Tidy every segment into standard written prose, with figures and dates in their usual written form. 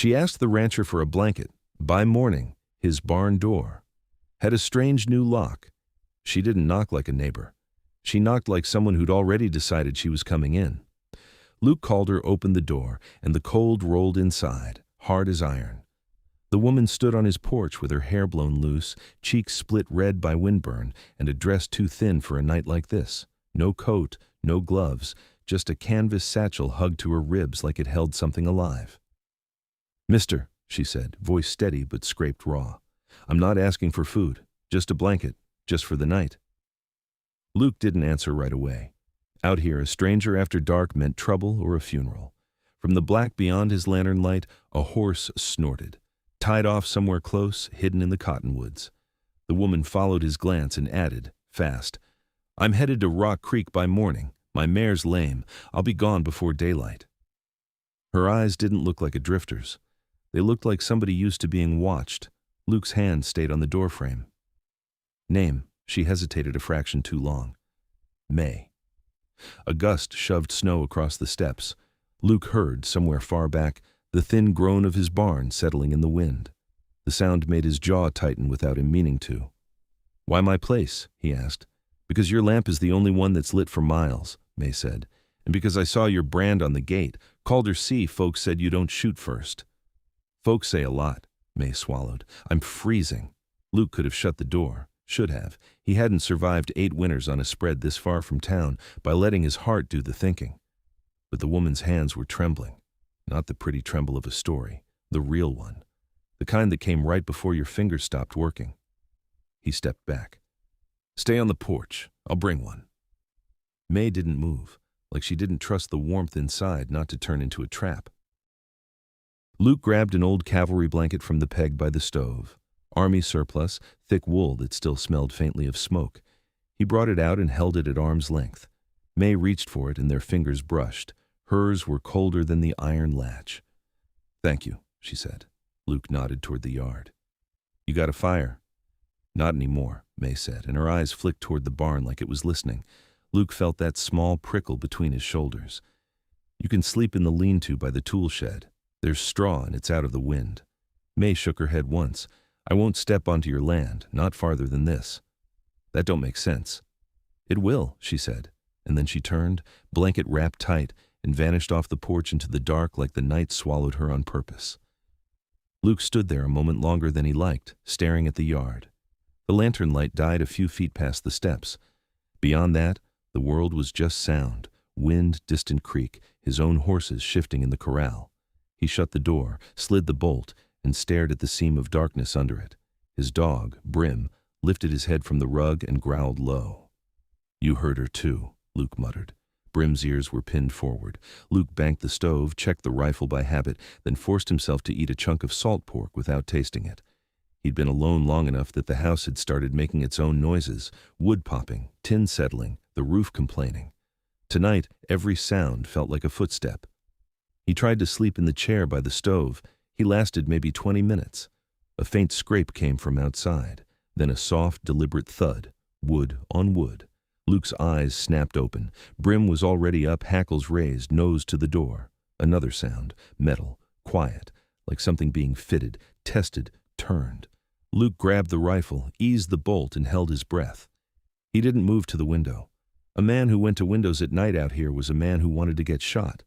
She asked the rancher for a blanket. By morning, his barn door had a strange new lock. She didn't knock like a neighbor. She knocked like someone who'd already decided she was coming in. Luke Calder opened the door, and the cold rolled inside, hard as iron. The woman stood on his porch with her hair blown loose, cheeks split red by windburn, and a dress too thin for a night like this. No coat, no gloves, just a canvas satchel hugged to her ribs like it held something alive. "Mister," she said, voice steady but scraped raw, "I'm not asking for food, just a blanket, just for the night." Luke didn't answer right away. Out here, a stranger after dark meant trouble or a funeral. From the black beyond his lantern light, a horse snorted, tied off somewhere close, hidden in the cottonwoods. The woman followed his glance and added, fast, "I'm headed to Rock Creek by morning. My mare's lame. I'll be gone before daylight." Her eyes didn't look like a drifter's. They looked like somebody used to being watched. Luke's hand stayed on the doorframe. "Name," she hesitated a fraction too long. "May." A gust shoved snow across the steps. Luke heard, somewhere far back, the thin groan of his barn settling in the wind. The sound made his jaw tighten without him meaning to. "Why my place?" he asked. "Because your lamp is the only one that's lit for miles," May said. "And because I saw your brand on the gate. Calder C. Folks said you don't shoot first." "Folks say a lot," May swallowed. "I'm freezing." Luke could have shut the door. Should have. He hadn't survived 8 winters on a spread this far from town by letting his heart do the thinking. But the woman's hands were trembling. Not the pretty tremble of a story, the real one. The kind that came right before your fingers stopped working. He stepped back. "Stay on the porch. I'll bring one." May didn't move, like she didn't trust the warmth inside not to turn into a trap. Luke grabbed an old cavalry blanket from the peg by the stove. Army surplus, thick wool that still smelled faintly of smoke. He brought it out and held it at arm's length. May reached for it and their fingers brushed. Hers were colder than the iron latch. "Thank you," she said. Luke nodded toward the yard. "You got a fire?" "Not anymore," May said, and her eyes flicked toward the barn like it was listening. Luke felt that small prickle between his shoulders. "You can sleep in the lean-to by the tool shed. There's straw and it's out of the wind." May shook her head once. "I won't step onto your land, not farther than this." "That don't make sense." "It will," she said, and then she turned, blanket wrapped tight, and vanished off the porch into the dark like the night swallowed her on purpose. Luke stood there a moment longer than he liked, staring at the yard. The lantern light died a few feet past the steps. Beyond that, the world was just sound, wind, distant creek, his own horses shifting in the corral. He shut the door, slid the bolt, and stared at the seam of darkness under it. His dog, Brim, lifted his head from the rug and growled low. "You heard her too," Luke muttered. Brim's ears were pinned forward. Luke banked the stove, checked the rifle by habit, then forced himself to eat a chunk of salt pork without tasting it. He'd been alone long enough that the house had started making its own noises, wood popping, tin settling, the roof complaining. Tonight, every sound felt like a footstep. He tried to sleep in the chair by the stove. He lasted maybe 20 minutes. A faint scrape came from outside, then a soft, deliberate thud, wood on wood. Luke's eyes snapped open. Brim was already up, hackles raised, nose to the door. Another sound, metal, quiet, like something being fitted, tested, turned. Luke grabbed the rifle, eased the bolt, and held his breath. He didn't move to the window. A man who went to windows at night out here was a man who wanted to get shot.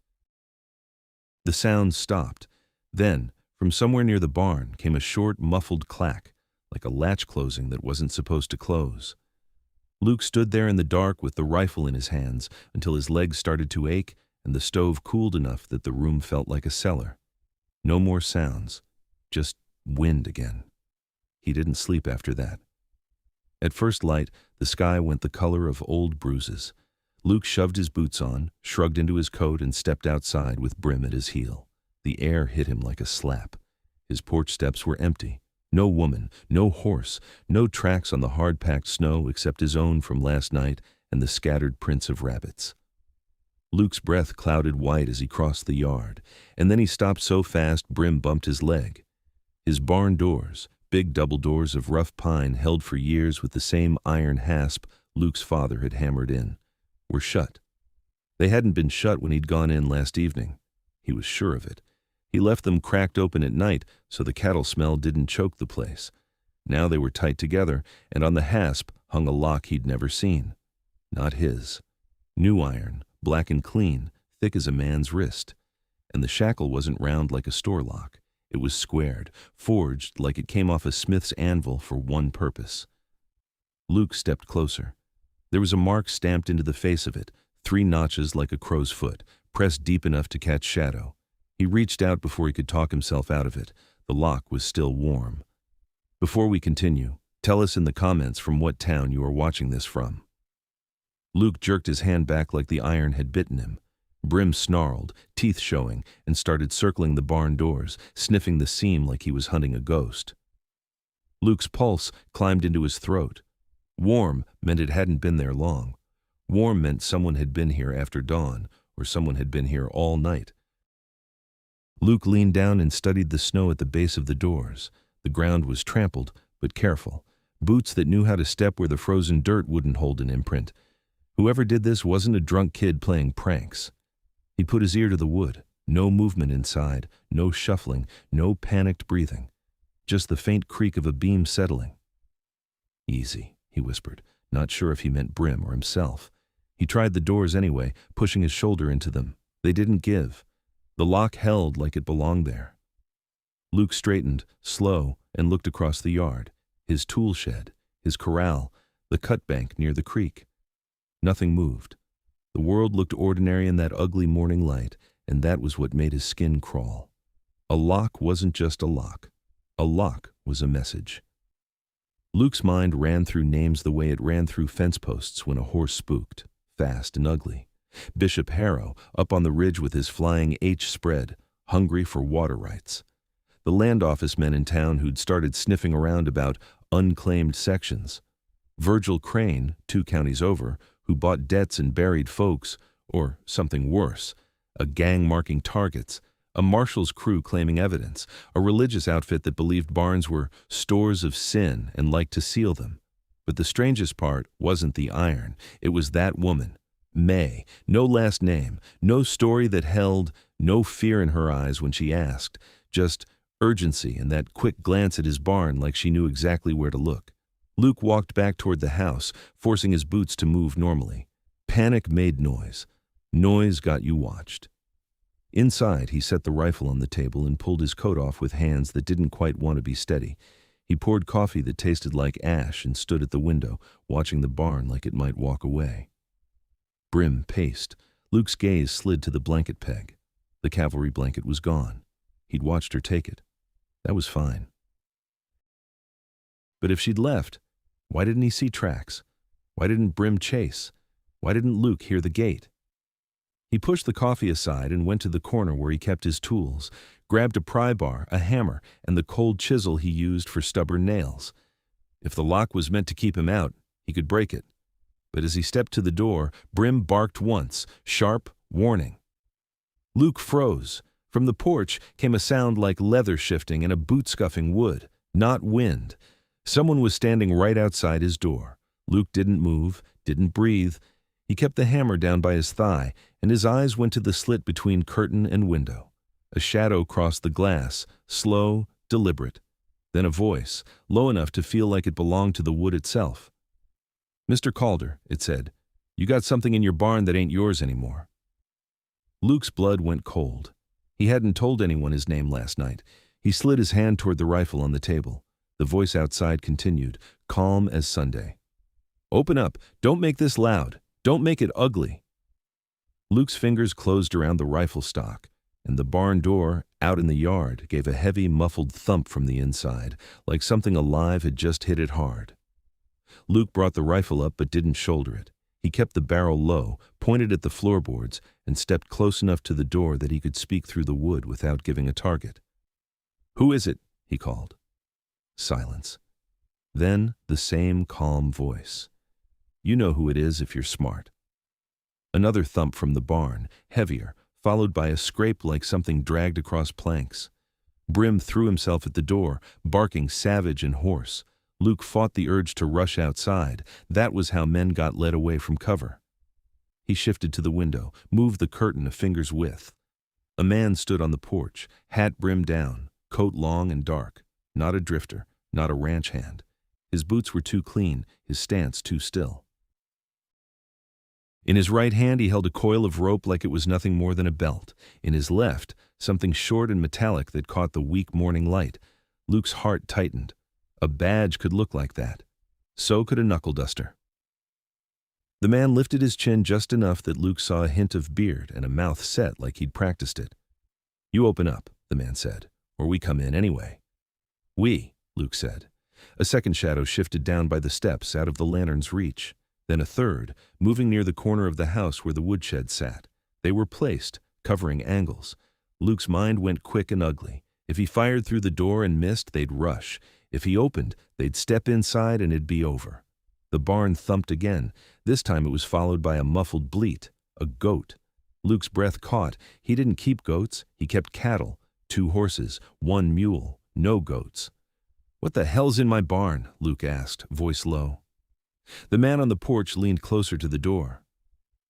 The sound stopped. Then, from somewhere near the barn, came a short, muffled clack, like a latch closing that wasn't supposed to close. Luke stood there in the dark with the rifle in his hands until his legs started to ache and the stove cooled enough that the room felt like a cellar. No more sounds, just wind again. He didn't sleep after that. At first light, the sky went the color of old bruises. Luke shoved his boots on, shrugged into his coat, and stepped outside with Brim at his heel. The air hit him like a slap. His porch steps were empty. No woman, no horse, no tracks on the hard-packed snow except his own from last night and the scattered prints of rabbits. Luke's breath clouded white as he crossed the yard, and then he stopped so fast Brim bumped his leg. His barn doors, big double doors of rough pine held for years with the same iron hasp Luke's father had hammered in, were shut. They hadn't been shut when he'd gone in last evening. He was sure of it. He left them cracked open at night so the cattle smell didn't choke the place. Now they were tight together, and on the hasp hung a lock he'd never seen. Not his. New iron, black and clean, thick as a man's wrist. And the shackle wasn't round like a store lock. It was squared, forged like it came off a smith's anvil for one purpose. Luke stepped closer. There was a mark stamped into the face of it, 3 notches like a crow's foot, pressed deep enough to catch shadow. He reached out before he could talk himself out of it. The lock was still warm. Before we continue, tell us in the comments from what town you are watching this from. Luke jerked his hand back like the iron had bitten him. Brim snarled, teeth showing, and started circling the barn doors, sniffing the seam like he was hunting a ghost. Luke's pulse climbed into his throat. Warm meant it hadn't been there long. Warm meant someone had been here after dawn, or someone had been here all night. Luke leaned down and studied the snow at the base of the doors. The ground was trampled, but careful. Boots that knew how to step where the frozen dirt wouldn't hold an imprint. Whoever did this wasn't a drunk kid playing pranks. He put his ear to the wood. No movement inside, no shuffling, no panicked breathing. Just the faint creak of a beam settling. Easy, he whispered, not sure if he meant Brim or himself. He tried the doors anyway, pushing his shoulder into them. They didn't give. The lock held like it belonged there. Luke straightened, slow, and looked across the yard. His tool shed, his corral, the cut bank near the creek. Nothing moved. The world looked ordinary in that ugly morning light, and that was what made his skin crawl. A lock wasn't just a lock. A lock was a message. Luke's mind ran through names the way it ran through fence posts when a horse spooked, fast and ugly. Bishop Harrow, up on the ridge with his flying H spread, hungry for water rights. The land office men in town who'd started sniffing around about unclaimed sections. Virgil Crane, 2 counties over, who bought debts and buried folks, or something worse, a gang marking targets, a marshal's crew claiming evidence, a religious outfit that believed barns were stores of sin and liked to seal them. But the strangest part wasn't the iron, it was that woman. May, no last name, no story that held, no fear in her eyes when she asked, just urgency and that quick glance at his barn like she knew exactly where to look. Luke walked back toward the house, forcing his boots to move normally. Panic made noise. Noise got you watched. Inside, he set the rifle on the table and pulled his coat off with hands that didn't quite want to be steady. He poured coffee that tasted like ash and stood at the window, watching the barn like it might walk away. Brim paced. Luke's gaze slid to the blanket peg. The cavalry blanket was gone. He'd watched her take it. That was fine. But if she'd left, why didn't he see tracks? Why didn't Brim chase? Why didn't Luke hear the gate? He pushed the coffee aside and went to the corner where he kept his tools, grabbed a pry bar, a hammer, and the cold chisel he used for stubborn nails. If the lock was meant to keep him out, he could break it. But as he stepped to the door, Brim barked once, sharp, warning. Luke froze. From the porch came a sound like leather shifting and a boot scuffing wood, not wind. Someone was standing right outside his door. Luke didn't move, didn't breathe. He kept the hammer down by his thigh, and his eyes went to the slit between curtain and window. A shadow crossed the glass, slow, deliberate. Then a voice, low enough to feel like it belonged to the wood itself. "Mr. Calder," it said, "you got something in your barn that ain't yours anymore." Luke's blood went cold. He hadn't told anyone his name last night. He slid his hand toward the rifle on the table. The voice outside continued, calm as Sunday. "Open up. Don't make this loud. Don't make it ugly." Luke's fingers closed around the rifle stock, and the barn door, out in the yard, gave a heavy, muffled thump from the inside, like something alive had just hit it hard. Luke brought the rifle up but didn't shoulder it. He kept the barrel low, pointed at the floorboards, and stepped close enough to the door that he could speak through the wood without giving a target. "Who is it?" he called. Silence. Then the same calm voice. "You know who it is if you're smart." Another thump from the barn, heavier, followed by a scrape like something dragged across planks. Brim threw himself at the door, barking savage and hoarse. Luke fought the urge to rush outside. That was how men got led away from cover. He shifted to the window, moved the curtain a finger's width. A man stood on the porch, hat brimmed down, coat long and dark. Not a drifter, not a ranch hand. His boots were too clean, his stance too still. In his right hand he held a coil of rope like it was nothing more than a belt. In his left, something short and metallic that caught the weak morning light. Luke's heart tightened. A badge could look like that. So could a knuckle duster. The man lifted his chin just enough that Luke saw a hint of beard and a mouth set like he'd practiced it. "You open up," the man said, "or we come in anyway." "We," Luke said. A second shadow shifted down by the steps out of the lantern's reach. Then a third, moving near the corner of the house where the woodshed sat. They were placed, covering angles. Luke's mind went quick and ugly. If he fired through the door and missed, they'd rush. If he opened, they'd step inside and it'd be over. The barn thumped again. This time it was followed by a muffled bleat. A goat. Luke's breath caught. He didn't keep goats. He kept cattle. 2 horses, 1 mule, no goats. "What the hell's in my barn?" Luke asked, voice low. The man on the porch leaned closer to the door.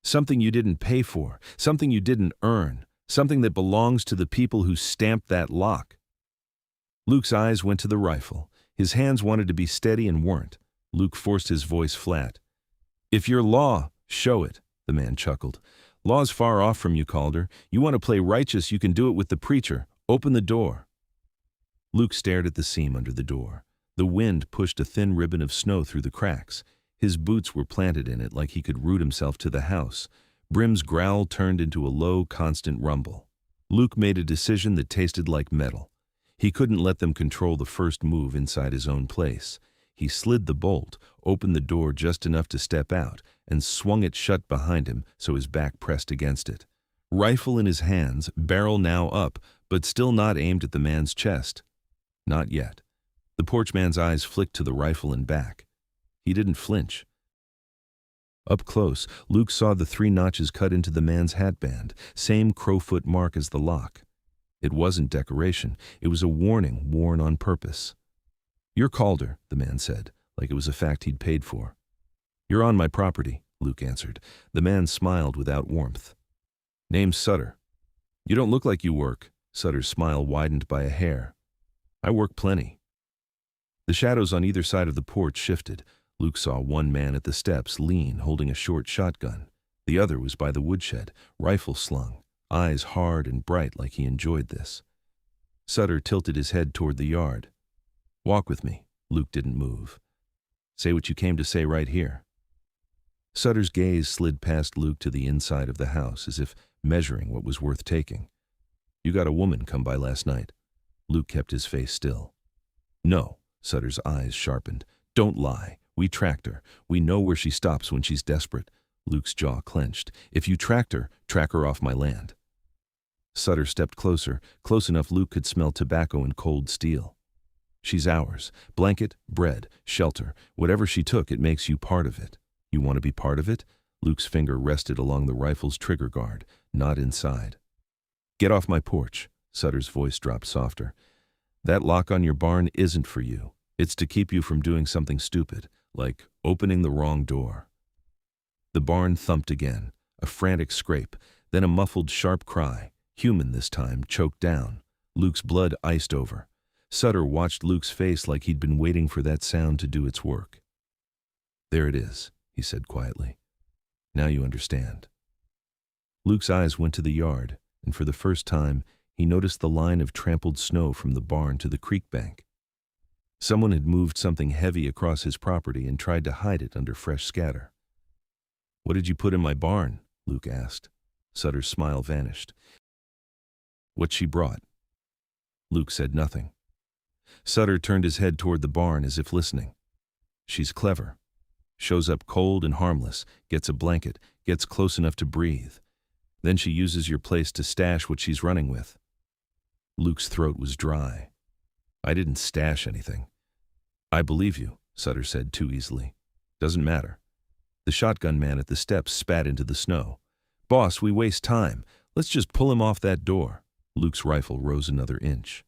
"Something you didn't pay for, something you didn't earn, something that belongs to the people who stamped that lock." Luke's eyes went to the rifle. His hands wanted to be steady and weren't. Luke forced his voice flat. "If you're law, show it," the man chuckled. "Law's far off from you, Calder. You want to play righteous, you can do it with the preacher. Open the door." Luke stared at the seam under the door. The wind pushed a thin ribbon of snow through the cracks. His boots were planted in it like he could root himself to the house. Brim's growl turned into a low, constant rumble. Luke made a decision that tasted like metal. He couldn't let them control the first move inside his own place. He slid the bolt, opened the door just enough to step out, and swung it shut behind him so his back pressed against it. Rifle in his hands, barrel now up, but still not aimed at the man's chest. Not yet. The porchman's eyes flicked to the rifle and back. He didn't flinch. Up close, Luke saw the 3 notches cut into the man's hatband, same crowfoot mark as the lock. It wasn't decoration, it was a warning worn on purpose. "You're Calder," the man said, like it was a fact he'd paid for. "You're on my property," Luke answered. The man smiled without warmth. "Name's Sutter." "You don't look like you work." Sutter's smile widened by a hair. "I work plenty." The shadows on either side of the porch shifted. Luke saw one man at the steps, lean, holding a short shotgun. The other was by the woodshed, rifle slung, eyes hard and bright like he enjoyed this. Sutter tilted his head toward the yard. "Walk with me." Luke didn't move. "Say what you came to say right here." Sutter's gaze slid past Luke to the inside of the house, as if measuring what was worth taking. "You got a woman come by last night." Luke kept his face still. "No." Sutter's eyes sharpened. "Don't lie. We tracked her. We know where she stops when she's desperate." Luke's jaw clenched. "If you tracked her, track her off my land." Sutter stepped closer, close enough Luke could smell tobacco and cold steel. "She's ours. Blanket, bread, shelter. Whatever she took, it makes you part of it. You want to be part of it?" Luke's finger rested along the rifle's trigger guard, not inside. "Get off my porch." Sutter's voice dropped softer. "That lock on your barn isn't for you. It's to keep you from doing something stupid, like opening the wrong door." The barn thumped again, a frantic scrape, then a muffled, sharp cry, human this time, choked down. Luke's blood iced over. Sutter watched Luke's face like he'd been waiting for that sound to do its work. "There it is," he said quietly. "Now you understand." Luke's eyes went to the yard, and for the first time, he noticed the line of trampled snow from the barn to the creek bank. Someone had moved something heavy across his property and tried to hide it under fresh scatter. "What did you put in my barn?" Luke asked. Sutter's smile vanished. "What she brought." Luke said nothing. Sutter turned his head toward the barn as if listening. "She's clever. Shows up cold and harmless, gets a blanket, gets close enough to breathe. Then she uses your place to stash what she's running with." Luke's throat was dry. "I didn't stash anything." "I believe you," Sutter said too easily. "Doesn't matter." The shotgun man at the steps spat into the snow. "Boss, we waste time. Let's just pull him off that door." Luke's rifle rose another inch.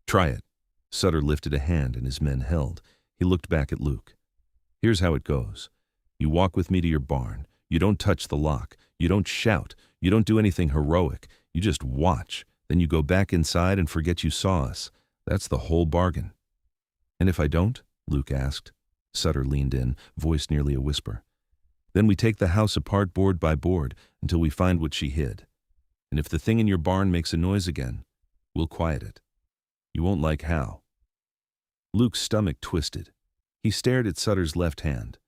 "Try it." Sutter lifted a hand and his men held. He looked back at Luke. "Here's how it goes. You walk with me to your barn. You don't touch the lock. You don't shout. You don't do anything heroic. You just watch, then you go back inside and forget you saw us. That's the whole bargain." "And if I don't?" Luke asked. Sutter leaned in, voice nearly a whisper. "Then we take the house apart board by board until we find what she hid. And if the thing in your barn makes a noise again, we'll quiet it. You won't like how." Luke's stomach twisted. He stared at Sutter's left hand.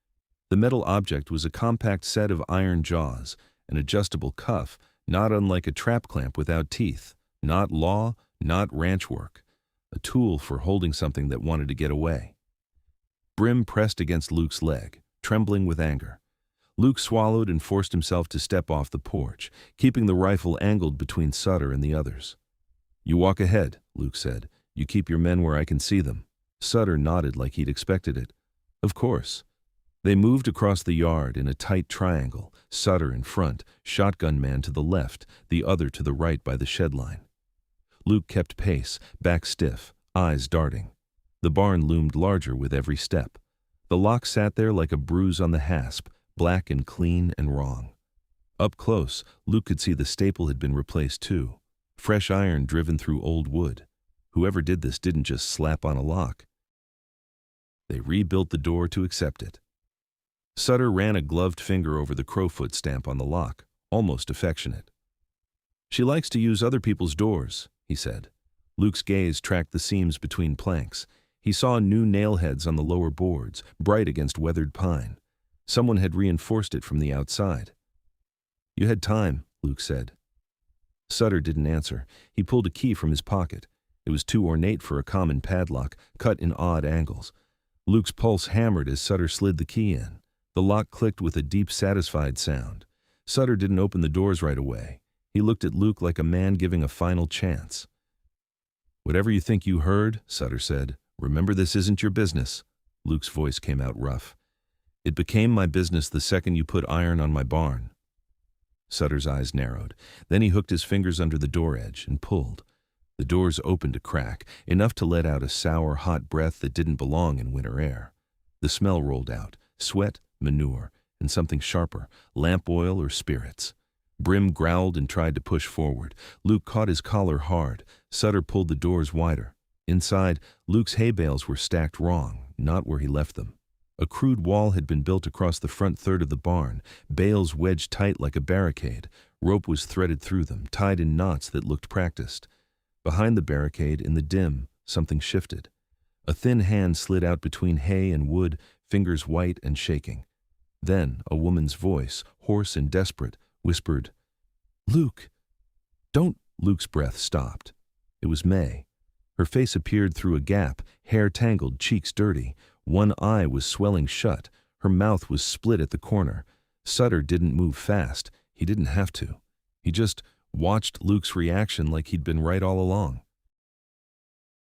The metal object was a compact set of iron jaws, an adjustable cuff, not unlike a trap clamp without teeth, not law, not ranch work, a tool for holding something that wanted to get away. Brim pressed against Luke's leg, trembling with anger. Luke swallowed and forced himself to step off the porch, keeping the rifle angled between Sutter and the others. "You walk ahead," Luke said. "You keep your men where I can see them." Sutter nodded like he'd expected it. "Of course." They moved across the yard in a tight triangle, Sutter in front, shotgun man to the left, the other to the right by the shed line. Luke kept pace, back stiff, eyes darting. The barn loomed larger with every step. The lock sat there like a bruise on the hasp, black and clean and wrong. Up close, Luke could see the staple had been replaced too. Fresh iron driven through old wood. Whoever did this didn't just slap on a lock. They rebuilt the door to accept it. Sutter ran a gloved finger over the crowfoot stamp on the lock, almost affectionate. "She likes to use other people's doors," he said. Luke's gaze tracked the seams between planks. He saw new nail heads on the lower boards, bright against weathered pine. Someone had reinforced it from the outside. "You had time," Luke said. Sutter didn't answer. He pulled a key from his pocket. It was too ornate for a common padlock, cut in odd angles. Luke's pulse hammered as Sutter slid the key in. The lock clicked with a deep, satisfied sound. Sutter didn't open the doors right away. He looked at Luke like a man giving a final chance. "Whatever you think you heard," Sutter said, "remember this isn't your business." Luke's voice came out rough. "It became my business the second you put iron on my barn." Sutter's eyes narrowed. Then he hooked his fingers under the door edge and pulled. The doors opened a crack, enough to let out a sour, hot breath that didn't belong in winter air. The smell rolled out, sweat, manure, and something sharper, lamp oil or spirits. Brim growled and tried to push forward. Luke caught his collar hard. Sutter pulled the doors wider. Inside, Luke's hay bales were stacked wrong, not where he left them. A crude wall had been built across the front third of the barn, bales wedged tight like a barricade. Rope was threaded through them, tied in knots that looked practiced. Behind the barricade, in the dim, something shifted. A thin hand slid out between hay and wood, fingers white and shaking. Then a woman's voice, hoarse and desperate, whispered, "Luke, don't." Luke's breath stopped. It was May. Her face appeared through a gap, hair tangled, cheeks dirty. One eye was swelling shut. Her mouth was split at the corner. Sutter didn't move fast. He didn't have to. He just watched Luke's reaction like he'd been right all along.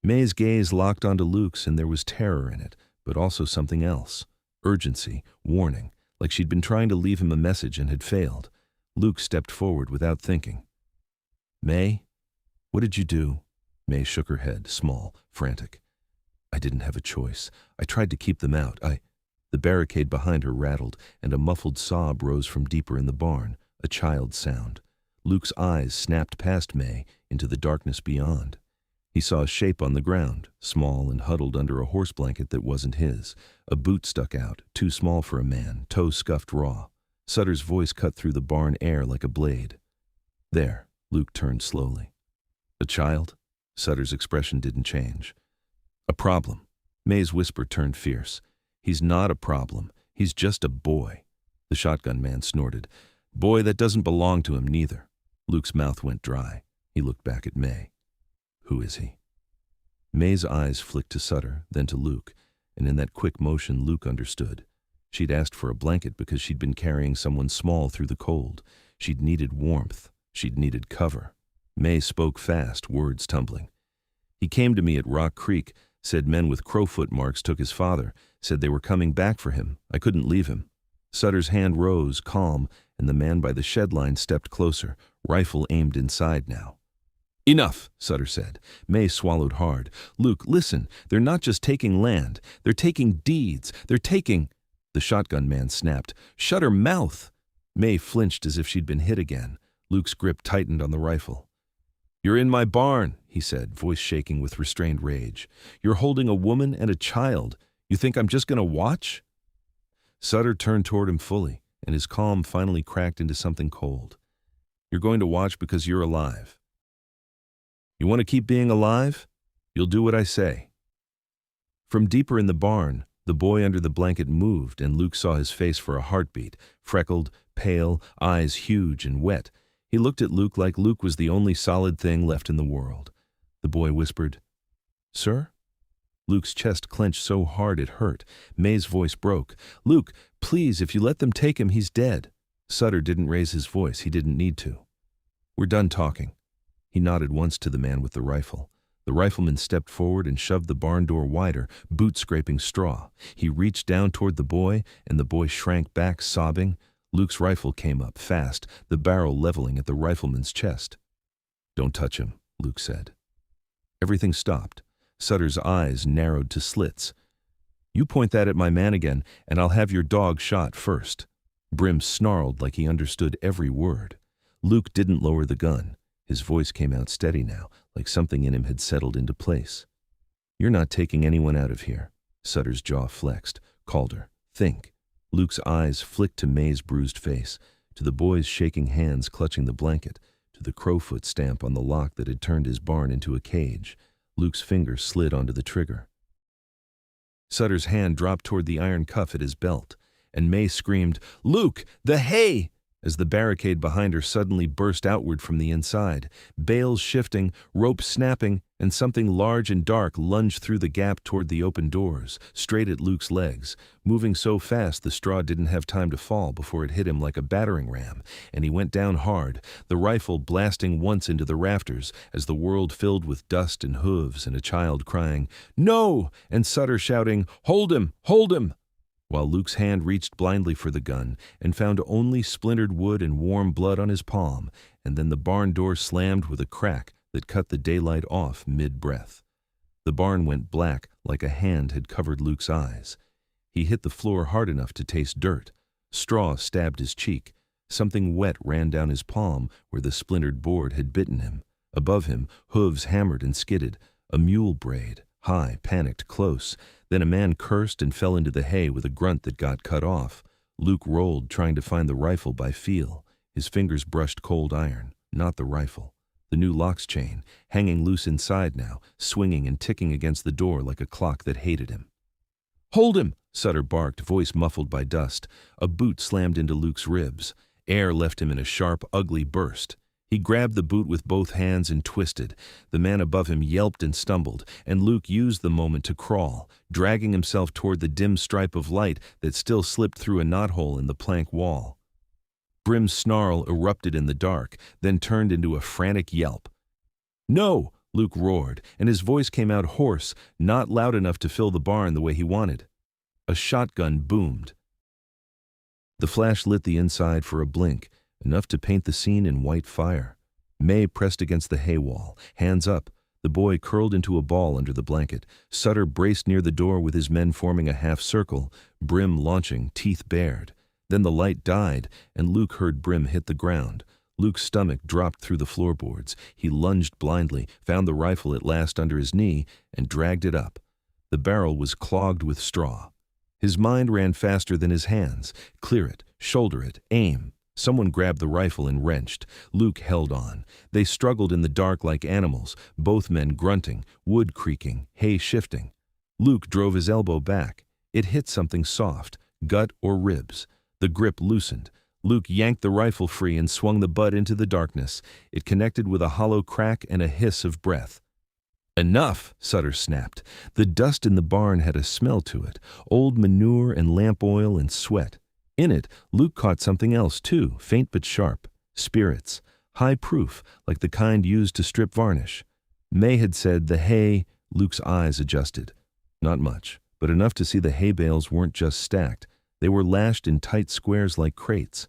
May's gaze locked onto Luke's, and there was terror in it, but also something else. Urgency, warning, like she'd been trying to leave him a message and had failed. Luke stepped forward without thinking. "May, what did you do?" May shook her head, small, frantic. "I didn't have a choice. I tried to keep them out. The barricade behind her rattled, and a muffled sob rose from deeper in the barn, a child's sound. Luke's eyes snapped past May into the darkness beyond. He saw a shape on the ground, small and huddled under a horse blanket that wasn't his. A boot stuck out, too small for a man, toe scuffed raw. Sutter's voice cut through the barn air like a blade. "There," Luke turned slowly. "A child?" Sutter's expression didn't change. "A problem." May's whisper turned fierce. "He's not a problem. He's just a boy." The shotgun man snorted. "Boy that doesn't belong to him neither." Luke's mouth went dry. He looked back at May. "Who is he?" May's eyes flicked to Sutter, then to Luke, and in that quick motion Luke understood. She'd asked for a blanket because she'd been carrying someone small through the cold. She'd needed warmth. She'd needed cover. May spoke fast, words tumbling. "He came to me at Rock Creek, said men with crowfoot marks took his father, said they were coming back for him. I couldn't leave him." Sutter's hand rose, calm, and the man by the shed line stepped closer, rifle aimed inside now. "Enough," Sutter said. May swallowed hard. "Luke, listen, they're not just taking land. They're taking deeds. They're taking—" The shotgun man snapped. "Shut her mouth!" May flinched as if she'd been hit again. Luke's grip tightened on the rifle. "You're in my barn," he said, voice shaking with restrained rage. "You're holding a woman and a child. You think I'm just going to watch?" Sutter turned toward him fully, and his calm finally cracked into something cold. "You're going to watch because you're alive. You want to keep being alive? You'll do what I say." From deeper in the barn, the boy under the blanket moved, and Luke saw his face for a heartbeat, freckled, pale, eyes huge and wet. He looked at Luke like Luke was the only solid thing left in the world. The boy whispered, "Sir?" Luke's chest clenched so hard it hurt. May's voice broke. "Luke, please, if you let them take him, he's dead." Sutter didn't raise his voice. He didn't need to. "We're done talking." He nodded once to the man with the rifle. The rifleman stepped forward and shoved the barn door wider, boot-scraping straw. He reached down toward the boy, and the boy shrank back, sobbing. Luke's rifle came up, fast, the barrel leveling at the rifleman's chest. "Don't touch him," Luke said. Everything stopped. Sutter's eyes narrowed to slits. "You point that at my man again, and I'll have your dog shot first." Brim snarled like he understood every word. Luke didn't lower the gun. His voice came out steady now, like something in him had settled into place. "You're not taking anyone out of here." Sutter's jaw flexed. "Calder, think." Luke's eyes flicked to May's bruised face, to the boy's shaking hands clutching the blanket, to the crowfoot stamp on the lock that had turned his barn into a cage. Luke's finger slid onto the trigger. Sutter's hand dropped toward the iron cuff at his belt, and May screamed, "Luke, the hay!" as the barricade behind her suddenly burst outward from the inside. Bales shifting, ropes snapping, and something large and dark lunged through the gap toward the open doors, straight at Luke's legs, moving so fast the straw didn't have time to fall before it hit him like a battering ram, and he went down hard, the rifle blasting once into the rafters as the world filled with dust and hooves and a child crying, "No!" and Sutter shouting, "Hold him! Hold him!" while Luke's hand reached blindly for the gun and found only splintered wood and warm blood on his palm, and then the barn door slammed with a crack that cut the daylight off mid-breath. The barn went black like a hand had covered Luke's eyes. He hit the floor hard enough to taste dirt. Straw stabbed his cheek. Something wet ran down his palm where the splintered board had bitten him. Above him, hooves hammered and skidded. A mule brayed, high, panicked, close. Then a man cursed and fell into the hay with a grunt that got cut off. Luke rolled, trying to find the rifle by feel. His fingers brushed cold iron, not the rifle. The new lock's chain, hanging loose inside now, swinging and ticking against the door like a clock that hated him. "Hold him!" Sutter barked, voice muffled by dust. A boot slammed into Luke's ribs. Air left him in a sharp, ugly burst. He grabbed the boot with both hands and twisted. The man above him yelped and stumbled, and Luke used the moment to crawl, dragging himself toward the dim stripe of light that still slipped through a knothole in the plank wall. Brim's snarl erupted in the dark, then turned into a frantic yelp. "No!" Luke roared, and his voice came out hoarse, not loud enough to fill the barn the way he wanted. A shotgun boomed. The flash lit the inside for a blink, enough to paint the scene in white fire. May pressed against the hay wall, hands up. The boy curled into a ball under the blanket. Sutter braced near the door with his men forming a half circle, Brim launching, teeth bared. Then the light died, and Luke heard Brim hit the ground. Luke's stomach dropped through the floorboards. He lunged blindly, found the rifle at last under his knee, and dragged it up. The barrel was clogged with straw. His mind ran faster than his hands. Clear it, shoulder it, aim. Someone grabbed the rifle and wrenched. Luke held on. They struggled in the dark like animals, both men grunting, wood creaking, hay shifting. Luke drove his elbow back. It hit something soft, gut or ribs. The grip loosened. Luke yanked the rifle free and swung the butt into the darkness. It connected with a hollow crack and a hiss of breath. "Enough!" Sutter snapped. The dust in the barn had a smell to it, old manure and lamp oil and sweat. In it, Luke caught something else too, faint but sharp. Spirits. High proof, like the kind used to strip varnish. May had said the hay. Luke's eyes adjusted. Not much, but enough to see the hay bales weren't just stacked. They were lashed in tight squares like crates.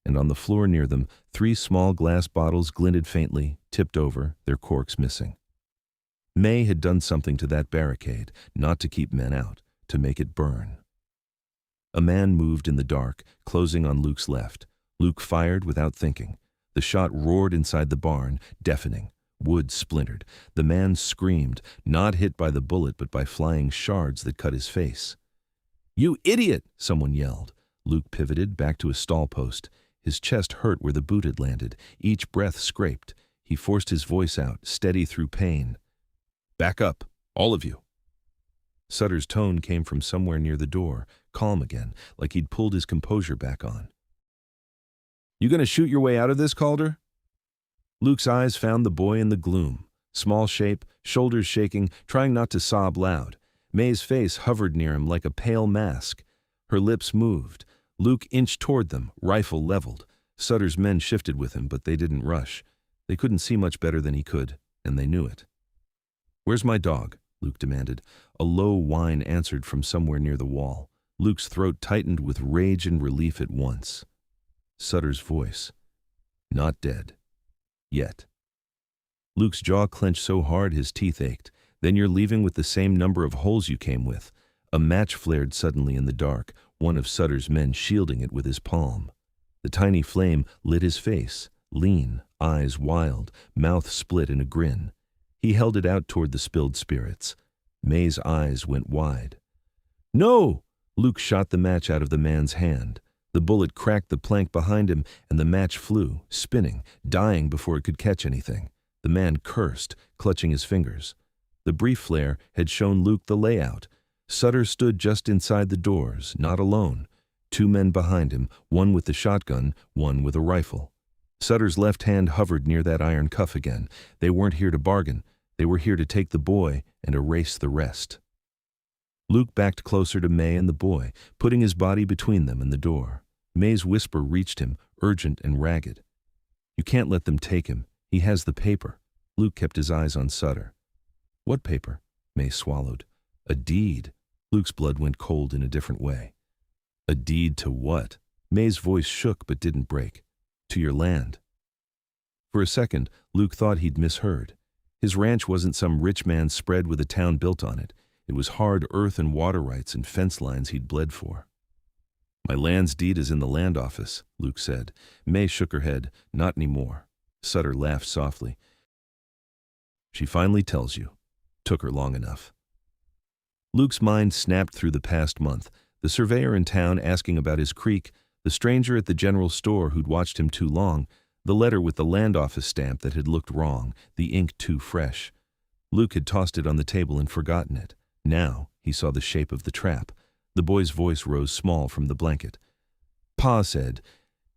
And on the floor near them, 3 small glass bottles glinted faintly, tipped over, their corks missing. May had done something to that barricade, not to keep men out, to make it burn. A man moved in the dark, closing on Luke's left. Luke fired without thinking. The shot roared inside the barn, deafening. Wood splintered. The man screamed, not hit by the bullet but by flying shards that cut his face. "You idiot!" someone yelled. Luke pivoted back to his stall post. His chest hurt where the boot had landed. Each breath scraped. He forced his voice out, steady through pain. "Back up, all of you." Sutter's tone came from somewhere near the door, calm again, like he'd pulled his composure back on. "You gonna shoot your way out of this, Calder?" Luke's eyes found the boy in the gloom. Small shape, shoulders shaking, trying not to sob loud. May's face hovered near him like a pale mask. Her lips moved. Luke inched toward them, rifle leveled. Sutter's men shifted with him, but they didn't rush. They couldn't see much better than he could, and they knew it. "Where's my dog?" Luke demanded. A low whine answered from somewhere near the wall. Luke's throat tightened with rage and relief at once. Sutter's voice. "Not dead. Yet." Luke's jaw clenched so hard his teeth ached. "Then you're leaving with the same number of holes you came with." A match flared suddenly in the dark, one of Sutter's men shielding it with his palm. The tiny flame lit his face, lean, eyes wild, mouth split in a grin. He held it out toward the spilled spirits. May's eyes went wide. "No!" Luke shot the match out of the man's hand. The bullet cracked the plank behind him, and the match flew, spinning, dying before it could catch anything. The man cursed, clutching his fingers. The brief flare had shown Luke the layout. Sutter stood just inside the doors, not alone. 2 men behind him, one with the shotgun, one with a rifle. Sutter's left hand hovered near that iron cuff again. They weren't here to bargain. They were here to take the boy and erase the rest. Luke backed closer to May and the boy, putting his body between them and the door. May's whisper reached him, urgent and ragged. "You can't let them take him. He has the paper." Luke kept his eyes on Sutter. "What paper?" May swallowed. "A deed." Luke's blood went cold in a different way. "A deed to what?" May's voice shook but didn't break. "To your land." For a second, Luke thought he'd misheard. His ranch wasn't some rich man's spread with a town built on it. It was hard earth and water rights and fence lines he'd bled for. "My land's deed is in the land office," Luke said. May shook her head. "Not anymore." Sutter laughed softly. "She finally tells you. Took her long enough." Luke's mind snapped through the past month. The surveyor in town asking about his creek, the stranger at the general store who'd watched him too long, the letter with the land office stamp that had looked wrong, the ink too fresh. Luke had tossed it on the table and forgotten it. Now he saw the shape of the trap. The boy's voice rose small from the blanket. "Pa said,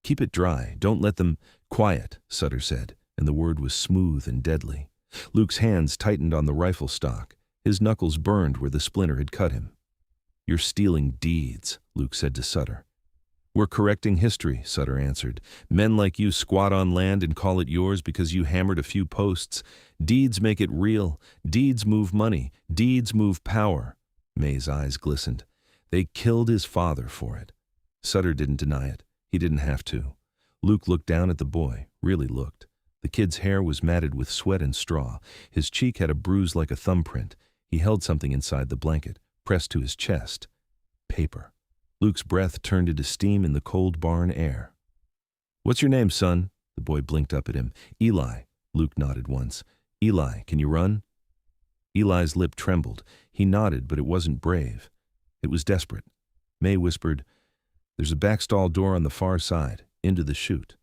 keep it dry, don't let them—" "Quiet," Sutter said, and the word was smooth and deadly. Luke's hands tightened on the rifle stock. His knuckles burned where the splinter had cut him. "You're stealing deeds," Luke said to Sutter. "We're correcting history," Sutter answered. "Men like you squat on land and call it yours because you hammered a few posts. Deeds make it real. Deeds move money. Deeds move power." May's eyes glistened. "They killed his father for it." Sutter didn't deny it. He didn't have to. Luke looked down at the boy, really looked. The kid's hair was matted with sweat and straw. His cheek had a bruise like a thumbprint. He held something inside the blanket, pressed to his chest. Paper. Luke's breath turned into steam in the cold barn air. "What's your name, son?" The boy blinked up at him. "Eli." Luke nodded once. "Eli, can you run?" Eli's lip trembled. He nodded, but it wasn't brave. It was desperate. May whispered, "There's a back stall door on the far side, into the chute."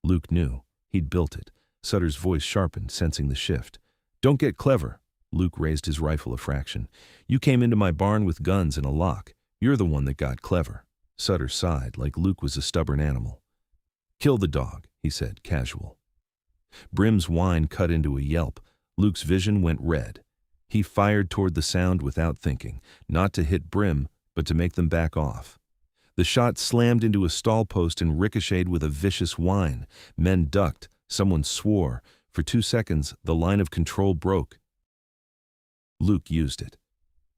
Luke knew. He'd built it. Sutter's voice sharpened, sensing the shift. "Don't get clever." Luke raised his rifle a fraction. "You came into my barn with guns and a lock. You're the one that got clever." Sutter sighed, like Luke was a stubborn animal. "Kill the dog," he said, casual. Brim's whine cut into a yelp. Luke's vision went red. He fired toward the sound without thinking, not to hit Brim, but to make them back off. The shot slammed into a stall post and ricocheted with a vicious whine. Men ducked. Someone swore. For 2 seconds, the line of control broke. Luke used it.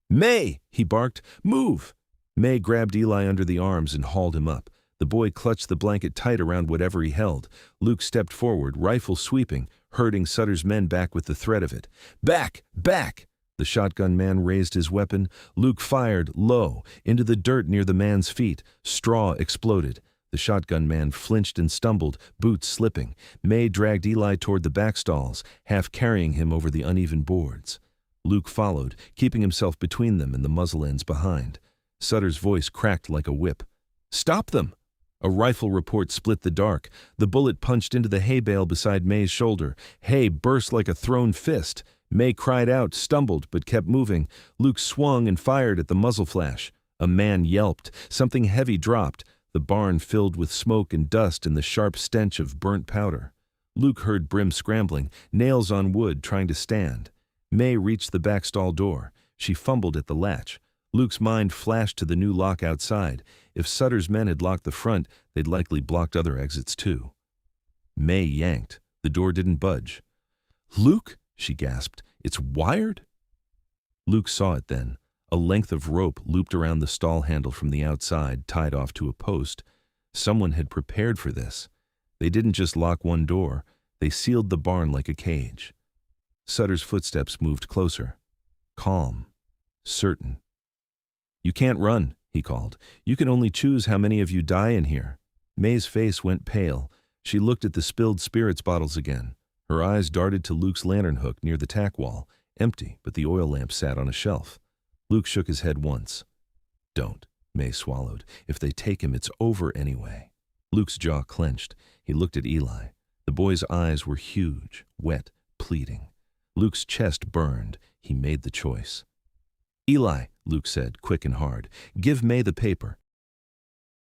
"May!" he barked. "Move!" May grabbed Eli under the arms and hauled him up. The boy clutched the blanket tight around whatever he held. Luke stepped forward, rifle sweeping, herding Sutter's men back with the threat of it. "Back! Back!" The shotgun man raised his weapon. Luke fired, low, into the dirt near the man's feet. Straw exploded. The shotgun man flinched and stumbled, boots slipping. May dragged Eli toward the back stalls, half carrying him over the uneven boards. Luke followed, keeping himself between them and the muzzle ends behind. Sutter's voice cracked like a whip. "Stop them!" A rifle report split the dark. The bullet punched into the hay bale beside May's shoulder. Hay burst like a thrown fist. May cried out, stumbled, but kept moving. Luke swung and fired at the muzzle flash. A man yelped. Something heavy dropped. The barn filled with smoke and dust and the sharp stench of burnt powder. Luke heard Brim scrambling, nails on wood, trying to stand. May reached the back stall door. She fumbled at the latch. Luke's mind flashed to the new lock outside. If Sutter's men had locked the front, they'd likely blocked other exits too. May yanked. The door didn't budge. "Luke," she gasped, "it's wired?" Luke saw it then. A length of rope looped around the stall handle from the outside, tied off to a post. Someone had prepared for this. They didn't just lock one door. They sealed the barn like a cage. Sutter's footsteps moved closer. Calm. Certain. "You can't run," he called. "You can only choose how many of you die in here." May's face went pale. She looked at the spilled spirits bottles again. Her eyes darted to Luke's lantern hook near the tack wall. Empty, but the oil lamp sat on a shelf. Luke shook his head once. "Don't," May swallowed. "If they take him, it's over anyway." Luke's jaw clenched. He looked at Eli. The boy's eyes were huge, wet, pleading. Luke's chest burned. He made the choice. "Eli," Luke said, quick and hard, "give May the paper."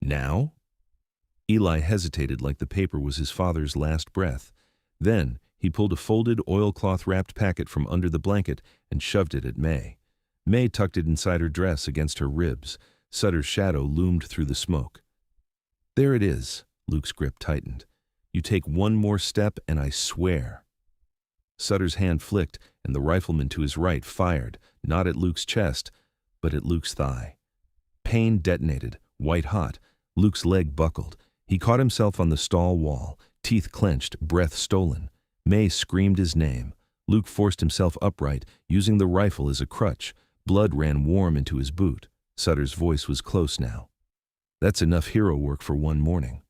"Now?" Eli hesitated like the paper was his father's last breath. Then he pulled a folded oilcloth-wrapped packet from under the blanket and shoved it at May. May tucked it inside her dress against her ribs. Sutter's shadow loomed through the smoke. "There it is." Luke's grip tightened. "You take one more step and I swear." Sutter's hand flicked, and the rifleman to his right fired, not at Luke's chest, but at Luke's thigh. Pain detonated, white-hot. Luke's leg buckled. He caught himself on the stall wall, teeth clenched, breath stolen. May screamed his name. Luke forced himself upright, using the rifle as a crutch. Blood ran warm into his boot. Sutter's voice was close now. "That's enough hero work for one morning."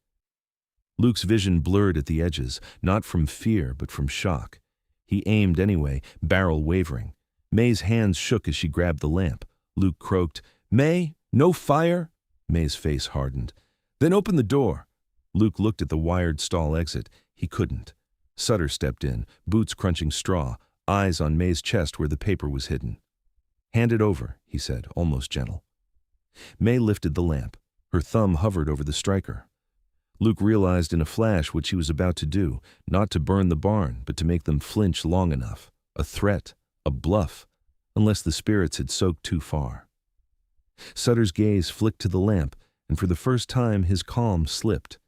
Luke's vision blurred at the edges, not from fear, but from shock. He aimed anyway, barrel wavering. May's hands shook as she grabbed the lamp. Luke croaked, "May, no fire!" May's face hardened. "Then open the door." Luke looked at the wired stall exit. He couldn't. Sutter stepped in, boots crunching straw, eyes on May's chest where the paper was hidden. "Hand it over," he said, almost gentle. May lifted the lamp. Her thumb hovered over the striker. Luke realized in a flash what she was about to do, not to burn the barn, but to make them flinch long enough. A threat, a bluff, unless the spirits had soaked too far. Sutter's gaze flicked to the lamp, and for the first time his calm slipped.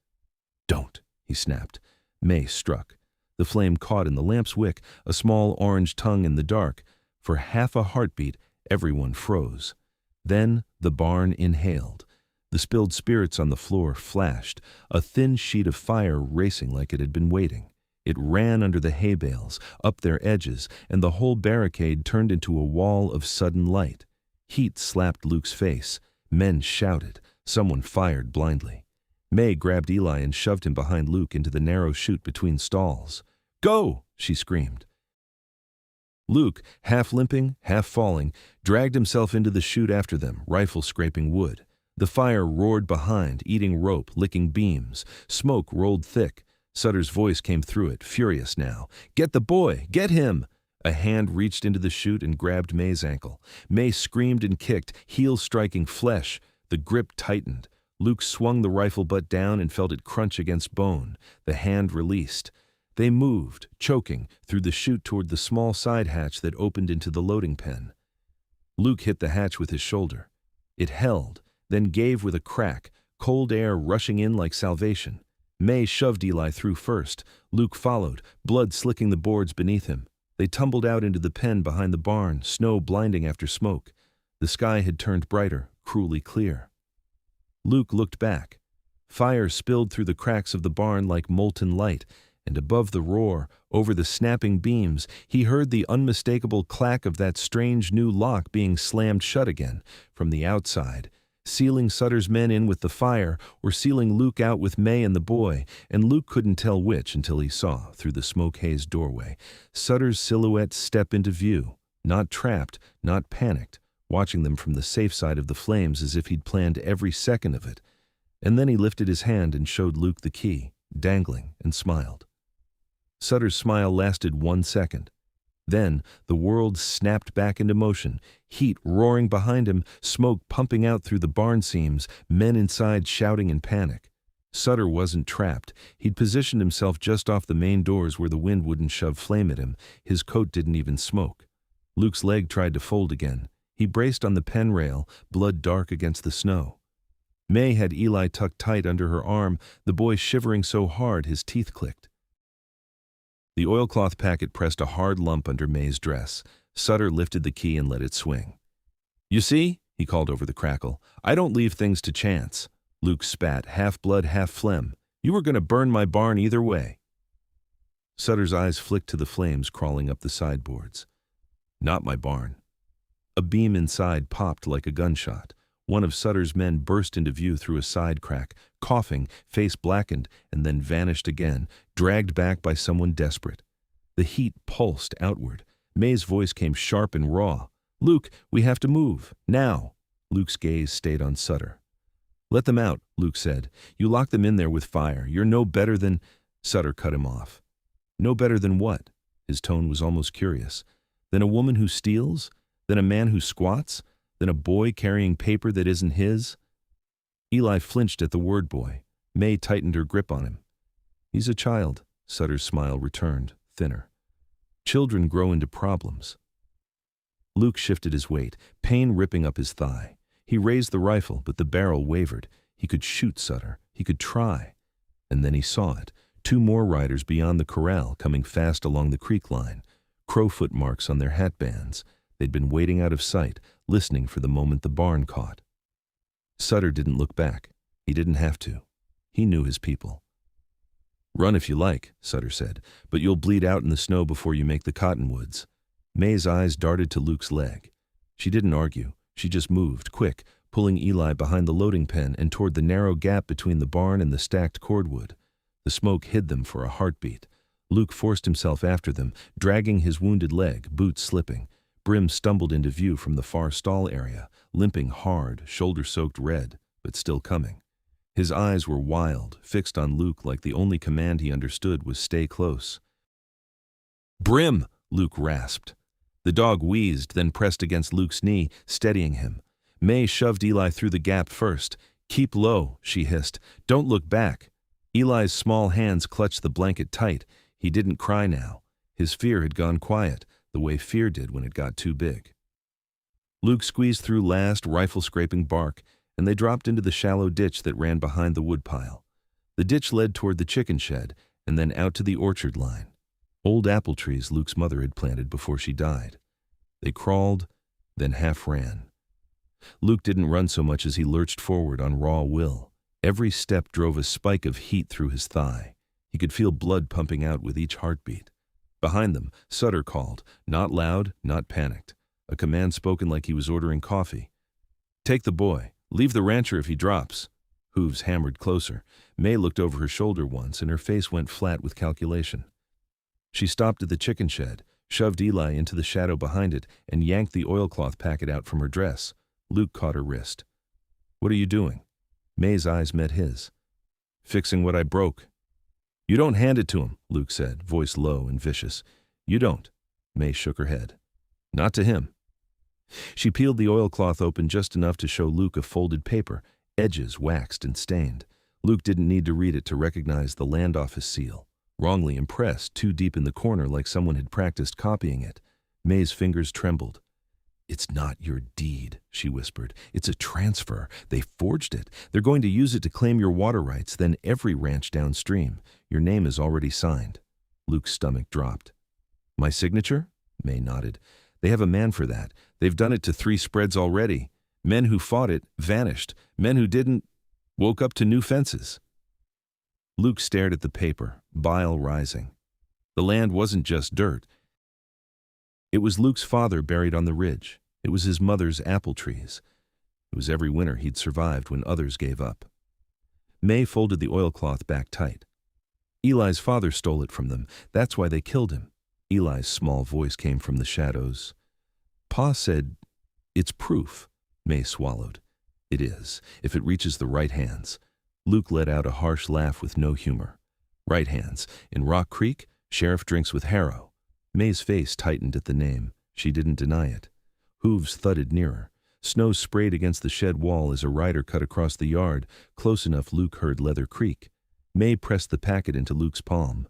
"Don't," he snapped. May struck. The flame caught in the lamp's wick, a small orange tongue in the dark. For half a heartbeat, everyone froze. Then the barn inhaled. The spilled spirits on the floor flashed, a thin sheet of fire racing like it had been waiting. It ran under the hay bales, up their edges, and the whole barricade turned into a wall of sudden light. Heat slapped Luke's face. Men shouted. Someone fired blindly. May grabbed Eli and shoved him behind Luke into the narrow chute between stalls. "Go!" she screamed. Luke, half limping, half falling, dragged himself into the chute after them, rifle scraping wood. The fire roared behind, eating rope, licking beams. Smoke rolled thick. Sutter's voice came through it, furious now. "Get the boy! Get him!" A hand reached into the chute and grabbed May's ankle. May screamed and kicked, heels striking flesh. The grip tightened. Luke swung the rifle butt down and felt it crunch against bone. The hand released. They moved, choking, through the chute toward the small side hatch that opened into the loading pen. Luke hit the hatch with his shoulder. It held, then gave with a crack, cold air rushing in like salvation. May shoved Eli through first. Luke followed, blood slicking the boards beneath him. They tumbled out into the pen behind the barn, snow blinding after smoke. The sky had turned brighter, cruelly clear. Luke looked back. Fire spilled through the cracks of the barn like molten light, and above the roar, over the snapping beams, he heard the unmistakable clack of that strange new lock being slammed shut again. From the outside, sealing Sutter's men in with the fire or sealing Luke out with May and the boy, and Luke couldn't tell which until he saw, through the smoke-hazed doorway, Sutter's silhouette step into view, not trapped, not panicked, watching them from the safe side of the flames as if he'd planned every second of it. And then he lifted his hand and showed Luke the key, dangling, and smiled. Sutter's smile lasted 1 second. Then the world snapped back into motion, heat roaring behind him, smoke pumping out through the barn seams, men inside shouting in panic. Sutter wasn't trapped. He'd positioned himself just off the main doors where the wind wouldn't shove flame at him. His coat didn't even smoke. Luke's leg tried to fold again. He braced on the pen rail, blood dark against the snow. May had Eli tucked tight under her arm, the boy shivering so hard his teeth clicked. The oilcloth packet pressed a hard lump under May's dress. Sutter lifted the key and let it swing. "You see," he called over the crackle, "I don't leave things to chance." Luke spat, half blood, half phlegm. "You were going to burn my barn either way." Sutter's eyes flicked to the flames crawling up the sideboards. "Not my barn." A beam inside popped like a gunshot. One of Sutter's men burst into view through a side crack, coughing, face blackened, and then vanished again, dragged back by someone desperate. The heat pulsed outward. May's voice came sharp and raw. "Luke, we have to move. Now." Luke's gaze stayed on Sutter. "Let them out," Luke said. "You lock them in there with fire. You're no better than—" Sutter cut him off. "No better than what?" His tone was almost curious. "Than a woman who steals? Than a man who squats? Than a boy carrying paper that isn't his?" Eli flinched at the word boy. May tightened her grip on him. "He's a child," Sutter's smile returned, thinner. "Children grow into problems." Luke shifted his weight, pain ripping up his thigh. He raised the rifle, but the barrel wavered. He could shoot Sutter. He could try. And then he saw it. 2 more riders beyond the corral coming fast along the creek line. Crowfoot marks on their hat bands. They'd been waiting out of sight, listening for the moment the barn caught. Sutter didn't look back. He didn't have to. He knew his people. "Run if you like," Sutter said, "but you'll bleed out in the snow before you make the cottonwoods." May's eyes darted to Luke's leg. She didn't argue. She just moved, quick, pulling Eli behind the loading pen and toward the narrow gap between the barn and the stacked cordwood. The smoke hid them for a heartbeat. Luke forced himself after them, dragging his wounded leg, boots slipping. Brim stumbled into view from the far stall area, limping hard, shoulder-soaked red, but still coming. His eyes were wild, fixed on Luke like the only command he understood was stay close. "Brim!" Luke rasped. The dog wheezed, then pressed against Luke's knee, steadying him. May shoved Eli through the gap first. "Keep low," she hissed. "Don't look back." Eli's small hands clutched the blanket tight. He didn't cry now. His fear had gone quiet, the way fear did when it got too big. Luke squeezed through last rifle-scraping bark, and they dropped into the shallow ditch that ran behind the woodpile. The ditch led toward the chicken shed, and then out to the orchard line. Old apple trees Luke's mother had planted before she died. They crawled, then half ran. Luke didn't run so much as he lurched forward on raw will. Every step drove a spike of heat through his thigh. He could feel blood pumping out with each heartbeat. Behind them, Sutter called, not loud, not panicked. A command spoken like he was ordering coffee. "Take the boy. Leave the rancher if he drops." Hooves hammered closer. May looked over her shoulder once, and her face went flat with calculation. She stopped at the chicken shed, shoved Eli into the shadow behind it, and yanked the oilcloth packet out from her dress. Luke caught her wrist. "What are you doing?" May's eyes met his. "Fixing what I broke." "You don't hand it to him," Luke said, voice low and vicious. "You don't." May shook her head. "Not to him." She peeled the oilcloth open just enough to show Luke a folded paper, edges waxed and stained. Luke didn't need to read it to recognize the land office seal. Wrongly impressed, too deep in the corner like someone had practiced copying it. May's fingers trembled. "It's not your deed," she whispered. "It's a transfer. They forged it. They're going to use it to claim your water rights, then every ranch downstream. Your name is already signed." Luke's stomach dropped. "My signature?" May nodded. "They have a man for that. They've done it to 3 spreads already. Men who fought it vanished. Men who didn't woke up to new fences." Luke stared at the paper, bile rising. The land wasn't just dirt. It was Luke's father buried on the ridge. It was his mother's apple trees. It was every winter he'd survived when others gave up. May folded the oilcloth back tight. Eli's father stole it from them. That's why they killed him. Eli's small voice came from the shadows. Pa said, "It's proof." May swallowed. "It is, if it reaches the right hands." Luke let out a harsh laugh with no humor. "Right hands. In Rock Creek, sheriff drinks with Harrow." May's face tightened at the name. She didn't deny it. Hooves thudded nearer. Snow sprayed against the shed wall as a rider cut across the yard, close enough Luke heard Leather creak. May pressed the packet into Luke's palm.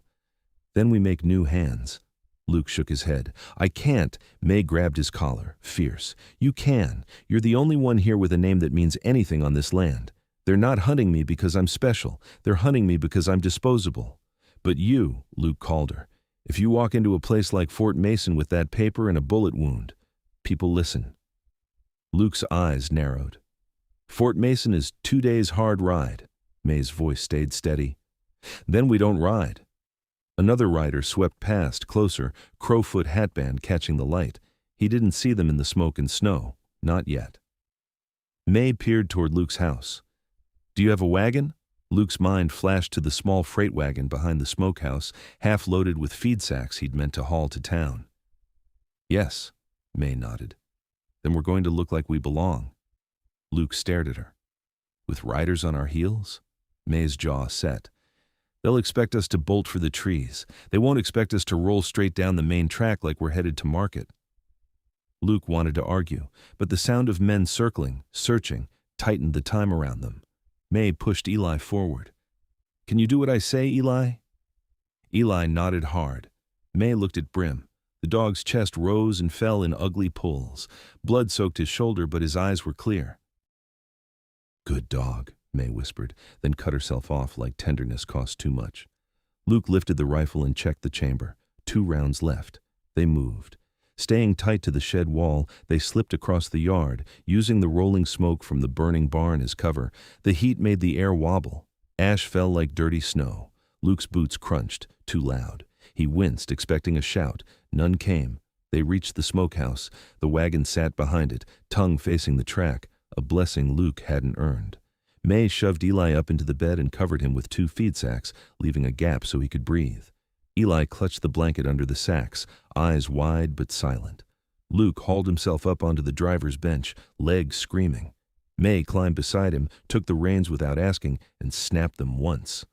"Then we make new hands." Luke shook his head. "I can't." May grabbed his collar, fierce. "You can. You're the only one here with a name that means anything on this land. They're not hunting me because I'm special. They're hunting me because I'm disposable. But you," Luke called her, "if you walk into a place like Fort Mason with that paper and a bullet wound, people listen." Luke's eyes narrowed. "Fort Mason is 2 days' hard ride." May's voice stayed steady. "Then we don't ride." Another rider swept past, closer, crowfoot hatband catching the light. He didn't see them in the smoke and snow. Not yet. May peered toward Luke's house. "Do you have a wagon?" Luke's mind flashed to the small freight wagon behind the smokehouse, half loaded with feed sacks he'd meant to haul to town. "Yes," May nodded. "Then we're going to look like we belong." Luke stared at her. "With riders on our heels?" May's jaw set. "They'll expect us to bolt for the trees. They won't expect us to roll straight down the main track like we're headed to market." Luke wanted to argue, but the sound of men circling, searching, tightened the time around them. May pushed Eli forward. "Can you do what I say, Eli?" Eli nodded hard. May looked at Brim. The dog's chest rose and fell in ugly pulls. Blood soaked his shoulder, but his eyes were clear. "Good dog," May whispered, then cut herself off like tenderness cost too much. Luke lifted the rifle and checked the chamber. 2 rounds left. They moved. Staying tight to the shed wall, they slipped across the yard, using the rolling smoke from the burning barn as cover. The heat made the air wobble. Ash fell like dirty snow. Luke's boots crunched, too loud. He winced, expecting a shout. None came. They reached the smokehouse. The wagon sat behind it, tongue facing the track, a blessing Luke hadn't earned. May shoved Eli up into the bed and covered him with 2 feed sacks, leaving a gap so he could breathe. Eli clutched the blanket under the sacks, eyes wide but silent. Luke hauled himself up onto the driver's bench, legs screaming. May climbed beside him, took the reins without asking, and snapped them once.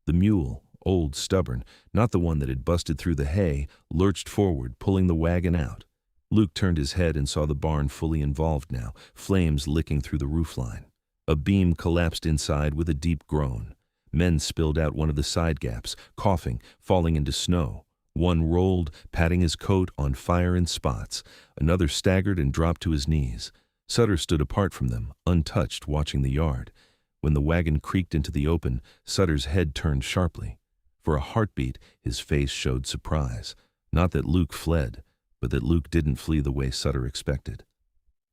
The mule, old, stubborn, not the one that had busted through the hay, lurched forward, pulling the wagon out. Luke turned his head and saw the barn fully involved now, flames licking through the roofline. A beam collapsed inside with a deep groan. Men spilled out one of the side gaps, coughing, falling into snow. One rolled, patting his coat, on fire in spots. Another staggered and dropped to his knees. Sutter stood apart from them, untouched, watching the yard. When the wagon creaked into the open, Sutter's head turned sharply. For a heartbeat, his face showed surprise. Not that Luke fled, but that Luke didn't flee the way Sutter expected.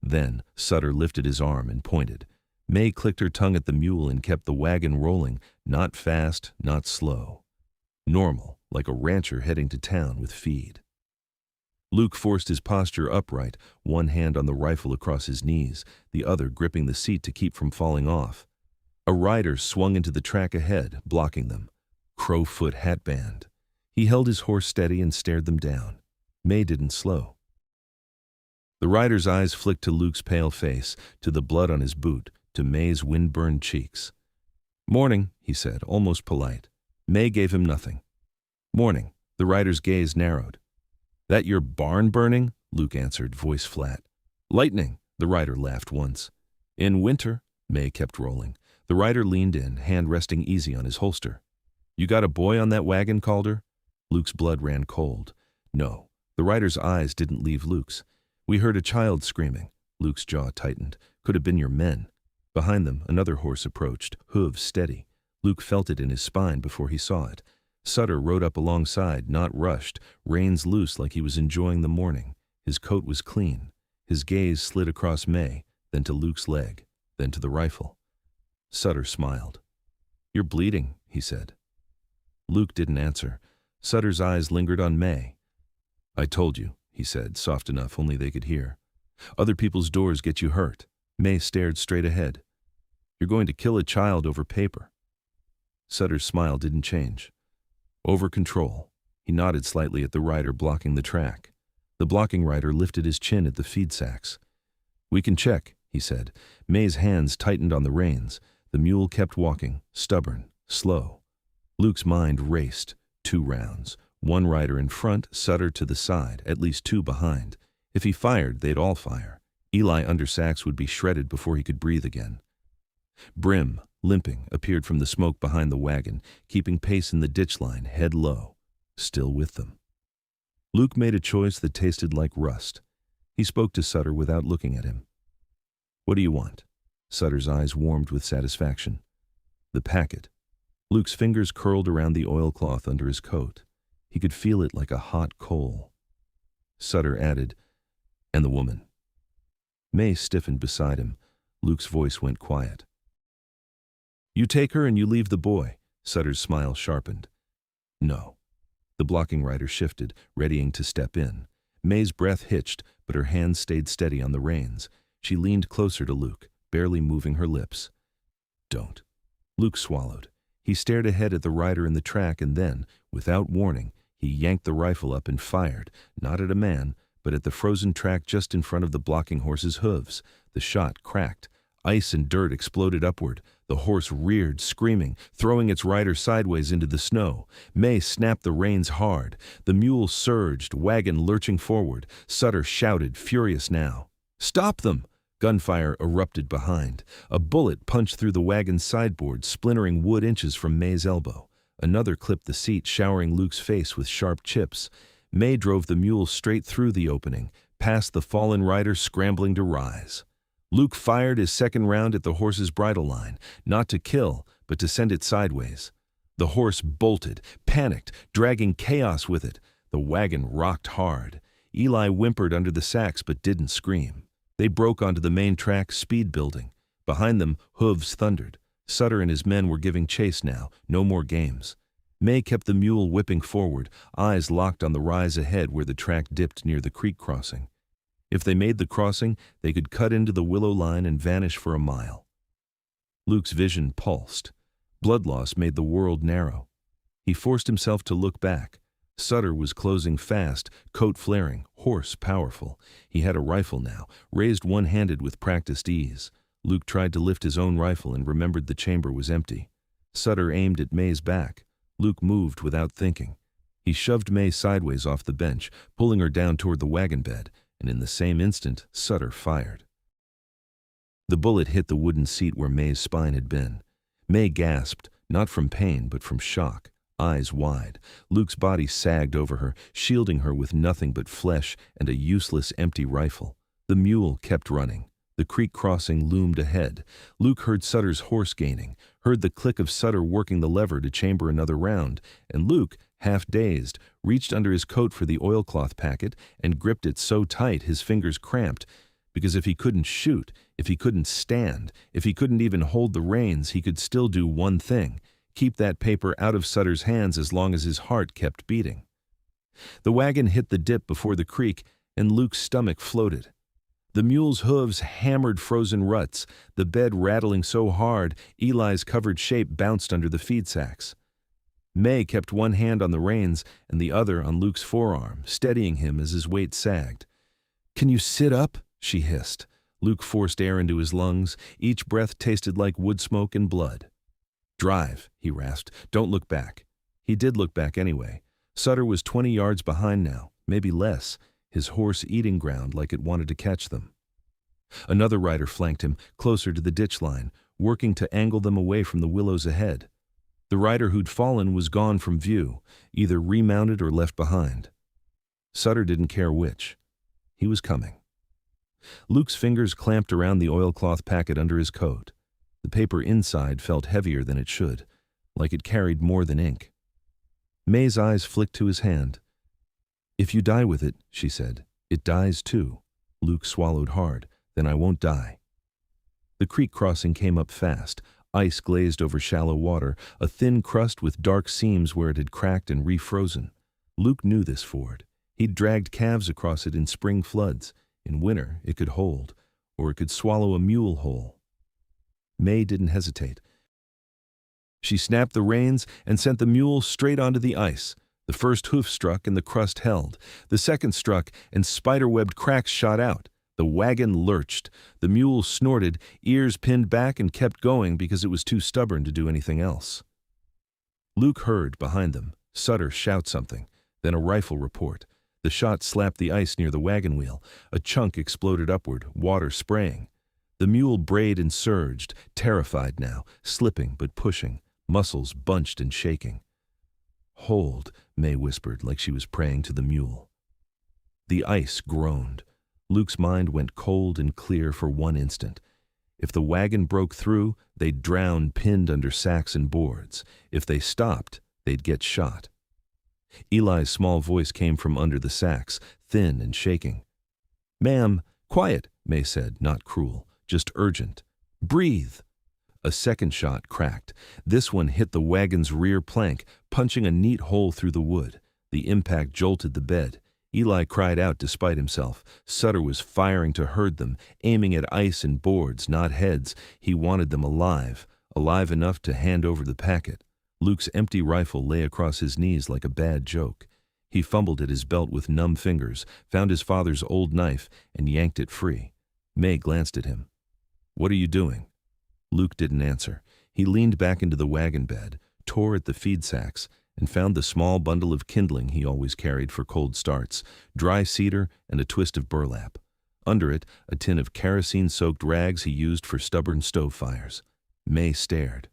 Then Sutter lifted his arm and pointed. May clicked her tongue at the mule and kept the wagon rolling, not fast, not slow. Normal, like a rancher heading to town with feed. Luke forced his posture upright, one hand on the rifle across his knees, the other gripping the seat to keep from falling off. A rider swung into the track ahead, blocking them. Crowfoot hatband. He held his horse steady and stared them down. May didn't slow. The rider's eyes flicked to Luke's pale face, to the blood on his boot, to May's wind-burned cheeks. "Morning," he said, almost polite. May gave him nothing. "Morning." The rider's gaze narrowed. "That your barn burning?" Luke answered, voice flat. "Lightning," the rider laughed once. "In winter," May kept rolling. The rider leaned in, hand resting easy on his holster. "You got a boy on that wagon, Calder?" Luke's blood ran cold. "No." The rider's eyes didn't leave Luke's. "We heard a child screaming." Luke's jaw tightened. "Could have been your men." Behind them, another horse approached, hooves steady. Luke felt it in his spine before he saw it. Sutter rode up alongside, not rushed, reins loose like he was enjoying the morning. His coat was clean. His gaze slid across May, then to Luke's leg, then to the rifle. Sutter smiled. "You're bleeding," he said. Luke didn't answer. Sutter's eyes lingered on May. "I told you," he said, soft enough only they could hear. "Other people's doors get you hurt." May stared straight ahead. You're going to kill a child over paper. Sutter's smile didn't change. Over control. He nodded slightly at the rider blocking the track. The blocking rider lifted his chin at the feed sacks. We can check, he said. May's hands tightened on the reins. The mule kept walking, stubborn, slow. Luke's mind raced. 2 rounds. 1 rider in front, Sutter to the side, at least 2 behind. If he fired, they'd all fire. Eli under sacks would be shredded before he could breathe again. Brim, limping, appeared from the smoke behind the wagon, keeping pace in the ditch line, head low, still with them. Luke made a choice that tasted like rust. He spoke to Sutter without looking at him. What do you want? Sutter's eyes warmed with satisfaction. The packet. Luke's fingers curled around the oilcloth under his coat. He could feel it like a hot coal. Sutter added, and the woman. May stiffened beside him. Luke's voice went quiet. You take her and you leave the boy. Sutter's smile sharpened. No. The blocking rider shifted, readying to step in. May's breath hitched, but her hands stayed steady on the reins. She leaned closer to Luke, barely moving her lips. Don't. Luke swallowed. He stared ahead at the rider in the track and then, without warning, he yanked the rifle up and fired, not at a man, but at the frozen track just in front of the blocking horse's hooves. The shot cracked. Ice and dirt exploded upward. The horse reared, screaming, throwing its rider sideways into the snow. May snapped the reins hard. The mule surged, wagon lurching forward. Sutter shouted, furious now. Stop them! Gunfire erupted behind. A bullet punched through the wagon's sideboard, splintering wood inches from May's elbow. Another clipped the seat, showering Luke's face with sharp chips. May drove the mule straight through the opening, past the fallen rider scrambling to rise. Luke fired his second round at the horse's bridle line, not to kill, but to send it sideways. The horse bolted, panicked, dragging chaos with it. The wagon rocked hard. Eli whimpered under the sacks but didn't scream. They broke onto the main track, speed building. Behind them, hooves thundered. Sutter and his men were giving chase now, no more games. May kept the mule whipping forward, eyes locked on the rise ahead where the track dipped near the creek crossing. If they made the crossing, they could cut into the willow line and vanish for a mile. Luke's vision pulsed. Blood loss made the world narrow. He forced himself to look back. Sutter was closing fast, coat flaring, horse powerful. He had a rifle now, raised one-handed with practiced ease. Luke tried to lift his own rifle and remembered the chamber was empty. Sutter aimed at May's back. Luke moved without thinking. He shoved May sideways off the bench, pulling her down toward the wagon bed, and in the same instant, Sutter fired. The bullet hit the wooden seat where May's spine had been. May gasped, not from pain but from shock. Eyes wide, Luke's body sagged over her, shielding her with nothing but flesh and a useless empty rifle. The mule kept running. The creek crossing loomed ahead. Luke heard Sutter's horse gaining, heard the click of Sutter working the lever to chamber another round, and Luke, half dazed, reached under his coat for the oilcloth packet and gripped it so tight his fingers cramped, because if he couldn't shoot, if he couldn't stand, if he couldn't even hold the reins, he could still do one thing: keep that paper out of Sutter's hands as long as his heart kept beating. The wagon hit the dip before the creek, and Luke's stomach floated. The mule's hooves hammered frozen ruts, the bed rattling so hard Eli's covered shape bounced under the feed sacks. May kept one hand on the reins and the other on Luke's forearm, steadying him as his weight sagged. "Can you sit up?" she hissed. Luke forced air into his lungs. Each breath tasted like wood smoke and blood. "Drive," he rasped. "Don't look back." He did look back anyway. Sutter was 20 yards behind now, maybe less, his horse eating ground like it wanted to catch them. Another rider flanked him, closer to the ditch line, working to angle them away from the willows ahead. The rider who'd fallen was gone from view, either remounted or left behind. Sutter didn't care which. He was coming. Luke's fingers clamped around the oilcloth packet under his coat. The paper inside felt heavier than it should, like it carried more than ink. May's eyes flicked to his hand. "If you die with it," she said, "it dies too." Luke swallowed hard. "Then I won't die." The creek crossing came up fast. Ice glazed over shallow water, a thin crust with dark seams where it had cracked and refrozen. Luke knew this ford. He'd dragged calves across it in spring floods. In winter, it could hold. or it could swallow a mule whole. May didn't hesitate. She snapped the reins and sent the mule straight onto the ice. The first hoof struck and the crust held. The second struck and spider-webbed cracks shot out. The wagon lurched. The mule snorted, ears pinned back, and kept going because it was too stubborn to do anything else. Luke heard, behind them, Sutter shout something, then a rifle report. The shot slapped the ice near the wagon wheel. A chunk exploded upward, water spraying. The mule brayed and surged, terrified now, slipping but pushing, muscles bunched and shaking. "Hold," May whispered like she was praying to the mule. The ice groaned. Luke's mind went cold and clear for one instant. If the wagon broke through, they'd drown pinned under sacks and boards. If they stopped, they'd get shot. Eli's small voice came from under the sacks, thin and shaking. "Ma'am, quiet," May said, not cruel, just urgent. "Breathe." A second shot cracked. This one hit the wagon's rear plank, punching a neat hole through the wood. The impact jolted the bed. Eli cried out despite himself. Sutter was firing to herd them, aiming at ice and boards, not heads. He wanted them alive, alive enough to hand over the packet. Luke's empty rifle lay across his knees like a bad joke. He fumbled at his belt with numb fingers, found his father's old knife, and yanked it free. May glanced at him. "What are you doing?" Luke didn't answer. He leaned back into the wagon bed, tore at the feed sacks, and found the small bundle of kindling he always carried for cold starts, dry cedar and a twist of burlap. Under it, a tin of kerosene-soaked rags he used for stubborn stove fires. May stared.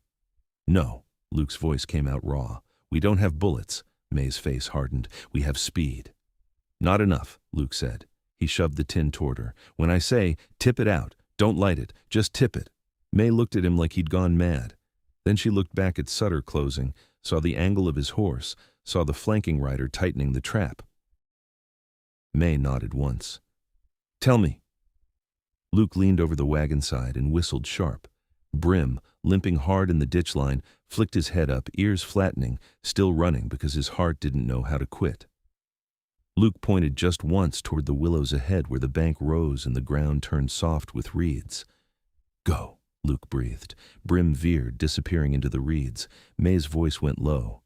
"No," Luke's voice came out raw. "We don't have bullets." May's face hardened. "We have speed." "Not enough," Luke said. He shoved the tin toward her. "When I say, tip it out, don't light it, just tip it." May looked at him like he'd gone mad. Then she looked back at Sutter closing, saw the angle of his horse, saw the flanking rider tightening the trap. May nodded once. "Tell me." Luke leaned over the wagon side and whistled sharp. Brim, limping hard in the ditch line, flicked his head up, ears flattening, still running because his heart didn't know how to quit. Luke pointed just once toward the willows ahead where the bank rose and the ground turned soft with reeds. "Go," Luke breathed. Brim veered, disappearing into the reeds. May's voice went low.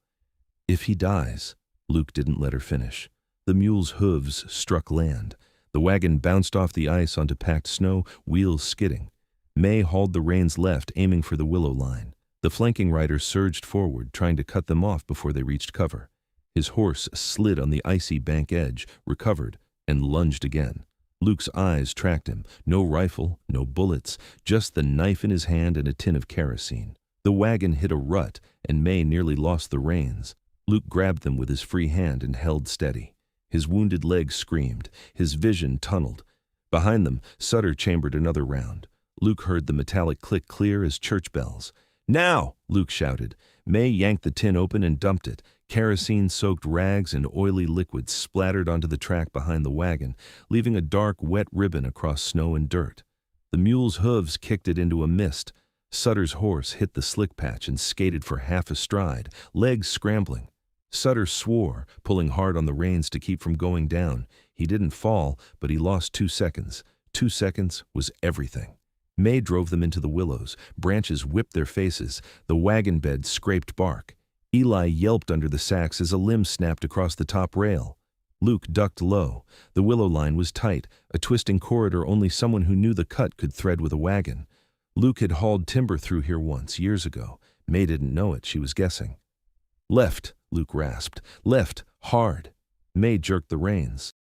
"If he dies," Luke didn't let her finish. The mule's hooves struck land. The wagon bounced off the ice onto packed snow, wheels skidding. May hauled the reins left, aiming for the willow line. The flanking rider surged forward, trying to cut them off before they reached cover. His horse slid on the icy bank edge, recovered, and lunged again. Luke's eyes tracked him. No rifle, no bullets, just the knife in his hand and a tin of kerosene. The wagon hit a rut, and May nearly lost the reins. Luke grabbed them with his free hand and held steady. His wounded leg screamed. His vision tunneled. Behind them, Sutter chambered another round. Luke heard the metallic click clear as church bells. "Now!" Luke shouted. May yanked the tin open and dumped it. Kerosene-soaked rags and oily liquid splattered onto the track behind the wagon, leaving a dark, wet ribbon across snow and dirt. The mule's hooves kicked it into a mist. Sutter's horse hit the slick patch and skated for half a stride, legs scrambling. Sutter swore, pulling hard on the reins to keep from going down. He didn't fall, but he lost 2 seconds. 2 seconds was everything. May drove them into the willows. Branches whipped their faces. The wagon bed scraped bark. Eli yelped under the sacks as a limb snapped across the top rail. Luke ducked low. The willow line was tight, a twisting corridor only someone who knew the cut could thread with a wagon. Luke had hauled timber through here once, years ago. May didn't know it, she was guessing. "Left," Luke rasped. "Left, hard." May jerked the reins.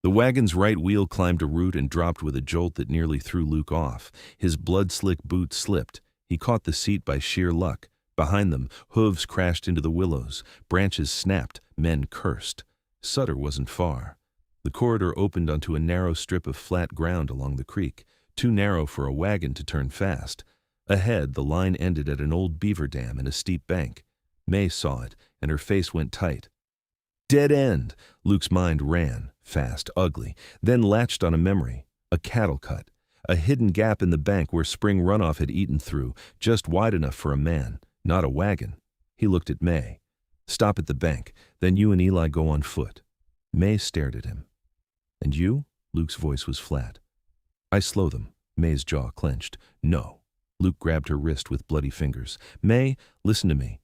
The wagon's right wheel climbed a root and dropped with a jolt that nearly threw Luke off. His blood-slick boot slipped. He caught the seat by sheer luck. Behind them, hooves crashed into the willows. Branches snapped. Men cursed. Sutter wasn't far. The corridor opened onto a narrow strip of flat ground along the creek, too narrow for a wagon to turn fast. Ahead, the line ended at an old beaver dam and a steep bank. May saw it, and her face went tight. Dead end! Luke's mind ran, fast, ugly, then latched on a memory. A cattle cut. A hidden gap in the bank where spring runoff had eaten through, just wide enough for a man, not a wagon. He looked at May. "Stop at the bank, then you and Eli go on foot." May stared at him. "And you?" Luke's voice was flat. I slow them. May's jaw clenched. No. Luke grabbed her wrist with bloody fingers. May, listen to me.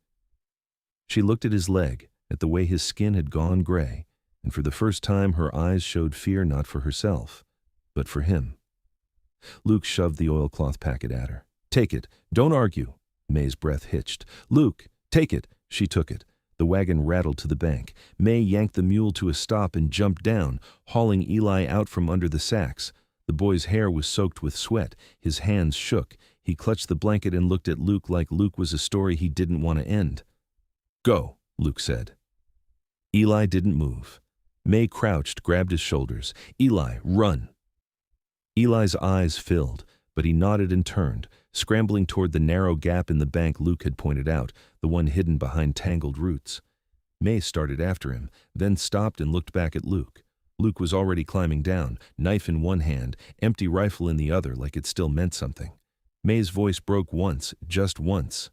She looked at his leg, at the way his skin had gone gray, and for the first time her eyes showed fear not for herself, but for him. Luke shoved the oilcloth packet at her. Take it. Don't argue. May's breath hitched. Luke, take it. She took it. The wagon rattled to the bank. May yanked the mule to a stop and jumped down, hauling Eli out from under the sacks. The boy's hair was soaked with sweat. His hands shook. He clutched the blanket and looked at Luke like Luke was a story he didn't want to end. Go, Luke said. Eli didn't move. May crouched, grabbed his shoulders. Eli, run. Eli's eyes filled, but he nodded and turned, scrambling toward the narrow gap in the bank Luke had pointed out, the one hidden behind tangled roots. May started after him, then stopped and looked back at Luke. Luke was already climbing down, knife in one hand, empty rifle in the other like it still meant something. May's voice broke once, just once.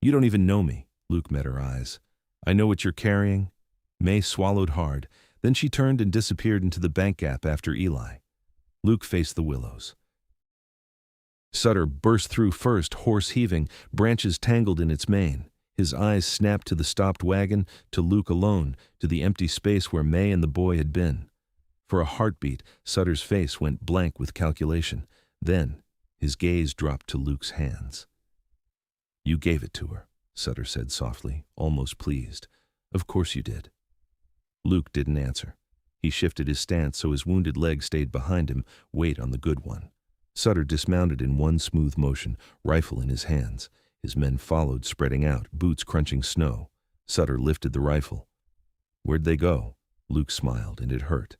You don't even know me. Luke met her eyes. I know what you're carrying. May swallowed hard. Then she turned and disappeared into the bank gap after Eli. Luke faced the willows. Sutter burst through first, horse heaving, branches tangled in its mane. His eyes snapped to the stopped wagon, to Luke alone, to the empty space where May and the boy had been. For a heartbeat, Sutter's face went blank with calculation. Then, his gaze dropped to Luke's hands. You gave it to her, Sutter said softly, almost pleased. Of course you did. Luke didn't answer. He shifted his stance so his wounded leg stayed behind him, weight on the good one. Sutter dismounted in one smooth motion, rifle in his hands. His men followed, spreading out, boots crunching snow. Sutter lifted the rifle. Where'd they go? Luke smiled, and it hurt.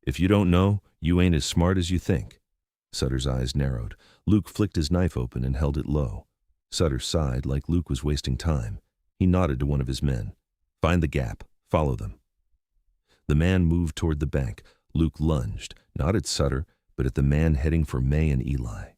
If you don't know, you ain't as smart as you think. Sutter's eyes narrowed. Luke flicked his knife open and held it low. Sutter sighed like Luke was wasting time. He nodded to one of his men. Find the gap. Follow them. The man moved toward the bank. Luke lunged, not at Sutter, but at the man heading for May and Eli.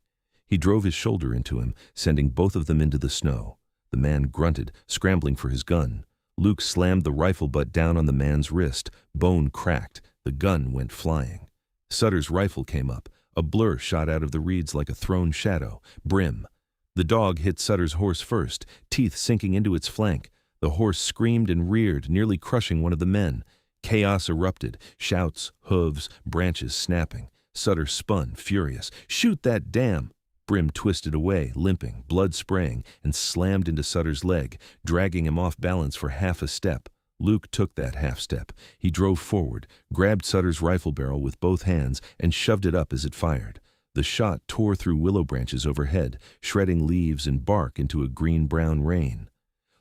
He drove his shoulder into him, sending both of them into the snow. The man grunted, scrambling for his gun. Luke slammed the rifle butt down on the man's wrist. Bone cracked. The gun went flying. Sutter's rifle came up. A blur shot out of the reeds like a thrown shadow. Brim. The dog hit Sutter's horse first, teeth sinking into its flank. The horse screamed and reared, nearly crushing one of the men. Chaos erupted, shouts, hooves, branches snapping. Sutter spun, furious. Shoot that damn! Brim twisted away, limping, blood spraying, and slammed into Sutter's leg, dragging him off balance for half a step. Luke took that half step. He drove forward, grabbed Sutter's rifle barrel with both hands, and shoved it up as it fired. The shot tore through willow branches overhead, shredding leaves and bark into a green-brown rain.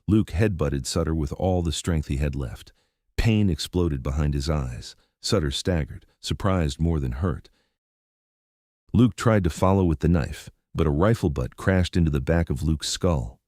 Luke headbutted Sutter with all the strength he had left. Pain exploded behind his eyes. Sutter staggered, surprised more than hurt. Luke tried to follow with the knife, but a rifle butt crashed into the back of Luke's skull.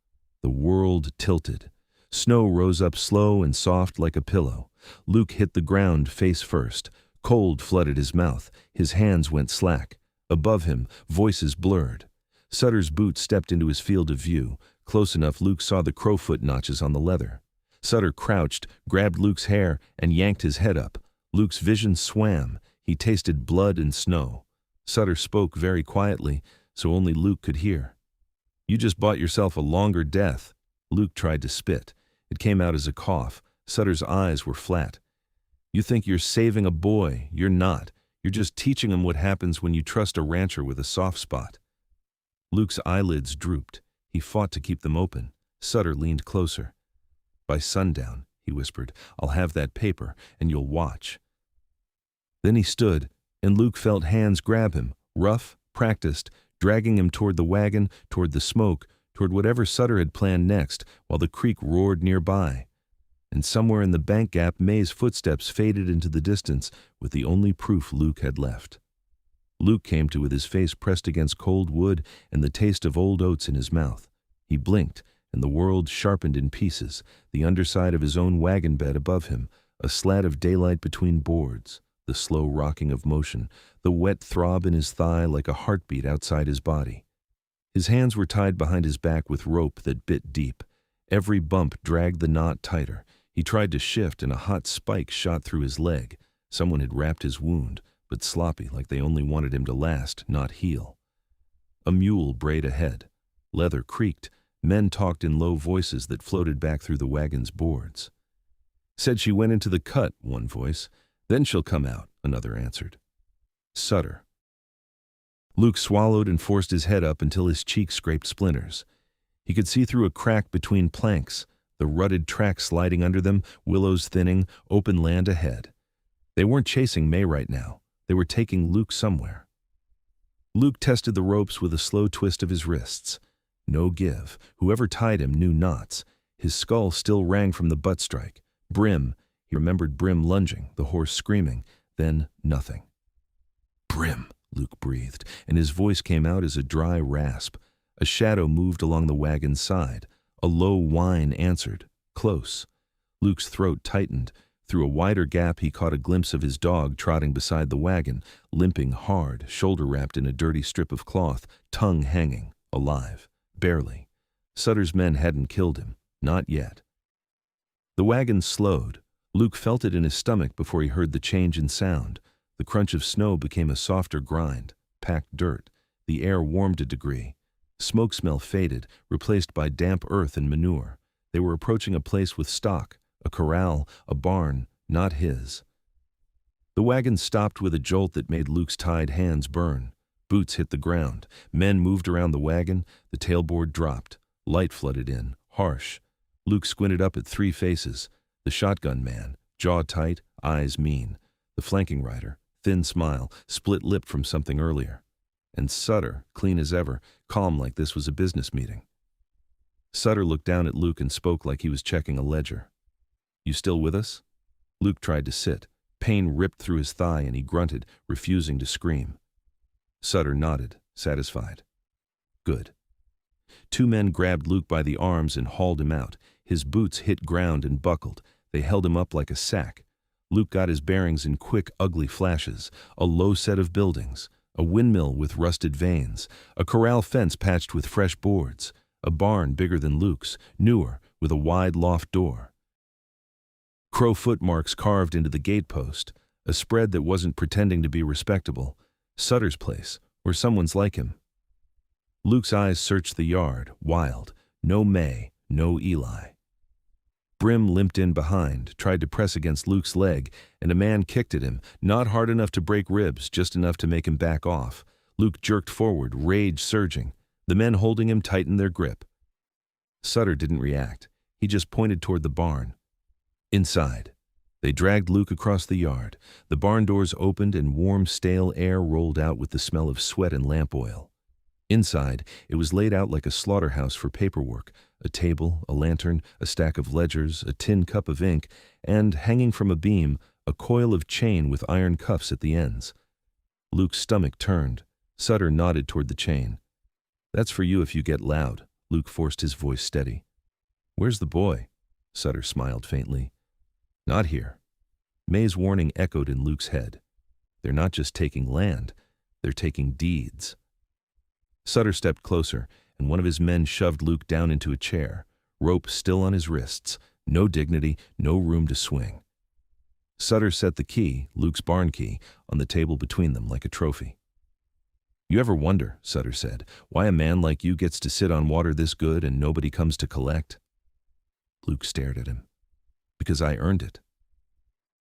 The world tilted. Snow rose up slow and soft like a pillow. Luke hit the ground face first. Cold flooded his mouth. His hands went slack. Above him, voices blurred. Sutter's boot stepped into his field of view. Close enough Luke saw the crowfoot notches on the leather. Sutter crouched, grabbed Luke's hair, and yanked his head up. Luke's vision swam. He tasted blood and snow. Sutter spoke very quietly, so only Luke could hear. You just bought yourself a longer death. Luke tried to spit. It came out as a cough. Sutter's eyes were flat. You think you're saving a boy. You're not. You're just teaching him what happens when you trust a rancher with a soft spot. Luke's eyelids drooped. He fought to keep them open. Sutter leaned closer. By sundown, he whispered, I'll have that paper, and you'll watch. Then he stood, and Luke felt hands grab him, rough, practiced, dragging him toward the wagon, toward the smoke, toward whatever Sutter had planned next, while the creek roared nearby. And somewhere in the bank gap, May's footsteps faded into the distance with the only proof Luke had left. Luke came to with his face pressed against cold wood and the taste of old oats in his mouth. He blinked, and the world sharpened in pieces, the underside of his own wagon bed above him, a slat of daylight between boards, the slow rocking of motion, the wet throb in his thigh like a heartbeat outside his body. His hands were tied behind his back with rope that bit deep. Every bump dragged the knot tighter. He tried to shift, and a hot spike shot through his leg. Someone had wrapped his wound, but sloppy, like they only wanted him to last, not heal. A mule brayed ahead. Leather creaked. Men talked in low voices that floated back through the wagon's boards. "Said she went into the cut," one voice. "Then she'll come out," another answered. Sutter. Luke swallowed and forced his head up until his cheeks scraped splinters. He could see through a crack between planks, the rutted track sliding under them, willows thinning, open land ahead. They weren't chasing May right now. They were taking Luke somewhere. Luke tested the ropes with a slow twist of his wrists. No give. Whoever tied him knew knots. His skull still rang from the butt strike. Brim. He remembered Brim lunging, the horse screaming. Then nothing. "Brim," Luke breathed, and his voice came out as a dry rasp. A shadow moved along the wagon's side. A low whine answered. Close. Luke's throat tightened. Through a wider gap he caught a glimpse of his dog trotting beside the wagon, limping hard, shoulder wrapped in a dirty strip of cloth, tongue hanging, alive. Barely. Sutter's men hadn't killed him. Not yet. The wagon slowed. Luke felt it in his stomach before he heard the change in sound. The crunch of snow became a softer grind, packed dirt. The air warmed a degree. Smoke smell faded, replaced by damp earth and manure. They were approaching a place with stock, a corral, a barn, not his. The wagon stopped with a jolt that made Luke's tied hands burn. Boots hit the ground. Men moved around the wagon. The tailboard dropped. Light flooded in, harsh. Luke squinted up at three faces. The shotgun man, jaw tight, eyes mean. The flanking rider, thin smile, split-lipped from something earlier. And Sutter, clean as ever, calm like this was a business meeting. Sutter looked down at Luke and spoke like he was checking a ledger. "You still with us?" Luke tried to sit. Pain ripped through his thigh and he grunted, refusing to scream. Sutter nodded, satisfied. "Good." Two men grabbed Luke by the arms and hauled him out. His boots hit ground and buckled. They held him up like a sack. Luke got his bearings in quick, ugly flashes. A low set of buildings. A windmill with rusted vanes. A corral fence patched with fresh boards. A barn bigger than Luke's, newer, with a wide loft door. Crow footmarks carved into the gatepost. A spread that wasn't pretending to be respectable. Sutter's place, or someone's like him. Luke's eyes searched the yard, wild. No May, no Eli. Brim limped in behind, tried to press against Luke's leg, and a man kicked at him, not hard enough to break ribs, just enough to make him back off. Luke jerked forward, rage surging. The men holding him tightened their grip. Sutter didn't react. He just pointed toward the barn. Inside. They dragged Luke across the yard. The barn doors opened and warm, stale air rolled out with the smell of sweat and lamp oil. Inside, it was laid out like a slaughterhouse for paperwork. A table, a lantern, a stack of ledgers, a tin cup of ink, and, hanging from a beam, a coil of chain with iron cuffs at the ends. Luke's stomach turned. Sutter nodded toward the chain. "That's for you if you get loud." Luke forced his voice steady. "Where's the boy?" Sutter smiled faintly. "Not here." May's warning echoed in Luke's head. They're not just taking land, they're taking deeds. Sutter stepped closer, and one of his men shoved Luke down into a chair, rope still on his wrists, no dignity, no room to swing. Sutter set the key, Luke's barn key, on the table between them like a trophy. "You ever wonder," Sutter said, "why a man like you gets to sit on water this good and nobody comes to collect?" Luke stared at him. "Because I earned it."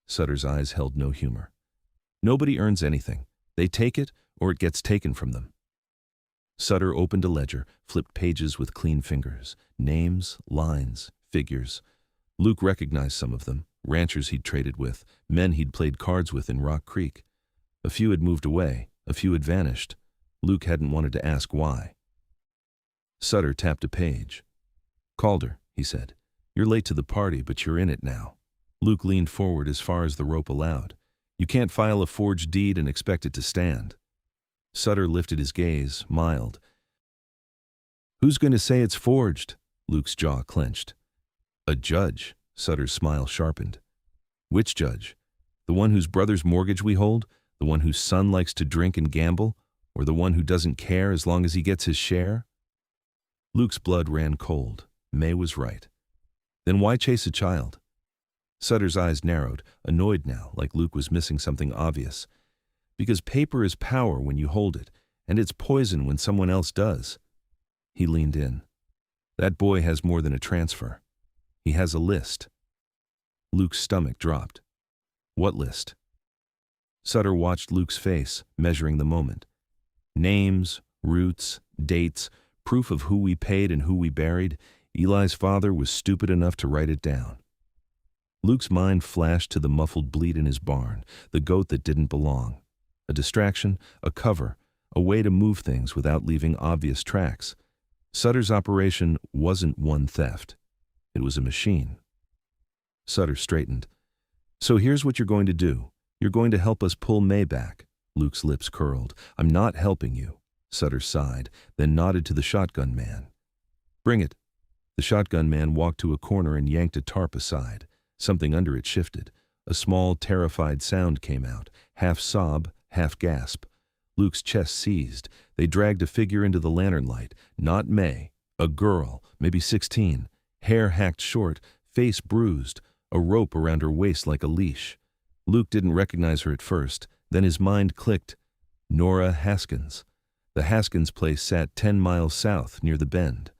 Sutter's eyes held no humor. "Nobody earns anything. They take it, or it gets taken from them." Sutter opened a ledger, flipped pages with clean fingers. Names, lines, figures. Luke recognized some of them, ranchers he'd traded with, men he'd played cards with in Rock Creek. A few had moved away, a few had vanished. Luke hadn't wanted to ask why. Sutter tapped a page. "Calder," he said, "you're late to the party, but you're in it now." Luke leaned forward as far as the rope allowed. "You can't file a forged deed and expect it to stand." Sutter lifted his gaze, mild. "Who's going to say it's forged?" Luke's jaw clenched. "A judge," Sutter's smile sharpened. "Which judge? The one whose brother's mortgage we hold? The one whose son likes to drink and gamble? Or the one who doesn't care as long as he gets his share?" Luke's blood ran cold. May was right. Then why chase a child? Sutter's eyes narrowed, annoyed now, like Luke was missing something obvious. Because paper is power when you hold it, and it's poison when someone else does. He leaned in. That boy has more than a transfer. He has a list. Luke's stomach dropped. What list? Sutter watched Luke's face, measuring the moment. Names, routes, dates, proof of who we paid and who we buried. Eli's father was stupid enough to write it down. Luke's mind flashed to the muffled bleat in his barn, the goat that didn't belong. A distraction, a cover, a way to move things without leaving obvious tracks. Sutter's operation wasn't one theft. It was a machine. Sutter straightened. So here's what you're going to do. You're going to help us pull May back. Luke's lips curled. I'm not helping you. Sutter sighed, then nodded to the shotgun man. Bring it. The shotgun man walked to a corner and yanked a tarp aside. Something under it shifted. A small, terrified sound came out, half sob, half gasp. Luke's chest seized. They dragged a figure into the lantern light. Not May. A girl, maybe 16. Hair hacked short, face bruised, a rope around her waist like a leash. Luke didn't recognize her at first. Then his mind clicked. Nora Haskins. The Haskins place sat 10 miles south, near the bend.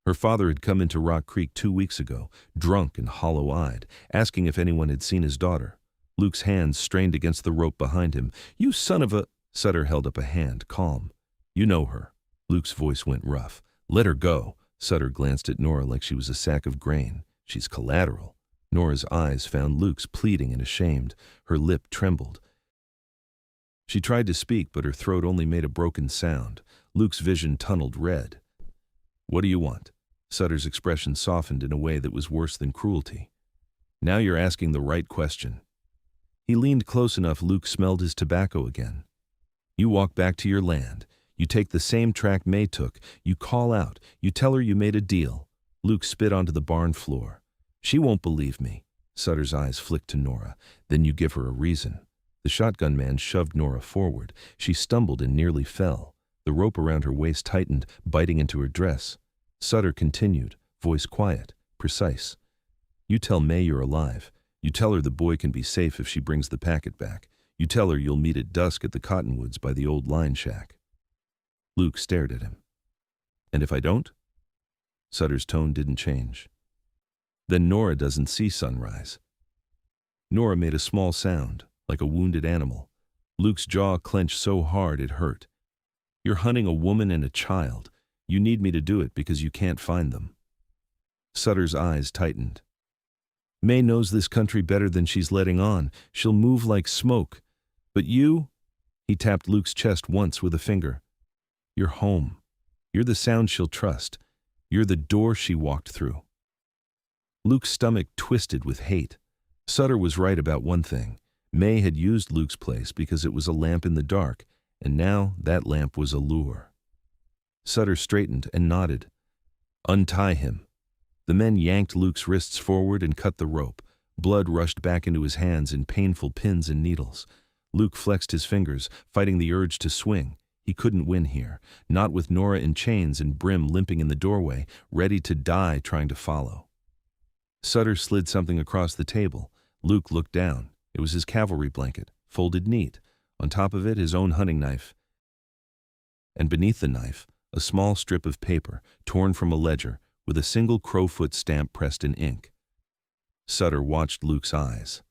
Her father had come into Rock Creek 2 weeks ago, drunk and hollow-eyed, asking if anyone had seen his daughter. Luke's hands strained against the rope behind him. You son of a... Sutter held up a hand, calm. You know her. Luke's voice went rough. Let her go. Sutter glanced at Nora like she was a sack of grain. She's collateral. Nora's eyes found Luke's, pleading and ashamed. Her lip trembled. She tried to speak, but her throat only made a broken sound. Luke's vision tunneled red. What do you want? Sutter's expression softened in a way that was worse than cruelty. Now you're asking the right question. He leaned close enough Luke smelled his tobacco again. You walk back to your land. You take the same track May took. You call out. You tell her you made a deal. Luke spit onto the barn floor. She won't believe me. Sutter's eyes flicked to Nora. Then you give her a reason. The shotgun man shoved Nora forward. She stumbled and nearly fell. The rope around her waist tightened, biting into her dress. Sutter continued, voice quiet, precise. You tell May you're alive. You tell her the boy can be safe if she brings the packet back. You tell her you'll meet at dusk at the cottonwoods by the old line shack. Luke stared at him. And if I don't? Sutter's tone didn't change. Then Nora doesn't see sunrise. Nora made a small sound, like a wounded animal. Luke's jaw clenched so hard it hurt. You're hunting a woman and a child. You need me to do it because you can't find them. Sutter's eyes tightened. May knows this country better than she's letting on. She'll move like smoke. But you? He tapped Luke's chest once with a finger. You're home. You're the sound she'll trust. You're the door she walked through. Luke's stomach twisted with hate. Sutter was right about one thing. May had used Luke's place because it was a lamp in the dark, and now that lamp was a lure. Sutter straightened and nodded. Untie him. The men yanked Luke's wrists forward and cut the rope. Blood rushed back into his hands in painful pins and needles. Luke flexed his fingers, fighting the urge to swing. He couldn't win here, not with Nora in chains and Brim limping in the doorway, ready to die trying to follow. Sutter slid something across the table. Luke looked down. It was his cavalry blanket, folded neat. On top of it, his own hunting knife. And beneath the knife, a small strip of paper, torn from a ledger, with a single crowfoot stamp pressed in ink. Sutter watched Luke's eyes.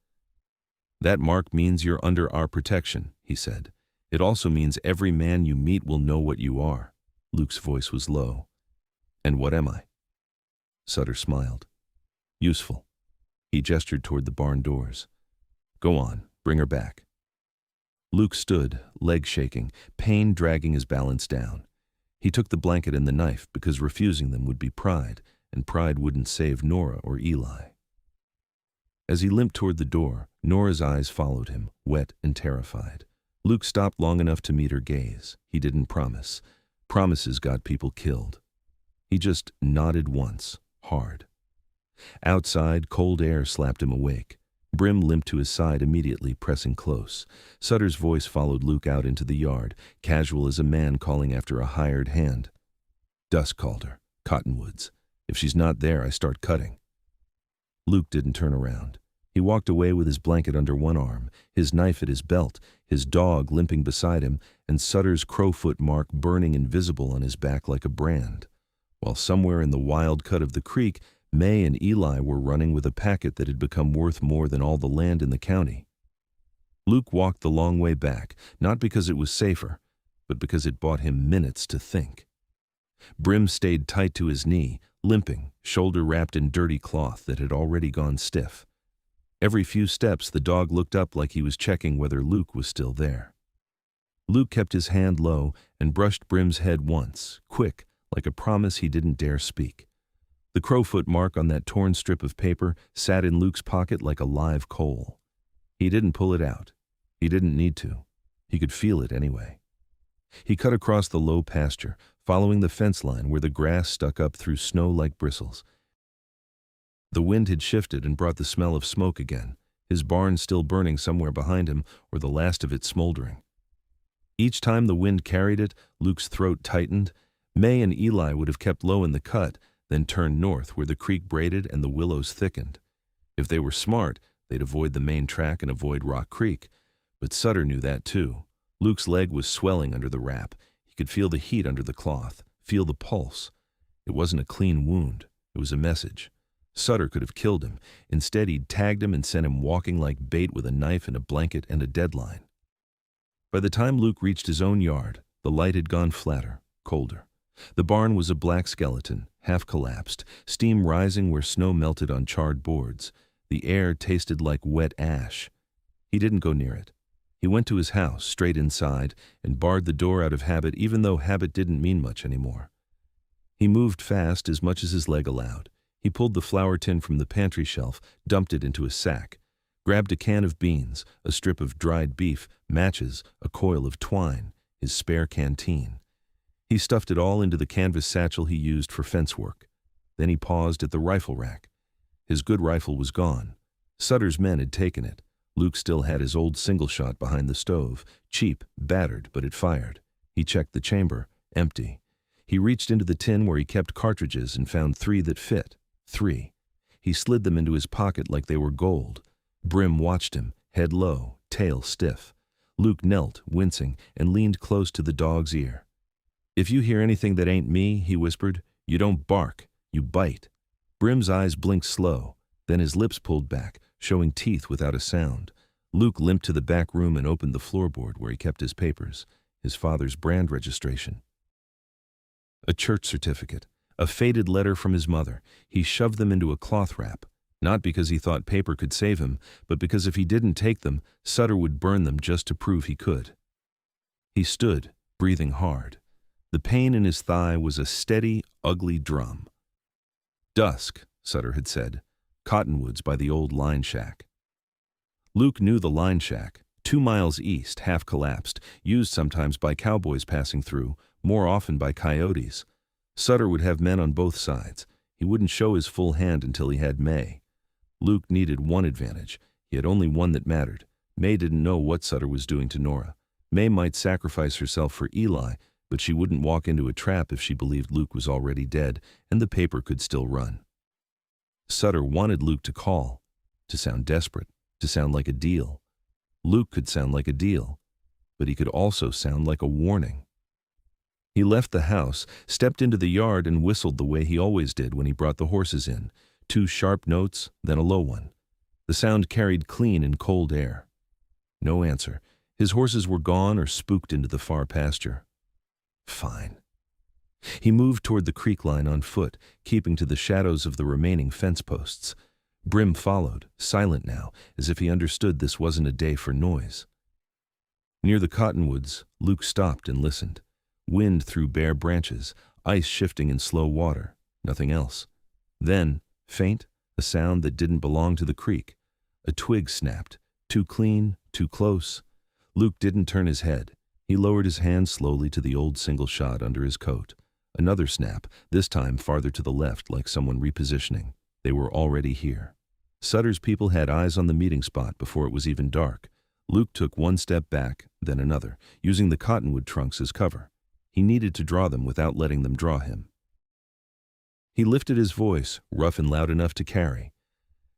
That mark means you're under our protection, he said. It also means every man you meet will know what you are. Luke's voice was low. And what am I? Sutter smiled. Useful. He gestured toward the barn doors. Go on, bring her back. Luke stood, legs shaking, pain dragging his balance down. He took the blanket and the knife because refusing them would be pride, and pride wouldn't save Nora or Eli. As he limped toward the door, Nora's eyes followed him, wet and terrified. Luke stopped long enough to meet her gaze. He didn't promise. Promises got people killed. He just nodded once, hard. Outside, cold air slapped him awake. Brim limped to his side immediately, pressing close. Sutter's voice followed Luke out into the yard, casual as a man calling after a hired hand. Dusk called her. Cottonwoods. If she's not there, I start cutting. Luke didn't turn around. He walked away with his blanket under one arm, his knife at his belt, his dog limping beside him, and Sutter's crowfoot mark burning invisible on his back like a brand, while somewhere in the wild cut of the creek, May and Eli were running with a packet that had become worth more than all the land in the county. Luke walked the long way back, not because it was safer, but because it bought him minutes to think. Brim stayed tight to his knee, limping, shoulder wrapped in dirty cloth that had already gone stiff. Every few steps the dog looked up like he was checking whether Luke was still there. Luke kept his hand low and brushed Brim's head once, quick, like a promise he didn't dare speak. The crowfoot mark on that torn strip of paper sat in Luke's pocket like a live coal. He didn't pull it out. He didn't need to. He could feel it anyway. He cut across the low pasture, following the fence line where the grass stuck up through snow like bristles. The wind had shifted and brought the smell of smoke again, his barn still burning somewhere behind him or the last of it smoldering. Each time the wind carried it, Luke's throat tightened. May and Eli would have kept low in the cut, then turned north where the creek braided and the willows thickened. If they were smart, they'd avoid the main track and avoid Rock Creek. But Sutter knew that too. Luke's leg was swelling under the wrap. He could feel the heat under the cloth, feel the pulse. It wasn't a clean wound. It was a message. Sutter could have killed him. Instead, he'd tagged him and sent him walking like bait with a knife and a blanket and a deadline. By the time Luke reached his own yard, the light had gone flatter, colder. The barn was a black skeleton, half collapsed, steam rising where snow melted on charred boards. The air tasted like wet ash. He didn't go near it. He went to his house, straight inside, and barred the door out of habit, even though habit didn't mean much anymore. He moved fast, as much as his leg allowed. He pulled the flour tin from the pantry shelf, dumped it into a sack, grabbed a can of beans, a strip of dried beef, matches, a coil of twine, his spare canteen. He stuffed it all into the canvas satchel he used for fence work. Then he paused at the rifle rack. His good rifle was gone. Sutter's men had taken it. Luke still had his old single shot behind the stove, cheap, battered, but it fired. He checked the chamber, empty. He reached into the tin where he kept cartridges and found 3 that fit. 3. He slid them into his pocket like they were gold. Brim watched him, head low, tail stiff. Luke knelt, wincing, and leaned close to the dog's ear. "If you hear anything that ain't me," he whispered, "you don't bark, you bite." Brim's eyes blinked slow, then his lips pulled back, showing teeth without a sound. Luke limped to the back room and opened the floorboard where he kept his papers, his father's brand registration. A church certificate, a faded letter from his mother. He shoved them into a cloth wrap, not because he thought paper could save him, but because if he didn't take them, Sutter would burn them just to prove he could. He stood, breathing hard. The pain in his thigh was a steady, ugly drum. "Dusk," Sutter had said. "Cottonwoods by the old line shack." Luke knew the line shack, 2 miles east, half collapsed, used sometimes by cowboys passing through, more often by coyotes. Sutter would have men on both sides. He wouldn't show his full hand until he had May. Luke needed one advantage. He had only one that mattered. May didn't know what Sutter was doing to Nora. May might sacrifice herself for Eli, but she wouldn't walk into a trap if she believed Luke was already dead, and the paper could still run. Sutter wanted Luke to call, to sound desperate, to sound like a deal. Luke could sound like a deal, but he could also sound like a warning. He left the house, stepped into the yard, and whistled the way he always did when he brought the horses in. 2 sharp notes, then a low one. The sound carried clean in cold air. No answer. His horses were gone or spooked into the far pasture. Fine. He moved toward the creek line on foot, keeping to the shadows of the remaining fence posts. Brim followed, silent now, as if he understood this wasn't a day for noise. Near the cottonwoods, Luke stopped and listened. Wind through bare branches, ice shifting in slow water, nothing else. Then, faint, a sound that didn't belong to the creek. A twig snapped, too clean, too close. Luke didn't turn his head. He lowered his hand slowly to the old single shot under his coat. Another snap, this time farther to the left, like someone repositioning. They were already here. Sutter's people had eyes on the meeting spot before it was even dark. Luke took one step back, then another, using the cottonwood trunks as cover. He needed to draw them without letting them draw him. He lifted his voice, rough and loud enough to carry.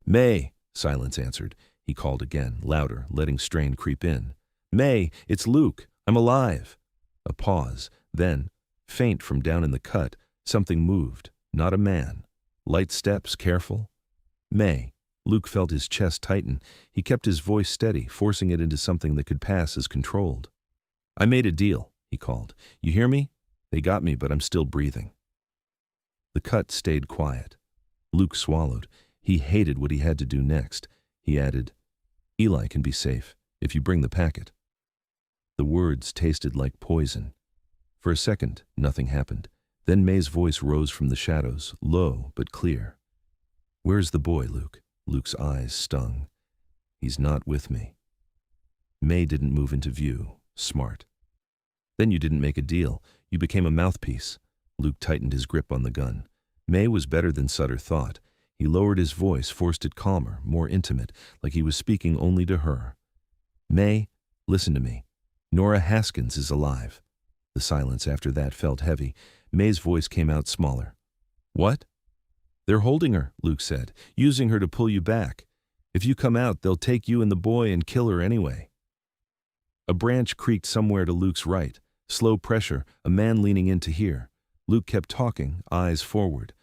"May," Silence answered. He called again, louder, letting strain creep in. "May, it's Luke. I'm alive." A pause. Then, faint from down in the cut, something moved. Not a man. Light steps, careful. "May." Luke felt his chest tighten. He kept his voice steady, forcing it into something that could pass as controlled. "I made a deal," he called. "You hear me? They got me, but I'm still breathing." The cut stayed quiet. Luke swallowed. He hated what he had to do next. He added, "Eli can be safe, if you bring the packet." The words tasted like poison. For a second, nothing happened. Then May's voice rose from the shadows, low but clear. "Where's the boy, Luke?" Luke's eyes stung. "He's not with me." May didn't move into view. Smart. "Then you didn't make a deal. You became a mouthpiece." Luke tightened his grip on the gun. May was better than Sutter thought. He lowered his voice, forced it calmer, more intimate, like he was speaking only to her. "May, listen to me. Nora Haskins is alive." The silence after that felt heavy. May's voice came out smaller. "What?" "They're holding her," Luke said, "using her to pull you back. If you come out, they'll take you and the boy and kill her anyway." A branch creaked somewhere to Luke's right. Slow pressure, a man leaning in to hear. Luke kept talking, eyes forward.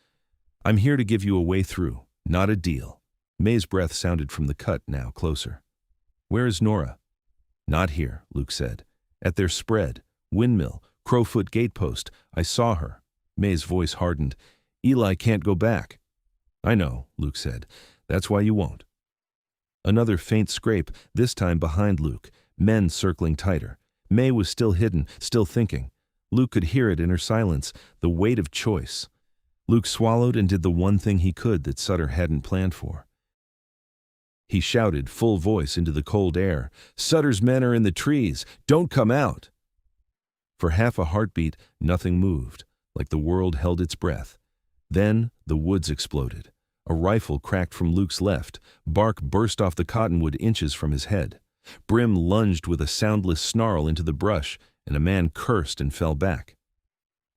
"I'm here to give you a way through, not a deal." May's breath sounded from the cut, now closer. "Where is Nora?" "Not here," Luke said. "At their spread. Windmill. Crowfoot gatepost. I saw her." May's voice hardened. "Eli can't go back." "I know," Luke said. "That's why you won't." Another faint scrape, this time behind Luke. Men circling tighter. May was still hidden, still thinking. Luke could hear it in her silence, the weight of choice. Luke swallowed and did the one thing he could that Sutter hadn't planned for. He shouted, full voice, into the cold air, "Sutter's men are in the trees! Don't come out!" For half a heartbeat, nothing moved, like the world held its breath. Then the woods exploded. A rifle cracked from Luke's left. Bark burst off the cottonwood inches from his head. Brim lunged with a soundless snarl into the brush, and a man cursed and fell back.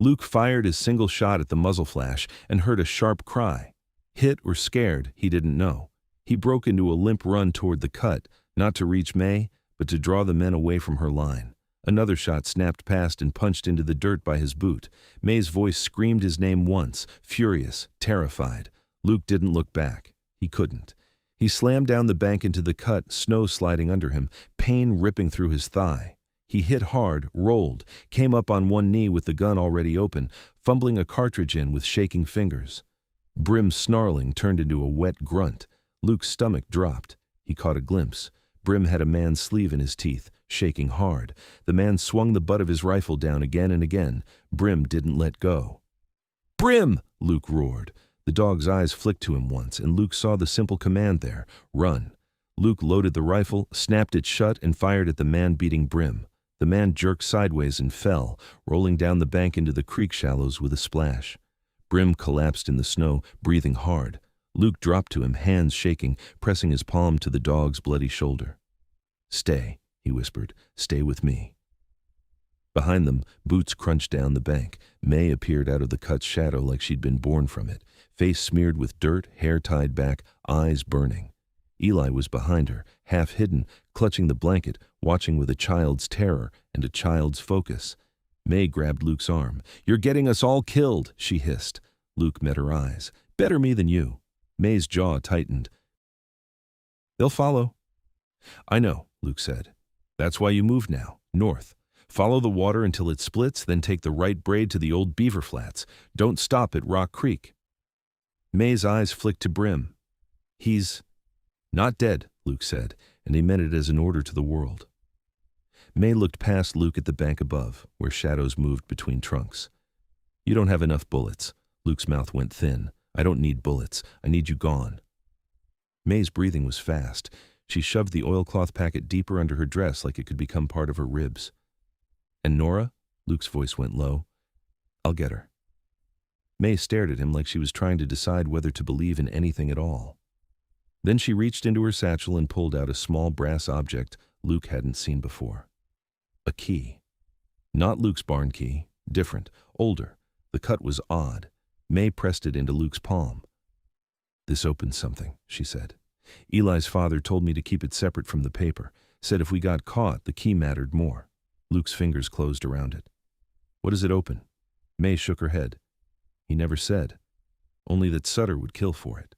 Luke fired his single shot at the muzzle flash and heard a sharp cry. Hit or scared, he didn't know. He broke into a limp run toward the cut, not to reach May, but to draw the men away from her line. Another shot snapped past and punched into the dirt by his boot. May's voice screamed his name once, furious, terrified. Luke didn't look back. He couldn't. He slammed down the bank into the cut, snow sliding under him, pain ripping through his thigh. He hit hard, rolled, came up on one knee with the gun already open, fumbling a cartridge in with shaking fingers. Brim's snarling turned into a wet grunt. Luke's stomach dropped. He caught a glimpse. Brim had a man's sleeve in his teeth, shaking hard. The man swung the butt of his rifle down again and again. Brim didn't let go. "Brim!" Luke roared. The dog's eyes flicked to him once, and Luke saw the simple command there, run. Luke loaded the rifle, snapped it shut, and fired at the man beating Brim. The man jerked sideways and fell, rolling down the bank into the creek shallows with a splash. Brim collapsed in the snow, breathing hard. Luke dropped to him, hands shaking, pressing his palm to the dog's bloody shoulder. "Stay," he whispered. "Stay with me." Behind them, boots crunched down the bank. May appeared out of the cut's shadow like she'd been born from it, face smeared with dirt, hair tied back, eyes burning. Eli was behind her, half hidden, clutching the blanket, watching with a child's terror and a child's focus. May grabbed Luke's arm. "You're getting us all killed," she hissed. Luke met her eyes. "Better me than you." May's jaw tightened. "They'll follow." "I know," Luke said. "That's why you moved now, north. Follow the water until it splits, then take the right braid to the old beaver flats. Don't stop at Rock Creek." May's eyes flicked to Brim. "He's not dead," Luke said, and he meant it as an order to the world. May looked past Luke at the bank above, where shadows moved between trunks. "You don't have enough bullets." Luke's mouth went thin. "I don't need bullets. I need you gone." May's breathing was fast. She shoved the oilcloth packet deeper under her dress like it could become part of her ribs. "And Nora?" Luke's voice went low. "I'll get her." May stared at him like she was trying to decide whether to believe in anything at all. Then she reached into her satchel and pulled out a small brass object Luke hadn't seen before. A key. Not Luke's barn key. Different. Older. The cut was odd. May pressed it into Luke's palm. "This opens something," she said. Eli's father told me to keep it separate from the paper, said if we got caught, the key mattered more. Luke's fingers closed around it. What does it open? May shook her head. He never said, only that Sutter would kill for it.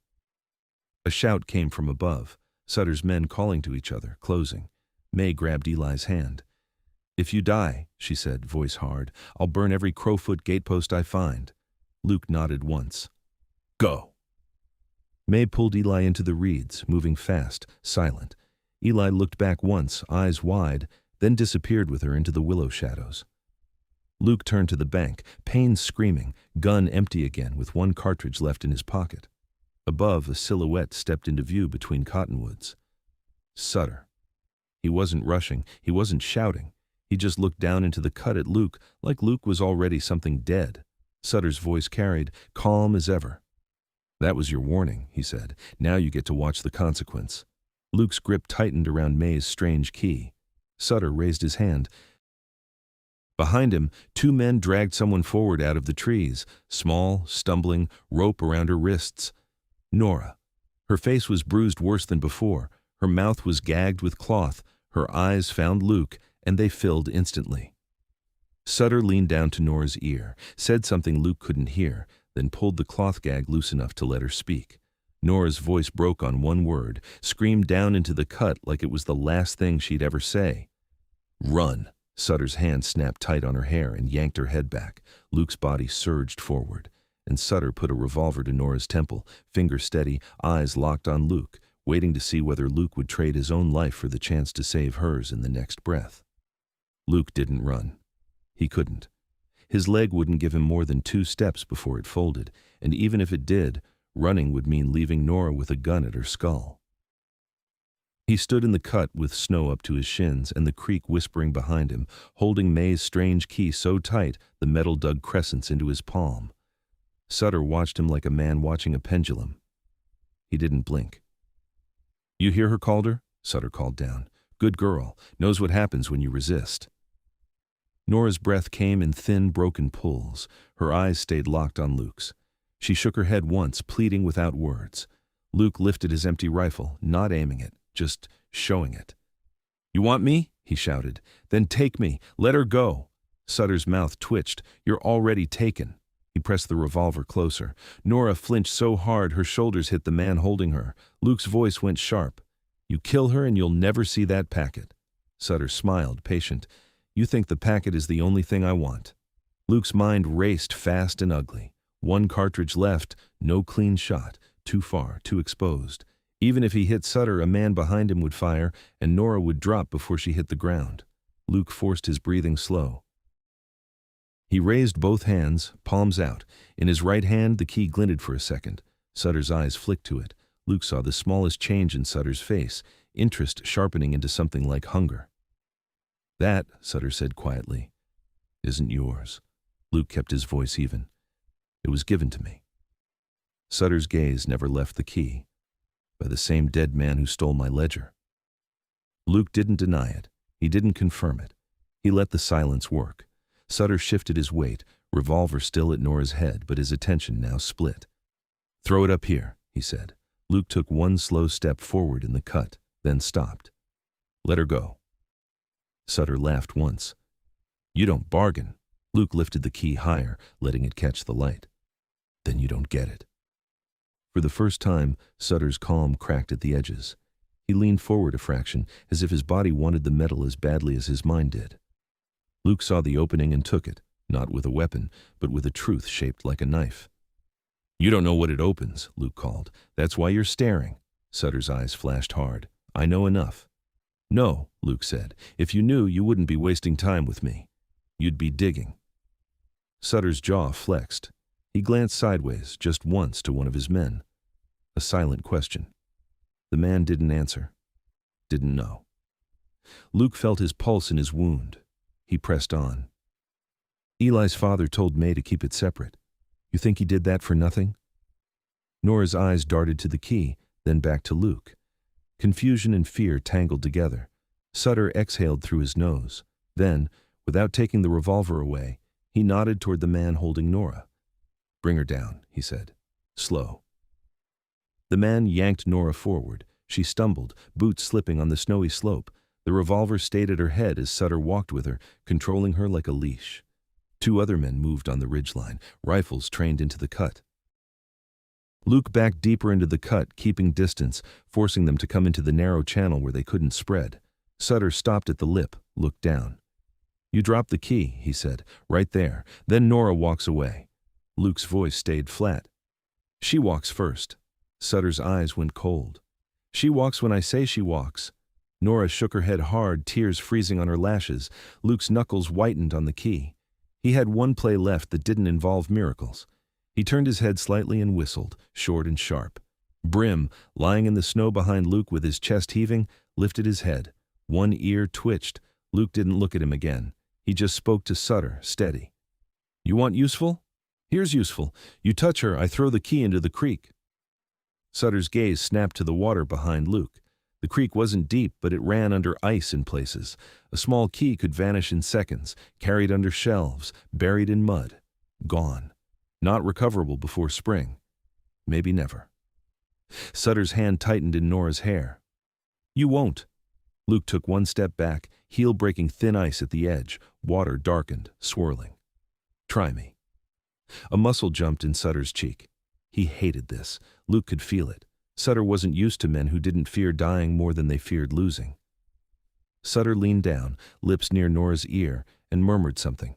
A shout came from above, Sutter's men calling to each other, closing. May grabbed Eli's hand. If you die, she said, voice hard, I'll burn every crowfoot gatepost I find. Luke nodded once. Go. May pulled Eli into the reeds, moving fast, silent. Eli looked back once, eyes wide, then disappeared with her into the willow shadows. Luke turned to the bank, pain screaming, gun empty again with one cartridge left in his pocket. Above, a silhouette stepped into view between cottonwoods. Sutter. He wasn't rushing, he wasn't shouting. He just looked down into the cut at Luke like Luke was already something dead. Sutter's voice carried, calm as ever. That was your warning, he said. Now you get to watch the consequence. Luke's grip tightened around May's strange key. Sutter raised his hand. Behind him, two men dragged someone forward out of the trees, small, stumbling, rope around her wrists. Nora. Her face was bruised worse than before. Her mouth was gagged with cloth. Her eyes found Luke, and they filled instantly. Sutter leaned down to Nora's ear, said something Luke couldn't hear, then pulled the cloth gag loose enough to let her speak. Nora's voice broke on one word, screamed down into the cut like it was the last thing she'd ever say. Run! Sutter's hand snapped tight on her hair and yanked her head back. Luke's body surged forward, and Sutter put a revolver to Nora's temple, finger steady, eyes locked on Luke, waiting to see whether Luke would trade his own life for the chance to save hers in the next breath. Luke didn't run. He couldn't. His leg wouldn't give him more than 2 steps before it folded, and even if it did, running would mean leaving Nora with a gun at her skull. He stood in the cut with snow up to his shins and the creek whispering behind him, holding May's strange key so tight the metal dug crescents into his palm. Sutter watched him like a man watching a pendulum. He didn't blink. You hear her, Calder? Sutter called down. Good girl, knows what happens when you resist. Nora's breath came in thin, broken pulls. Her eyes stayed locked on Luke's. She shook her head once, pleading without words. Luke lifted his empty rifle, not aiming it, just showing it. You want me? He shouted. Then take me. Let her go. Sutter's mouth twitched. You're already taken. He pressed the revolver closer. Nora flinched so hard her shoulders hit the man holding her. Luke's voice went sharp. You kill her and you'll never see that packet. Sutter smiled, patient. You think the packet is the only thing I want. Luke's mind raced fast and ugly. 1 cartridge left, no clean shot. Too far, too exposed. Even if he hit Sutter, a man behind him would fire, and Nora would drop before she hit the ground. Luke forced his breathing slow. He raised both hands, palms out. In his right hand, the key glinted for a second. Sutter's eyes flicked to it. Luke saw the smallest change in Sutter's face, interest sharpening into something like hunger. That, Sutter said quietly, isn't yours. Luke kept his voice even. It was given to me. Sutter's gaze never left the key. By the same dead man who stole my ledger. Luke didn't deny it. He didn't confirm it. He let the silence work. Sutter shifted his weight, revolver still at Nora's head, but his attention now split. Throw it up here, he said. Luke took 1 slow step forward in the cut, then stopped. Let her go. Sutter laughed once. You don't bargain. Luke lifted the key higher, letting it catch the light. Then you don't get it. For the first time, Sutter's calm cracked at the edges. He leaned forward a fraction, as if his body wanted the metal as badly as his mind did. Luke saw the opening and took it, not with a weapon, but with a truth shaped like a knife. You don't know what it opens, Luke called. That's why you're staring. Sutter's eyes flashed hard. I know enough. No, Luke said. If you knew, you wouldn't be wasting time with me. You'd be digging. Sutter's jaw flexed. He glanced sideways, just once, to one of his men. A silent question. The man didn't answer. Didn't know. Luke felt his pulse in his wound. He pressed on. Eli's father told May to keep it separate. You think he did that for nothing? Nora's eyes darted to the key, then back to Luke. Confusion and fear tangled together. Sutter exhaled through his nose. Then, without taking the revolver away, he nodded toward the man holding Nora. Bring her down, he said. Slow. The man yanked Nora forward. She stumbled, boots slipping on the snowy slope. The revolver stayed at her head as Sutter walked with her, controlling her like a leash. Two other men moved on the ridgeline, rifles trained into the cut. Luke backed deeper into the cut, keeping distance, forcing them to come into the narrow channel where they couldn't spread. Sutter stopped at the lip, looked down. "You dropped the key," he said, "right there. Then Nora walks away." Luke's voice stayed flat. "She walks first." Sutter's eyes went cold. "She walks when I say she walks." Nora shook her head hard, tears freezing on her lashes. Luke's knuckles whitened on the key. He had one play left that didn't involve miracles. He turned his head slightly and whistled, short and sharp. Brim, lying in the snow behind Luke with his chest heaving, lifted his head. One ear twitched. Luke didn't look at him again. He just spoke to Sutter, steady. "You want useful? Here's useful. You touch her, I throw the key into the creek." Sutter's gaze snapped to the water behind Luke. The creek wasn't deep, but it ran under ice in places. A small key could vanish in seconds, carried under shelves, buried in mud. Gone. Not recoverable before spring. Maybe never. Sutter's hand tightened in Nora's hair. "You won't." Luke took one step back, heel breaking thin ice at the edge. Water darkened, swirling. "Try me." A muscle jumped in Sutter's cheek. He hated this. Luke could feel it. Sutter wasn't used to men who didn't fear dying more than they feared losing. Sutter leaned down, lips near Nora's ear, and murmured something.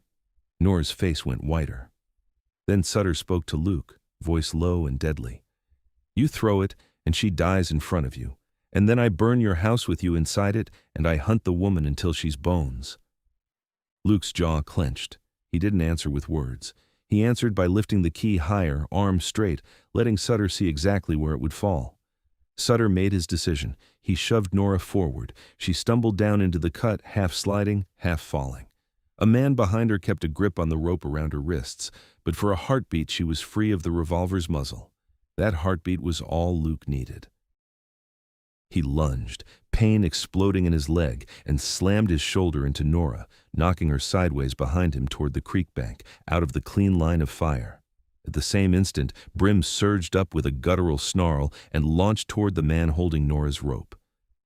Nora's face went whiter. Then Sutter spoke to Luke, voice low and deadly. "You throw it, and she dies in front of you. And then I burn your house with you inside it, and I hunt the woman until she's bones." Luke's jaw clenched. He didn't answer with words. He answered by lifting the key higher, arm straight, letting Sutter see exactly where it would fall. Sutter made his decision. He shoved Nora forward. She stumbled down into the cut, half sliding, half falling. A man behind her kept a grip on the rope around her wrists, but for a heartbeat she was free of the revolver's muzzle. That heartbeat was all Luke needed. He lunged, pain exploding in his leg, and slammed his shoulder into Nora, knocking her sideways behind him toward the creek bank, out of the clean line of fire. At the same instant, Brim surged up with a guttural snarl and launched toward the man holding Nora's rope.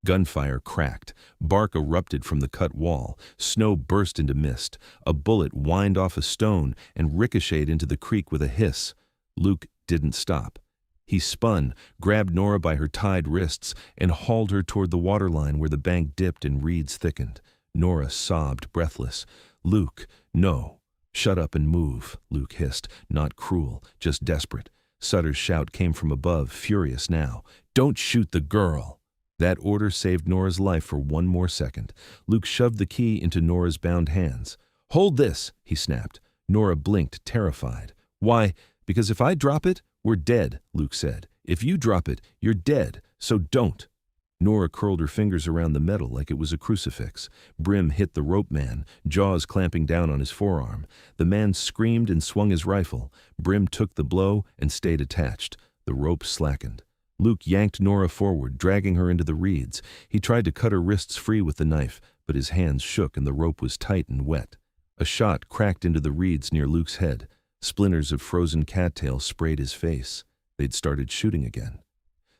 Gunfire cracked. Bark erupted from the cut wall. Snow burst into mist. A bullet whined off a stone and ricocheted into the creek with a hiss. Luke didn't stop. He spun, grabbed Nora by her tied wrists, and hauled her toward the waterline where the bank dipped and reeds thickened. Nora sobbed, breathless. "Luke, no." "Shut up and move," Luke hissed, not cruel, just desperate. Sutter's shout came from above, furious now. "Don't shoot the girl." That order saved Nora's life for one more second. Luke shoved the key into Nora's bound hands. "Hold this," he snapped. Nora blinked, terrified. "Why, because if I drop it, we're dead," Luke said. "If you drop it, you're dead, so don't." Nora curled her fingers around the metal like it was a crucifix. Brim hit the rope man, jaws clamping down on his forearm. The man screamed and swung his rifle. Brim took the blow and stayed attached. The rope slackened. Luke yanked Nora forward, dragging her into the reeds. He tried to cut her wrists free with the knife, but his hands shook and the rope was tight and wet. A shot cracked into the reeds near Luke's head. Splinters of frozen cattail sprayed his face. They'd started shooting again.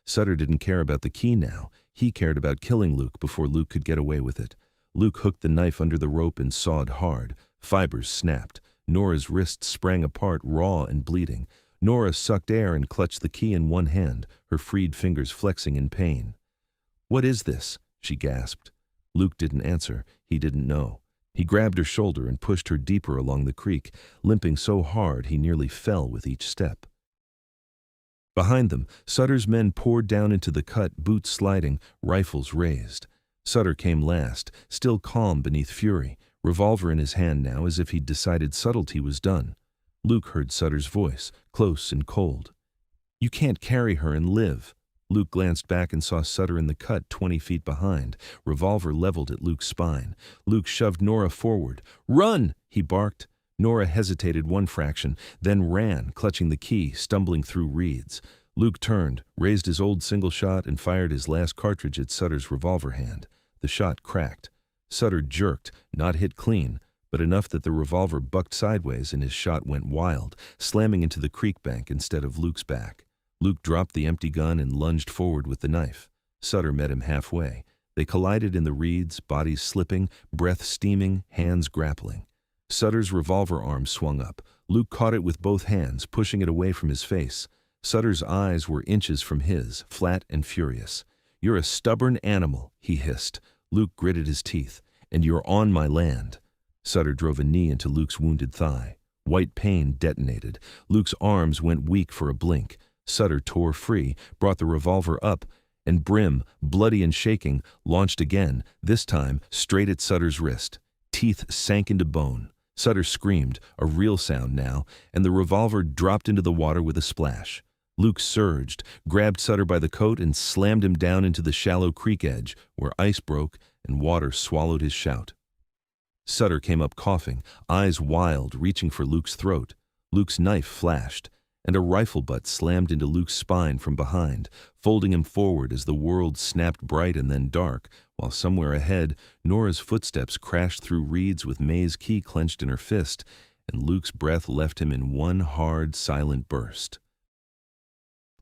Sutter didn't care about the key now. He cared about killing Luke before Luke could get away with it. Luke hooked the knife under the rope and sawed hard. Fibers snapped. Nora's wrists sprang apart, raw and bleeding. Nora sucked air and clutched the key in one hand, her freed fingers flexing in pain. "What is this?" she gasped. Luke didn't answer. He didn't know. He grabbed her shoulder and pushed her deeper along the creek, limping so hard he nearly fell with each step. Behind them, Sutter's men poured down into the cut, boots sliding, rifles raised. Sutter came last, still calm beneath fury, revolver in his hand now as if he'd decided subtlety was done. Luke heard Sutter's voice, close and cold. "You can't carry her and live." Luke glanced back and saw Sutter in the cut 20 feet behind, revolver leveled at Luke's spine. Luke shoved Nora forward. "Run!" he barked. Nora hesitated one fraction, then ran, clutching the key, stumbling through reeds. Luke turned, raised his old single shot, and fired his last cartridge at Sutter's revolver hand. The shot cracked. Sutter jerked, not hit clean, but enough that the revolver bucked sideways and his shot went wild, slamming into the creek bank instead of Luke's back. Luke dropped the empty gun and lunged forward with the knife. Sutter met him halfway. They collided in the reeds, bodies slipping, breath steaming, hands grappling. Sutter's revolver arm swung up. Luke caught it with both hands, pushing it away from his face. Sutter's eyes were inches from his, flat and furious. "You're a stubborn animal," he hissed. Luke gritted his teeth. "And you're on my land." Sutter drove a knee into Luke's wounded thigh. White pain detonated. Luke's arms went weak for a blink. Sutter tore free, brought the revolver up, and Brim, bloody and shaking, launched again, this time straight at Sutter's wrist. Teeth sank into bone. Sutter screamed, a real sound now, and the revolver dropped into the water with a splash. Luke surged, grabbed Sutter by the coat, and slammed him down into the shallow creek edge, where ice broke and water swallowed his shout. Sutter came up coughing, eyes wild, reaching for Luke's throat. Luke's knife flashed, and a rifle butt slammed into Luke's spine from behind, folding him forward as the world snapped bright and then dark, while somewhere ahead, Nora's footsteps crashed through reeds with May's key clenched in her fist, and Luke's breath left him in one hard, silent burst.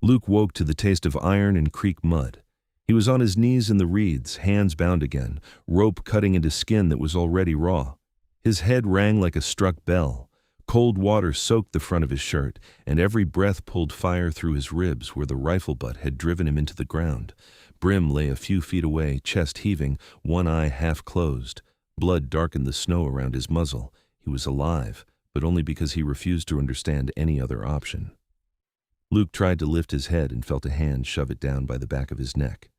Luke woke to the taste of iron and creek mud. He was on his knees in the reeds, hands bound again, rope cutting into skin that was already raw. His head rang like a struck bell. Cold water soaked the front of his shirt, and every breath pulled fire through his ribs where the rifle butt had driven him into the ground. Brim lay a few feet away, chest heaving, one eye half closed. Blood darkened the snow around his muzzle. He was alive, but only because he refused to understand any other option. Luke tried to lift his head and felt a hand shove it down by the back of his neck.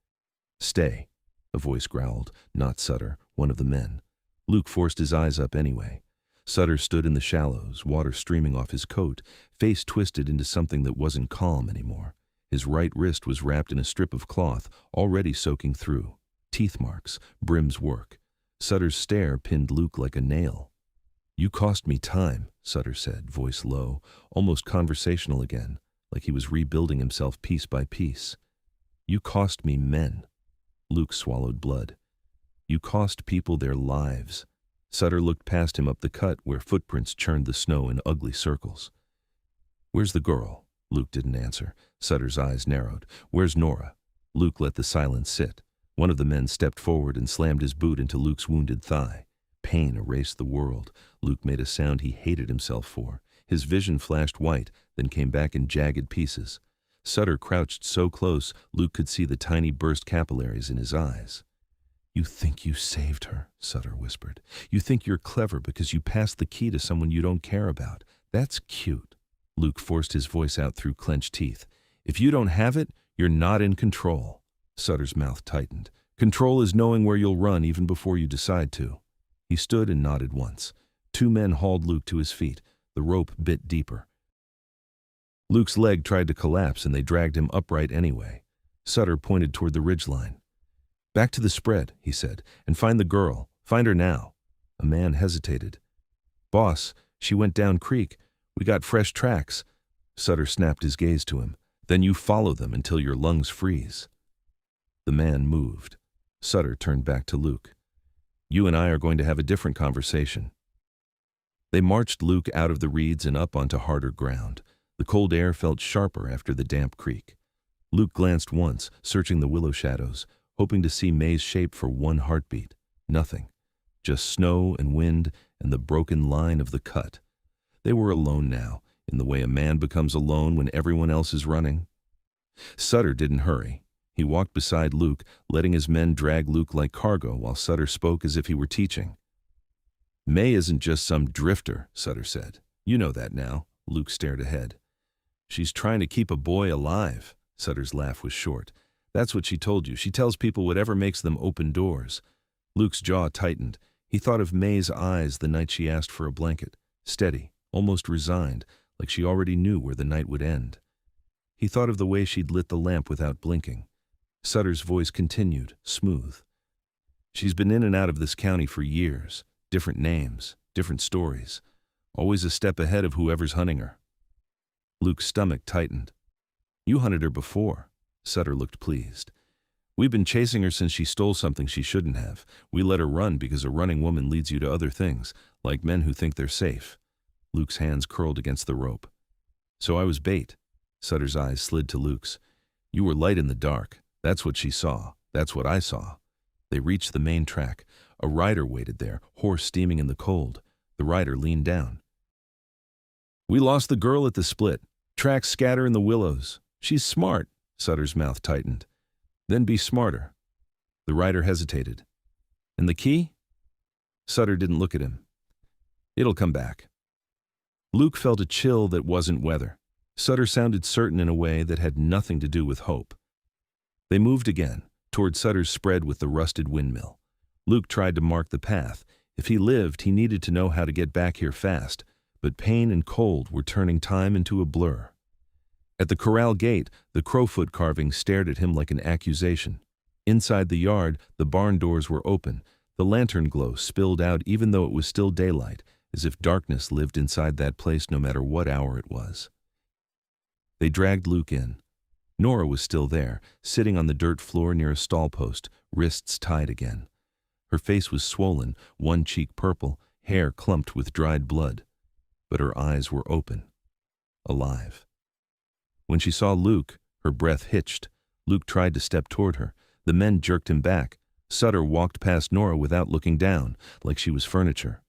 "Stay," a voice growled, not Sutter, one of the men. Luke forced his eyes up anyway. Sutter stood in the shallows, water streaming off his coat, face twisted into something that wasn't calm anymore. His right wrist was wrapped in a strip of cloth, already soaking through. Teeth marks, Brim's work. Sutter's stare pinned Luke like a nail. "You cost me time," Sutter said, voice low, almost conversational again, like he was rebuilding himself piece by piece. "You cost me men." Luke swallowed blood. "You cost people their lives." Sutter looked past him up the cut where footprints churned the snow in ugly circles. "Where's the girl?" Luke didn't answer. Sutter's eyes narrowed. "Where's Nora?" Luke let the silence sit. One of the men stepped forward and slammed his boot into Luke's wounded thigh. Pain erased the world. Luke made a sound he hated himself for. His vision flashed white, then came back in jagged pieces. Sutter crouched so close, Luke could see the tiny burst capillaries in his eyes. "You think you saved her," Sutter whispered. "You think you're clever because you passed the key to someone you don't care about. That's cute." Luke forced his voice out through clenched teeth. "If you don't have it, you're not in control." Sutter's mouth tightened. "Control is knowing where you'll run even before you decide to." He stood and nodded once. Two men hauled Luke to his feet. The rope bit deeper. Luke's leg tried to collapse and they dragged him upright anyway. Sutter pointed toward the ridgeline. "Back to the spread," he said, "and find the girl. Find her now." A man hesitated. "Boss, she went down creek. We got fresh tracks." Sutter snapped his gaze to him. "Then you follow them until your lungs freeze." The man moved. Sutter turned back to Luke. "You and I are going to have a different conversation." They marched Luke out of the reeds and up onto harder ground. The cold air felt sharper after the damp creek. Luke glanced once, searching the willow shadows, hoping to see May's shape for one heartbeat. Nothing. Just snow and wind and the broken line of the cut. They were alone now, in the way a man becomes alone when everyone else is running. Sutter didn't hurry. He walked beside Luke, letting his men drag Luke like cargo while Sutter spoke as if he were teaching. "May isn't just some drifter," Sutter said. "You know that now." Luke stared ahead. "She's trying to keep a boy alive." Sutter's laugh was short. "That's what she told you. She tells people whatever makes them open doors." Luke's jaw tightened. He thought of May's eyes the night she asked for a blanket. Steady, almost resigned, like she already knew where the night would end. He thought of the way she'd lit the lamp without blinking. Sutter's voice continued, smooth. "She's been in and out of this county for years. Different names, different stories. Always a step ahead of whoever's hunting her." Luke's stomach tightened. "You hunted her before." Sutter looked pleased. "We've been chasing her since she stole something she shouldn't have. We let her run because a running woman leads you to other things, like men who think they're safe." Luke's hands curled against the rope. "So I was bait." Sutter's eyes slid to Luke's. "You were light in the dark. That's what she saw. That's what I saw. They reached the main track. A rider waited there, horse steaming in the cold. The rider leaned down. We lost the girl at the split. Tracks scatter in the willows. She's smart. Sutter's mouth tightened. Then be smarter. The rider hesitated. And the key? Sutter didn't look at him. It'll come back. Luke felt a chill that wasn't weather. Sutter sounded certain in a way that had nothing to do with hope. They moved again, toward Sutter's spread with the rusted windmill. Luke tried to mark the path. If he lived, he needed to know how to get back here fast, but pain and cold were turning time into a blur. At the corral gate, the crowfoot carving stared at him like an accusation. Inside the yard, the barn doors were open. The lantern glow spilled out even though it was still daylight, as if darkness lived inside that place no matter what hour it was. They dragged Luke in. Nora was still there, sitting on the dirt floor near a stall post, wrists tied again. Her face was swollen, one cheek purple, hair clumped with dried blood. But her eyes were open, alive. When she saw Luke, her breath hitched. Luke tried to step toward her. The men jerked him back. Sutter walked past Nora without looking down, like she was furniture.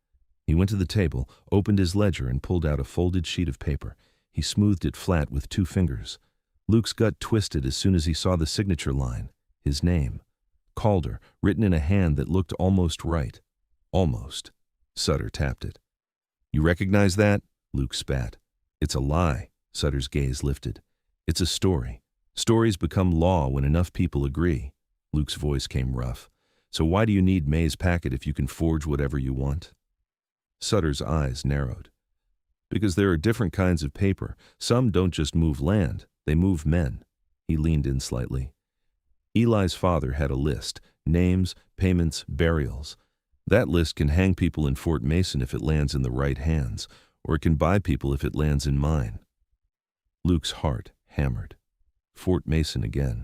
He went to the table, opened his ledger, and pulled out a folded sheet of paper. He smoothed it flat with 2 fingers. Luke's gut twisted as soon as he saw the signature line, his name. Calder, written in a hand that looked almost right. Almost. Sutter tapped it. You recognize that? Luke spat. It's a lie. Sutter's gaze lifted. It's a story. Stories become law when enough people agree. Luke's voice came rough. So why do you need May's packet if you can forge whatever you want? Sutter's eyes narrowed. Because there are different kinds of paper. Some don't just move land, they move men. He leaned in slightly. Eli's father had a list, names, payments, burials. That list can hang people in Fort Mason if it lands in the right hands, or it can buy people if it lands in mine. Luke's heart hammered. Fort Mason again.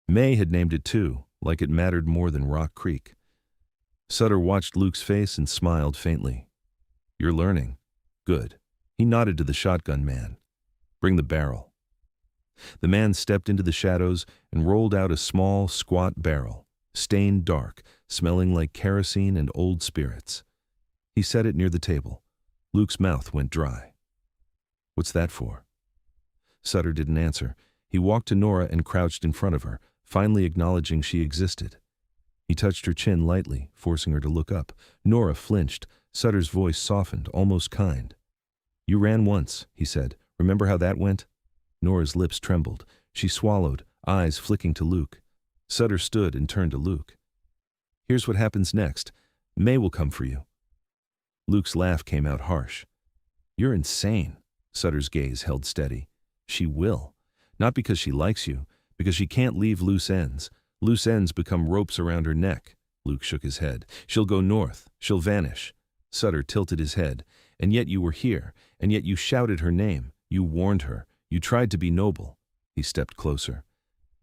May had named it too, like it mattered more than Rock Creek. Sutter watched Luke's face and smiled faintly. You're learning. Good. He nodded to the shotgun man. Bring the barrel. The man stepped into the shadows and rolled out a small, squat barrel, stained dark, smelling like kerosene and old spirits. He set it near the table. Luke's mouth went dry. What's that for? Sutter didn't answer. He walked to Nora and crouched in front of her, finally acknowledging she existed. He touched her chin lightly, forcing her to look up. Nora flinched. Sutter's voice softened, almost kind. You ran once, he said. Remember how that went? Nora's lips trembled. She swallowed, eyes flicking to Luke. Sutter stood and turned to Luke. Here's what happens next. May will come for you. Luke's laugh came out harsh. You're insane. Sutter's gaze held steady. She will. Not because she likes you, because she can't leave loose ends. Loose ends become ropes around her neck. Luke shook his head. She'll go north. She'll vanish. Sutter tilted his head. And yet you were here. And yet you shouted her name. You warned her. You tried to be noble. He stepped closer.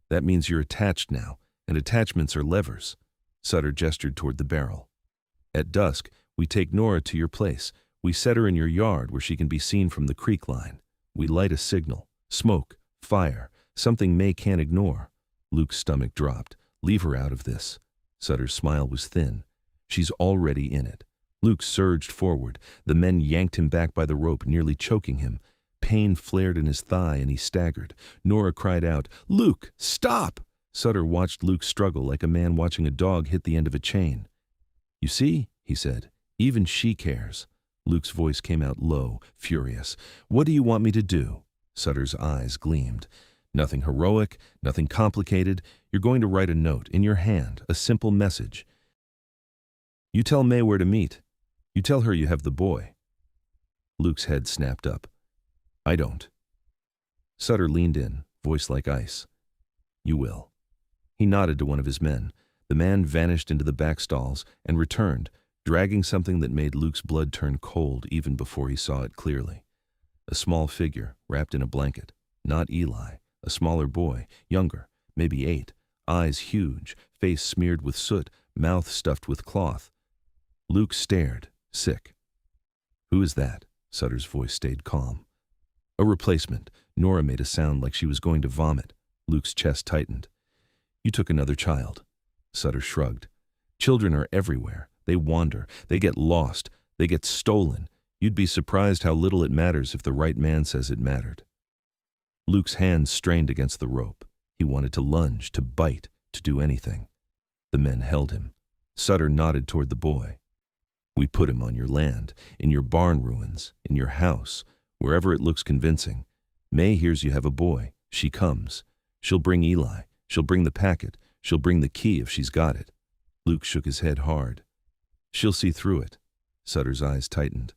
That means you're attached now, and attachments are levers. Sutter gestured toward the barrel. At dusk, we take Nora to your place. We set her in your yard where she can be seen from the creek line. We light a signal. Smoke. Fire. Something May can't ignore. Luke's stomach dropped. Leave her out of this. Sutter's smile was thin. She's already in it. Luke surged forward. The men yanked him back by the rope, nearly choking him. Pain flared in his thigh and he staggered. Nora cried out, Luke, stop! Sutter watched Luke struggle like a man watching a dog hit the end of a chain. You see, he said, even she cares. Luke's voice came out low, furious. What do you want me to do? Sutter's eyes gleamed. Nothing heroic, nothing complicated. You're going to write a note in your hand, a simple message. You tell May where to meet. You tell her you have the boy. Luke's head snapped up. I don't. Sutter leaned in, voice like ice. You will. He nodded to one of his men. The man vanished into the back stalls and returned, dragging something that made Luke's blood turn cold even before he saw it clearly. A small figure, wrapped in a blanket. Not Eli. A smaller boy, younger, maybe 8, eyes huge, face smeared with soot, mouth stuffed with cloth. Luke stared, sick. Who is that? Sutter's voice stayed calm. A replacement. Nora made a sound like she was going to vomit. Luke's chest tightened. You took another child. Sutter shrugged. Children are everywhere. They wander. They get lost. They get stolen. You'd be surprised how little it matters if the right man says it mattered. Luke's hands strained against the rope. He wanted to lunge, to bite, to do anything. The men held him. Sutter nodded toward the boy. We put him on your land, in your barn ruins, in your house, wherever it looks convincing. May hears you have a boy. She comes. She'll bring Eli. She'll bring the packet. She'll bring the key if she's got it. Luke shook his head hard. She'll see through it. Sutter's eyes tightened.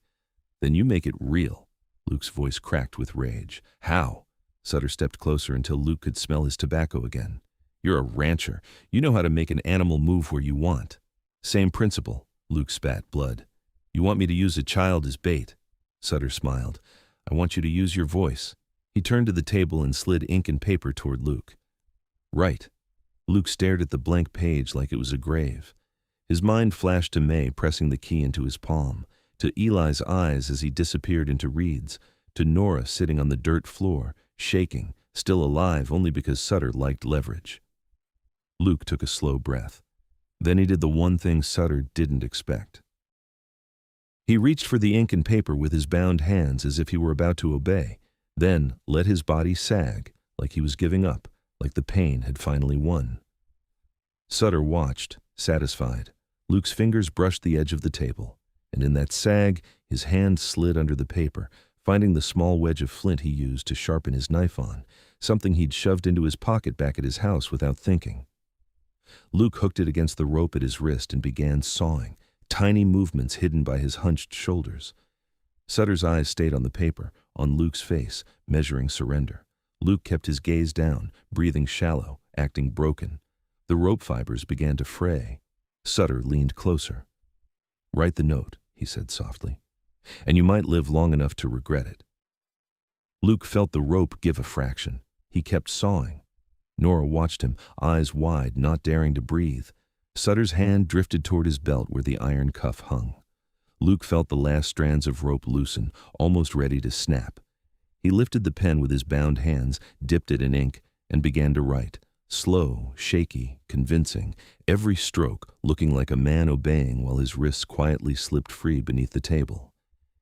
Then you make it real. Luke's voice cracked with rage. How? Sutter stepped closer until Luke could smell his tobacco again. You're a rancher. You know how to make an animal move where you want. Same principle. Luke spat blood. You want me to use a child as bait? Sutter smiled. I want you to use your voice. He turned to the table and slid ink and paper toward Luke. Right. Luke stared at the blank page like it was a grave. His mind flashed to May pressing the key into his palm, to Eli's eyes as he disappeared into reeds, to Nora sitting on the dirt floor, shaking, still alive only because Sutter liked leverage. Luke took a slow breath. Then he did the one thing Sutter didn't expect. He reached for the ink and paper with his bound hands as if he were about to obey, then let his body sag, like he was giving up, like the pain had finally won. Sutter watched, satisfied. Luke's fingers brushed the edge of the table, and in that sag, his hand slid under the paper, finding the small wedge of flint he used to sharpen his knife on, something he'd shoved into his pocket back at his house without thinking. Luke hooked it against the rope at his wrist and began sawing, tiny movements hidden by his hunched shoulders. Sutter's eyes stayed on the paper, on Luke's face, measuring surrender. Luke kept his gaze down, breathing shallow, acting broken. The rope fibers began to fray. Sutter leaned closer. Write the note, he said softly, and you might live long enough to regret it. Luke felt the rope give a fraction. He kept sawing. Nora watched him, eyes wide, not daring to breathe. Sutter's hand drifted toward his belt where the iron cuff hung. Luke felt the last strands of rope loosen, almost ready to snap. He lifted the pen with his bound hands, dipped it in ink, and began to write. Slow, shaky, convincing, every stroke looking like a man obeying while his wrists quietly slipped free beneath the table.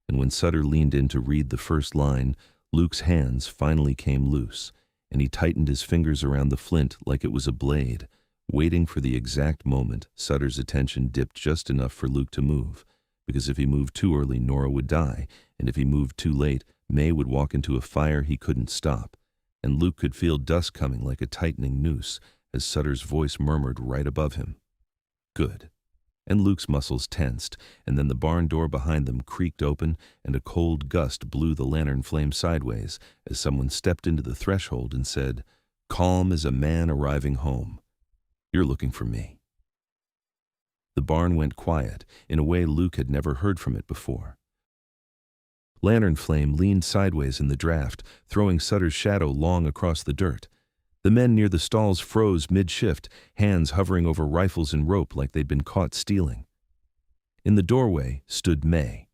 And when Sutter leaned in to read the first line, Luke's hands finally came loose, and he tightened his fingers around the flint like it was a blade, waiting for the exact moment Sutter's attention dipped just enough for Luke to move, because if he moved too early, Nora would die, and if he moved too late, May would walk into a fire he couldn't stop, and Luke could feel dust coming like a tightening noose as Sutter's voice murmured right above him. Good. And Luke's muscles tensed, and then the barn door behind them creaked open, and a cold gust blew the lantern flame sideways as someone stepped into the threshold and said, calm as a man arriving home. You're looking for me. The barn went quiet in a way Luke had never heard from it before. Lantern flame leaned sideways in the draft, throwing Sutter's shadow long across the dirt. The men near the stalls froze mid-shift, hands hovering over rifles and rope like they'd been caught stealing. In the doorway stood May,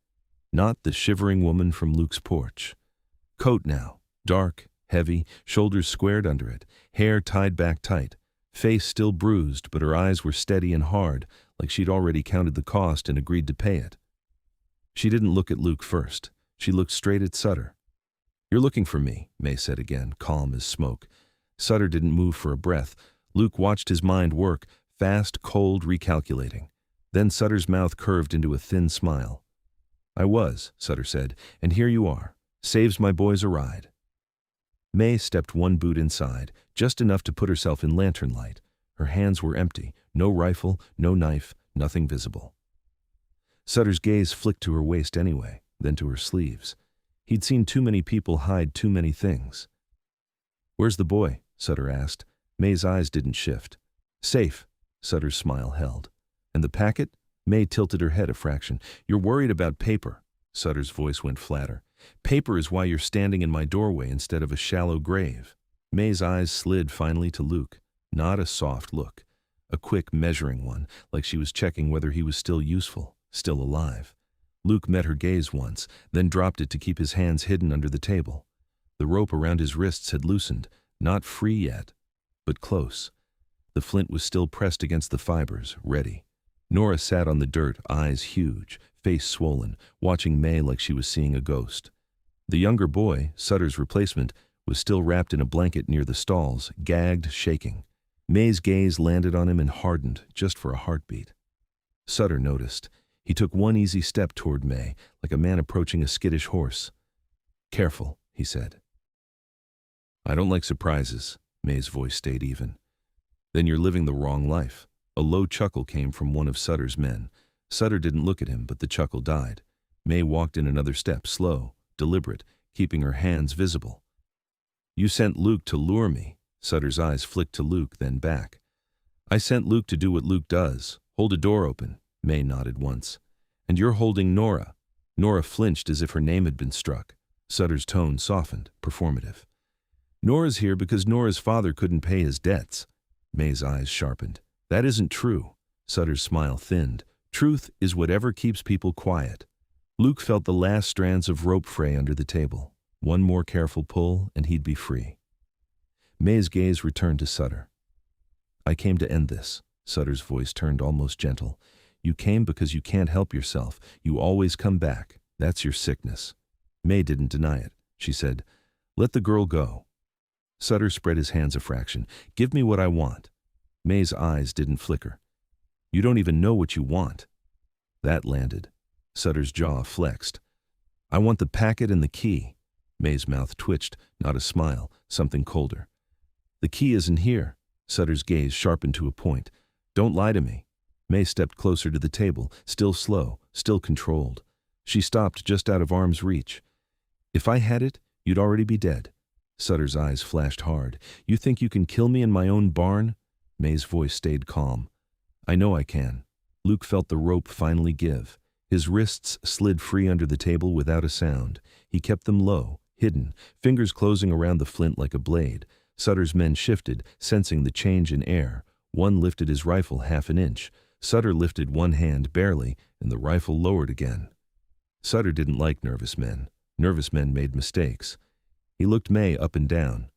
not the shivering woman from Luke's porch. Coat now, dark, heavy, shoulders squared under it, hair tied back tight, face still bruised, but her eyes were steady and hard, like she'd already counted the cost and agreed to pay it. She didn't look at Luke first. She looked straight at Sutter. You're looking for me, May said again, calm as smoke. Sutter didn't move for a breath. Luke watched his mind work, fast, cold, recalculating. Then Sutter's mouth curved into a thin smile. I was, Sutter said, and here you are. Saves my boys a ride. May stepped one boot inside, just enough to put herself in lantern light. Her hands were empty, no rifle, no knife, nothing visible. Sutter's gaze flicked to her waist anyway, then to her sleeves. He'd seen too many people hide too many things. Where's the boy? Sutter asked. May's eyes didn't shift. Safe, Sutter's smile held. And the packet? May tilted her head a fraction. You're worried about paper. Sutter's voice went flatter. Paper is why you're standing in my doorway instead of a shallow grave. May's eyes slid finally to Luke. Not a soft look. A quick, measuring one, like she was checking whether he was still useful, still alive. Luke met her gaze once, then dropped it to keep his hands hidden under the table. The rope around his wrists had loosened, not free yet, but close. The flint was still pressed against the fibers, ready. Nora sat on the dirt, eyes huge, face swollen, watching May like she was seeing a ghost. The younger boy, Sutter's replacement, was still wrapped in a blanket near the stalls, gagged, shaking. May's gaze landed on him and hardened, just for a heartbeat. Sutter noticed. He took one easy step toward May, like a man approaching a skittish horse. "Careful," he said. "I don't like surprises." May's voice stayed even. "Then you're living the wrong life." A low chuckle came from one of Sutter's men. Sutter didn't look at him, but the chuckle died. May walked in another step, slow, deliberate, keeping her hands visible. "You sent Luke to lure me." Sutter's eyes flicked to Luke, then back. "I sent Luke to do what Luke does, hold a door open." May nodded once. "And you're holding Nora." Nora flinched as if her name had been struck. Sutter's tone softened, performative. "Nora's here because Nora's father couldn't pay his debts." May's eyes sharpened. "That isn't true." Sutter's smile thinned. "Truth is whatever keeps people quiet." Luke felt the last strands of rope fray under the table. One more careful pull, and he'd be free. May's gaze returned to Sutter. "I came to end this." Sutter's voice turned almost gentle. "You came because you can't help yourself. You always come back. That's your sickness." May didn't deny it. She said, "Let the girl go." Sutter spread his hands a fraction. "Give me what I want." May's eyes didn't flicker. "You don't even know what you want." That landed. Sutter's jaw flexed. "I want the packet and the key." May's mouth twitched, not a smile, something colder. "The key isn't here." Sutter's gaze sharpened to a point. "Don't lie to me." May stepped closer to the table, still slow, still controlled. She stopped just out of arm's reach. "If I had it, you'd already be dead." Sutter's eyes flashed hard. "You think you can kill me in my own barn?" May's voice stayed calm. "I know I can." Luke felt the rope finally give. His wrists slid free under the table without a sound. He kept them low, hidden, fingers closing around the flint like a blade. Sutter's men shifted, sensing the change in air. One lifted his rifle half an inch. Sutter lifted one hand barely, and the rifle lowered again. Sutter didn't like nervous men. Nervous men made mistakes. He looked May up and down.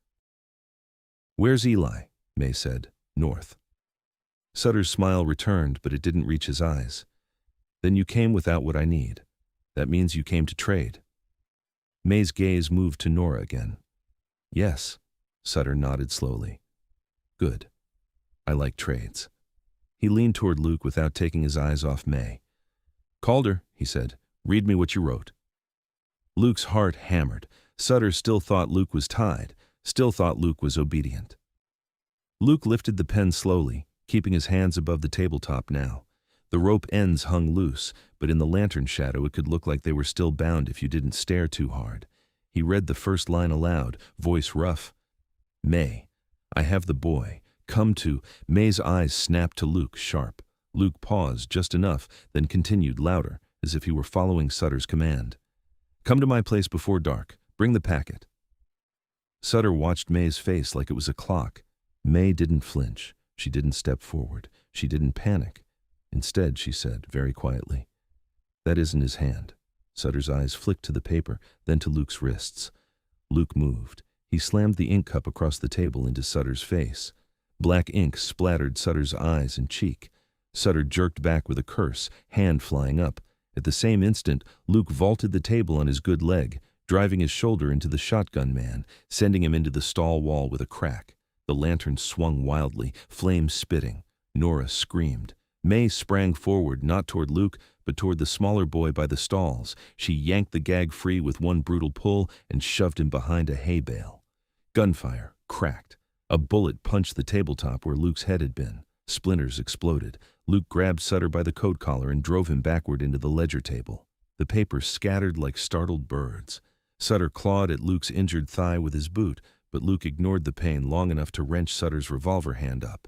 "Where's Eli?" May said. "North." Sutter's smile returned, but it didn't reach his eyes. "Then you came without what I need. That means you came to trade." May's gaze moved to Nora again. "Yes." Sutter nodded slowly. "Good. I like trades." He leaned toward Luke without taking his eyes off May. "Calder," he said, "read me what you wrote." Luke's heart hammered. Sutter still thought Luke was tied, still thought Luke was obedient. Luke lifted the pen slowly, keeping his hands above the tabletop now. The rope ends hung loose, but in the lantern shadow it could look like they were still bound if you didn't stare too hard. He read the first line aloud, voice rough. "May, I have the boy. Come to—" May's eyes snapped to Luke, sharp. Luke paused just enough, then continued louder, as if he were following Sutter's command. "Come to my place before dark. Bring the packet." Sutter watched May's face like it was a clock. May didn't flinch. She didn't step forward. She didn't panic. Instead, she said, very quietly, "That isn't his hand." Sutter's eyes flicked to the paper, then to Luke's wrists. Luke moved. He slammed the ink cup across the table into Sutter's face. Black ink splattered Sutter's eyes and cheek. Sutter jerked back with a curse, hand flying up. At the same instant, Luke vaulted the table on his good leg, driving his shoulder into the shotgun man, sending him into the stall wall with a crack. The lantern swung wildly, flames spitting. Nora screamed. May sprang forward, not toward Luke, but toward the smaller boy by the stalls. She yanked the gag free with one brutal pull and shoved him behind a hay bale. Gunfire cracked. A bullet punched the tabletop where Luke's head had been. Splinters exploded. Luke grabbed Sutter by the coat collar and drove him backward into the ledger table. The papers scattered like startled birds. Sutter clawed at Luke's injured thigh with his boot, but Luke ignored the pain long enough to wrench Sutter's revolver hand up.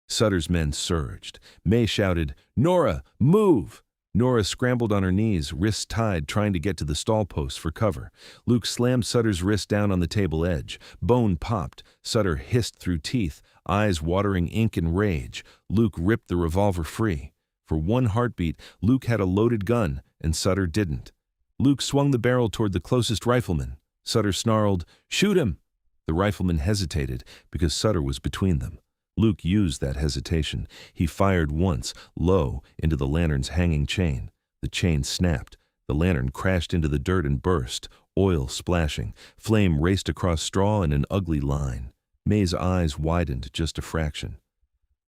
Sutter's men surged. May shouted, "Nora, move!" Nora scrambled on her knees, wrists tied, trying to get to the stall posts for cover. Luke slammed Sutter's wrist down on the table edge. Bone popped. Sutter hissed through teeth, eyes watering ink and rage. Luke ripped the revolver free. For one heartbeat, Luke had a loaded gun, and Sutter didn't. Luke swung the barrel toward the closest rifleman. Sutter snarled, "Shoot him!" The rifleman hesitated because Sutter was between them. Luke used that hesitation. He fired once, low, into the lantern's hanging chain. The chain snapped. The lantern crashed into the dirt and burst, oil splashing. Flame raced across straw in an ugly line. May's eyes widened just a fraction.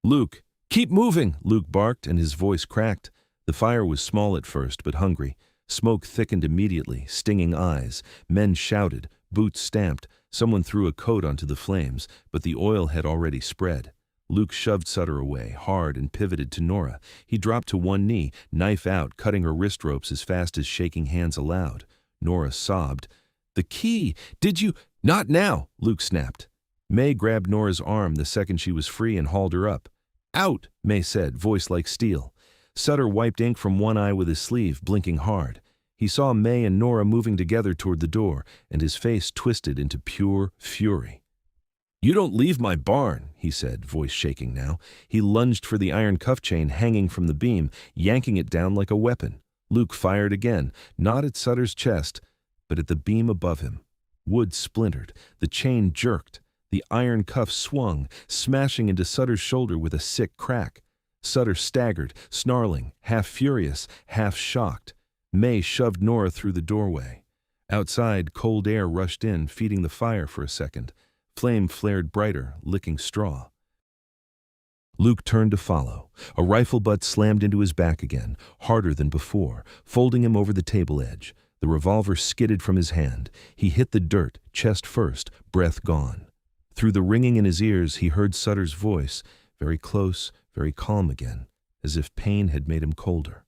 "Luke, keep moving!" Luke barked, and his voice cracked. The fire was small at first, but hungry. Smoke thickened immediately, stinging eyes. Men shouted, boots stamped. Someone threw a coat onto the flames, but the oil had already spread. Luke shoved Sutter away, hard, and pivoted to Nora. He dropped to one knee, knife out, cutting her wrist ropes as fast as shaking hands allowed. Nora sobbed. "The key! Did you—" "Not now!" Luke snapped. May grabbed Nora's arm the second she was free and hauled her up. "Out!" May said, voice like steel. Sutter wiped ink from one eye with his sleeve, blinking hard. He saw May and Nora moving together toward the door, and his face twisted into pure fury. "You don't leave my barn," he said, voice shaking now. He lunged for the iron cuff chain hanging from the beam, yanking it down like a weapon. Luke fired again, not at Sutter's chest, but at the beam above him. Wood splintered. The chain jerked. The iron cuff swung, smashing into Sutter's shoulder with a sick crack. Sutter staggered, snarling, half furious, half shocked. May shoved Nora through the doorway. Outside, cold air rushed in, feeding the fire for a second. Flame flared brighter, licking straw. Luke turned to follow. A rifle butt slammed into his back again, harder than before, folding him over the table edge. The revolver skidded from his hand. He hit the dirt, chest first, breath gone. Through the ringing in his ears, he heard Sutter's voice, very close, very calm again, as if pain had made him colder.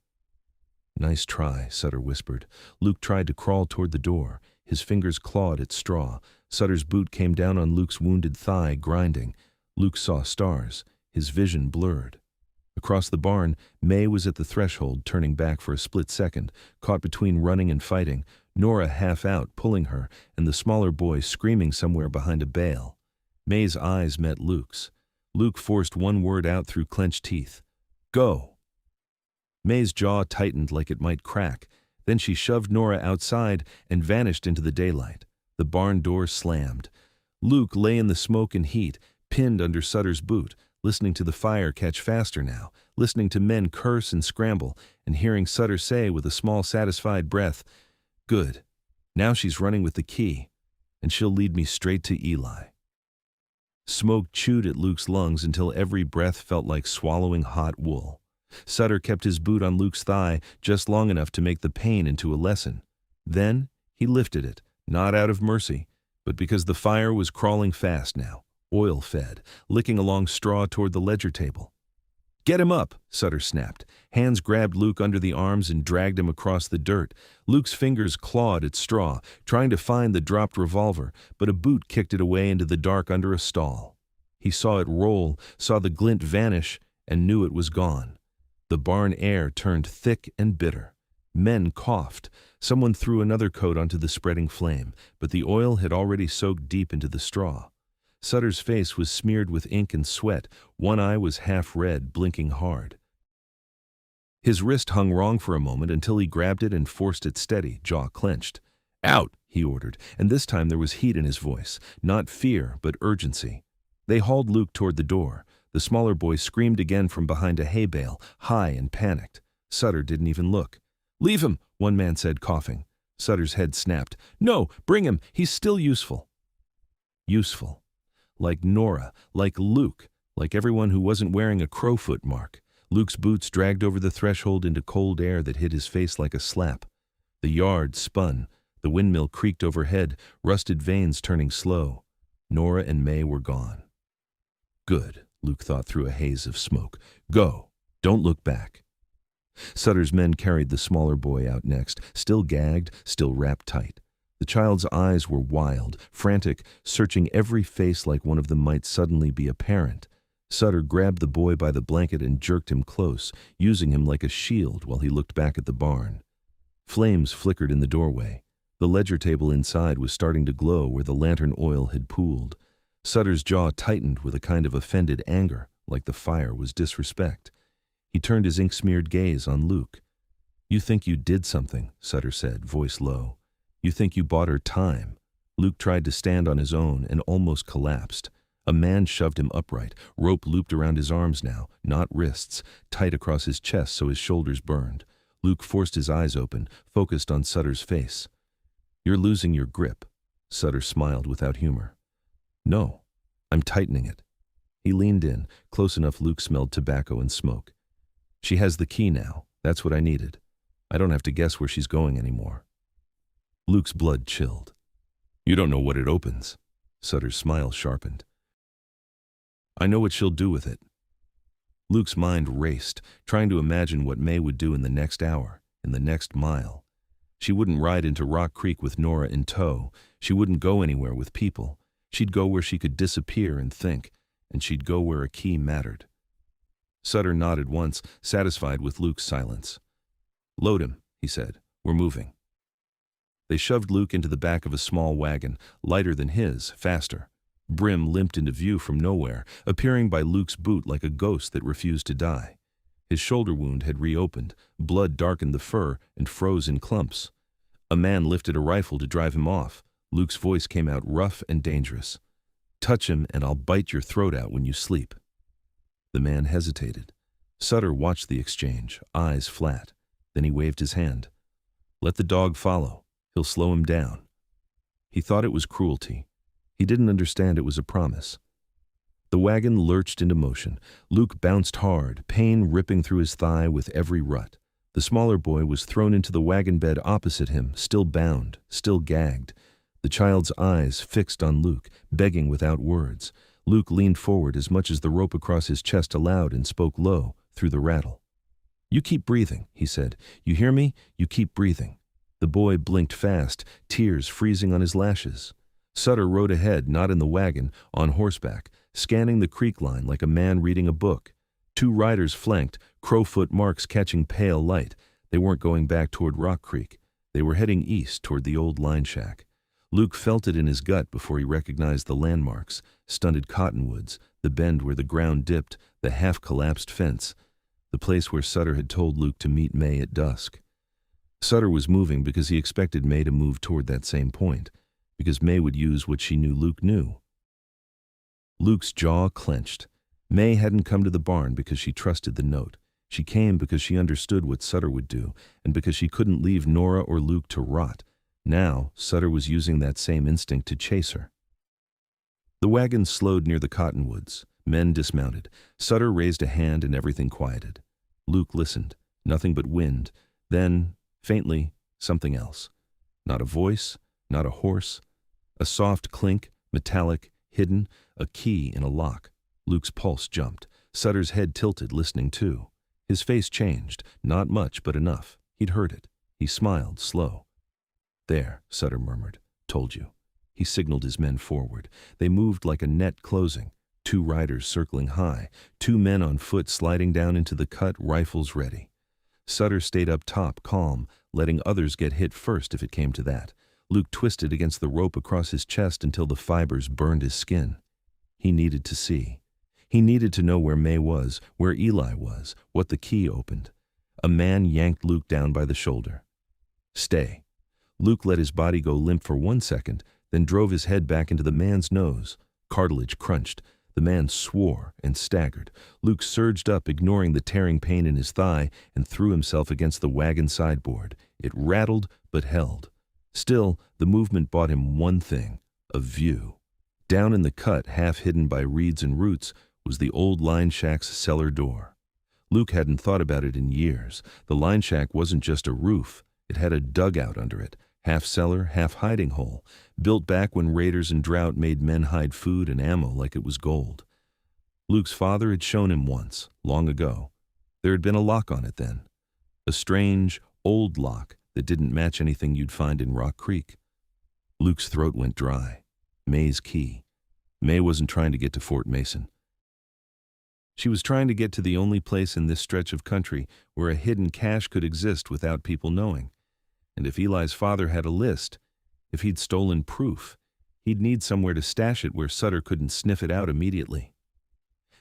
"Nice try," Sutter whispered. Luke tried to crawl toward the door. His fingers clawed at straw. Sutter's boot came down on Luke's wounded thigh, grinding. Luke saw stars. His vision blurred. Across the barn, May was at the threshold, turning back for a split second, caught between running and fighting, Nora half out, pulling her, and the smaller boy screaming somewhere behind a bale. May's eyes met Luke's. Luke forced one word out through clenched teeth. "Go!" May's jaw tightened like it might crack. Then she shoved Nora outside and vanished into the daylight. The barn door slammed. Luke lay in the smoke and heat, pinned under Sutter's boot, listening to the fire catch faster now, listening to men curse and scramble, and hearing Sutter say with a small satisfied breath, "Good. Now she's running with the key, and she'll lead me straight to Eli." Smoke chewed at Luke's lungs until every breath felt like swallowing hot wool. Sutter kept his boot on Luke's thigh just long enough to make the pain into a lesson. Then he lifted it, not out of mercy, but because the fire was crawling fast now, oil-fed, licking along straw toward the ledger table. "Get him up," Sutter snapped. Hands grabbed Luke under the arms and dragged him across the dirt. Luke's fingers clawed at straw, trying to find the dropped revolver, but a boot kicked it away into the dark under a stall. He saw it roll, saw the glint vanish, and knew it was gone. The barn air turned thick and bitter. Men coughed. Someone threw another coat onto the spreading flame, but the oil had already soaked deep into the straw. Sutter's face was smeared with ink and sweat. One eye was half red, blinking hard. His wrist hung wrong for a moment until he grabbed it and forced it steady, jaw clenched. "Out!" he ordered, and this time there was heat in his voice, not fear, but urgency. They hauled Luke toward the door. The smaller boy screamed again from behind a hay bale, high and panicked. Sutter didn't even look. "Leave him," one man said, coughing. Sutter's head snapped. "No, bring him. He's still useful." Useful. Like Nora, like Luke, like everyone who wasn't wearing a crowfoot mark. Luke's boots dragged over the threshold into cold air that hit his face like a slap. The yard spun. The windmill creaked overhead, rusted vanes turning slow. Nora and May were gone. Good, Luke thought through a haze of smoke. Go. Don't look back. Sutter's men carried the smaller boy out next, still gagged, still wrapped tight. The child's eyes were wild, frantic, searching every face like one of them might suddenly be a parent. Sutter grabbed the boy by the blanket and jerked him close, using him like a shield while he looked back at the barn. Flames flickered in the doorway. The ledger table inside was starting to glow where the lantern oil had pooled. Sutter's jaw tightened with a kind of offended anger, like the fire was disrespect. He turned his ink-smeared gaze on Luke. "You think you did something," Sutter said, voice low. "You think you bought her time." Luke tried to stand on his own and almost collapsed. A man shoved him upright, rope looped around his arms now, not wrists, tight across his chest so his shoulders burned. Luke forced his eyes open, focused on Sutter's face. "You're losing your grip." Sutter smiled without humor. "No, I'm tightening it." He leaned in, close enough Luke smelled tobacco and smoke. "She has the key now. That's what I needed. I don't have to guess where she's going anymore." Luke's blood chilled. "You don't know what it opens." Sutter's smile sharpened. "I know what she'll do with it." Luke's mind raced, trying to imagine what May would do in the next hour, in the next mile. She wouldn't ride into Rock Creek with Nora in tow. She wouldn't go anywhere with people. She'd go where she could disappear and think, and she'd go where a key mattered. Sutter nodded once, satisfied with Luke's silence. "Load him," he said. "We're moving." They shoved Luke into the back of a small wagon, lighter than his, faster. Brim limped into view from nowhere, appearing by Luke's boot like a ghost that refused to die. His shoulder wound had reopened, blood darkened the fur and froze in clumps. A man lifted a rifle to drive him off. Luke's voice came out rough and dangerous. "Touch him and I'll bite your throat out when you sleep." The man hesitated. Sutter watched the exchange, eyes flat. Then he waved his hand. "Let the dog follow. He'll slow him down." He thought it was cruelty. He didn't understand it was a promise. The wagon lurched into motion. Luke bounced hard, pain ripping through his thigh with every rut. The smaller boy was thrown into the wagon bed opposite him, still bound, still gagged. The child's eyes fixed on Luke, begging without words. Luke leaned forward as much as the rope across his chest allowed and spoke low, through the rattle. "You keep breathing," he said. "You hear me? You keep breathing." The boy blinked fast, tears freezing on his lashes. Sutter rode ahead, not in the wagon, on horseback, scanning the creek line like a man reading a book. Two riders flanked, crowfoot marks catching pale light. They weren't going back toward Rock Creek. They were heading east toward the old line shack. Luke felt it in his gut before he recognized the landmarks, stunted cottonwoods, the bend where the ground dipped, the half-collapsed fence, the place where Sutter had told Luke to meet May at dusk. Sutter was moving because he expected May to move toward that same point, because May would use what she knew Luke knew. Luke's jaw clenched. May hadn't come to the barn because she trusted the note. She came because she understood what Sutter would do, and because she couldn't leave Nora or Luke to rot. Now, Sutter was using that same instinct to chase her. The wagon slowed near the cottonwoods. Men dismounted. Sutter raised a hand and everything quieted. Luke listened. Nothing but wind. Then, faintly, something else. Not a voice, not a horse. A soft clink, metallic, hidden, a key in a lock. Luke's pulse jumped. Sutter's head tilted, listening too. His face changed. Not much, but enough. He'd heard it. He smiled, slow. "There," Sutter murmured. "Told you." He signaled his men forward. They moved like a net closing. Two riders circling high. Two men on foot sliding down into the cut, rifles ready. Sutter stayed up top, calm, letting others get hit first if it came to that. Luke twisted against the rope across his chest until the fibers burned his skin. He needed to see. He needed to know where May was, where Eli was, what the key opened. A man yanked Luke down by the shoulder. "Stay." Luke let his body go limp for 1 second, then drove his head back into the man's nose. Cartilage crunched. The man swore and staggered. Luke surged up, ignoring the tearing pain in his thigh, and threw himself against the wagon sideboard. It rattled, but held. Still, the movement bought him one thing, a view. Down in the cut, half hidden by reeds and roots, was the old line shack's cellar door. Luke hadn't thought about it in years. The line shack wasn't just a roof. It had a dugout under it, half cellar, half hiding hole, built back when raiders and drought made men hide food and ammo like it was gold. Luke's father had shown him once, long ago. There had been a lock on it then. A strange, old lock that didn't match anything you'd find in Rock Creek. Luke's throat went dry. May's key. May wasn't trying to get to Fort Mason. She was trying to get to the only place in this stretch of country where a hidden cache could exist without people knowing. And if Eli's father had a list, if he'd stolen proof, he'd need somewhere to stash it where Sutter couldn't sniff it out immediately.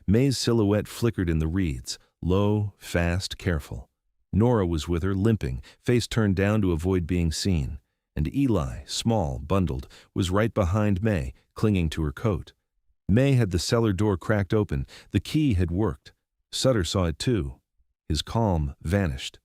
May's silhouette flickered in the reeds, low, fast, careful. Nora was with her, limping, face turned down to avoid being seen. And Eli, small, bundled, was right behind May, clinging to her coat. May had the cellar door cracked open. The key had worked. Sutter saw it too. His calm vanished.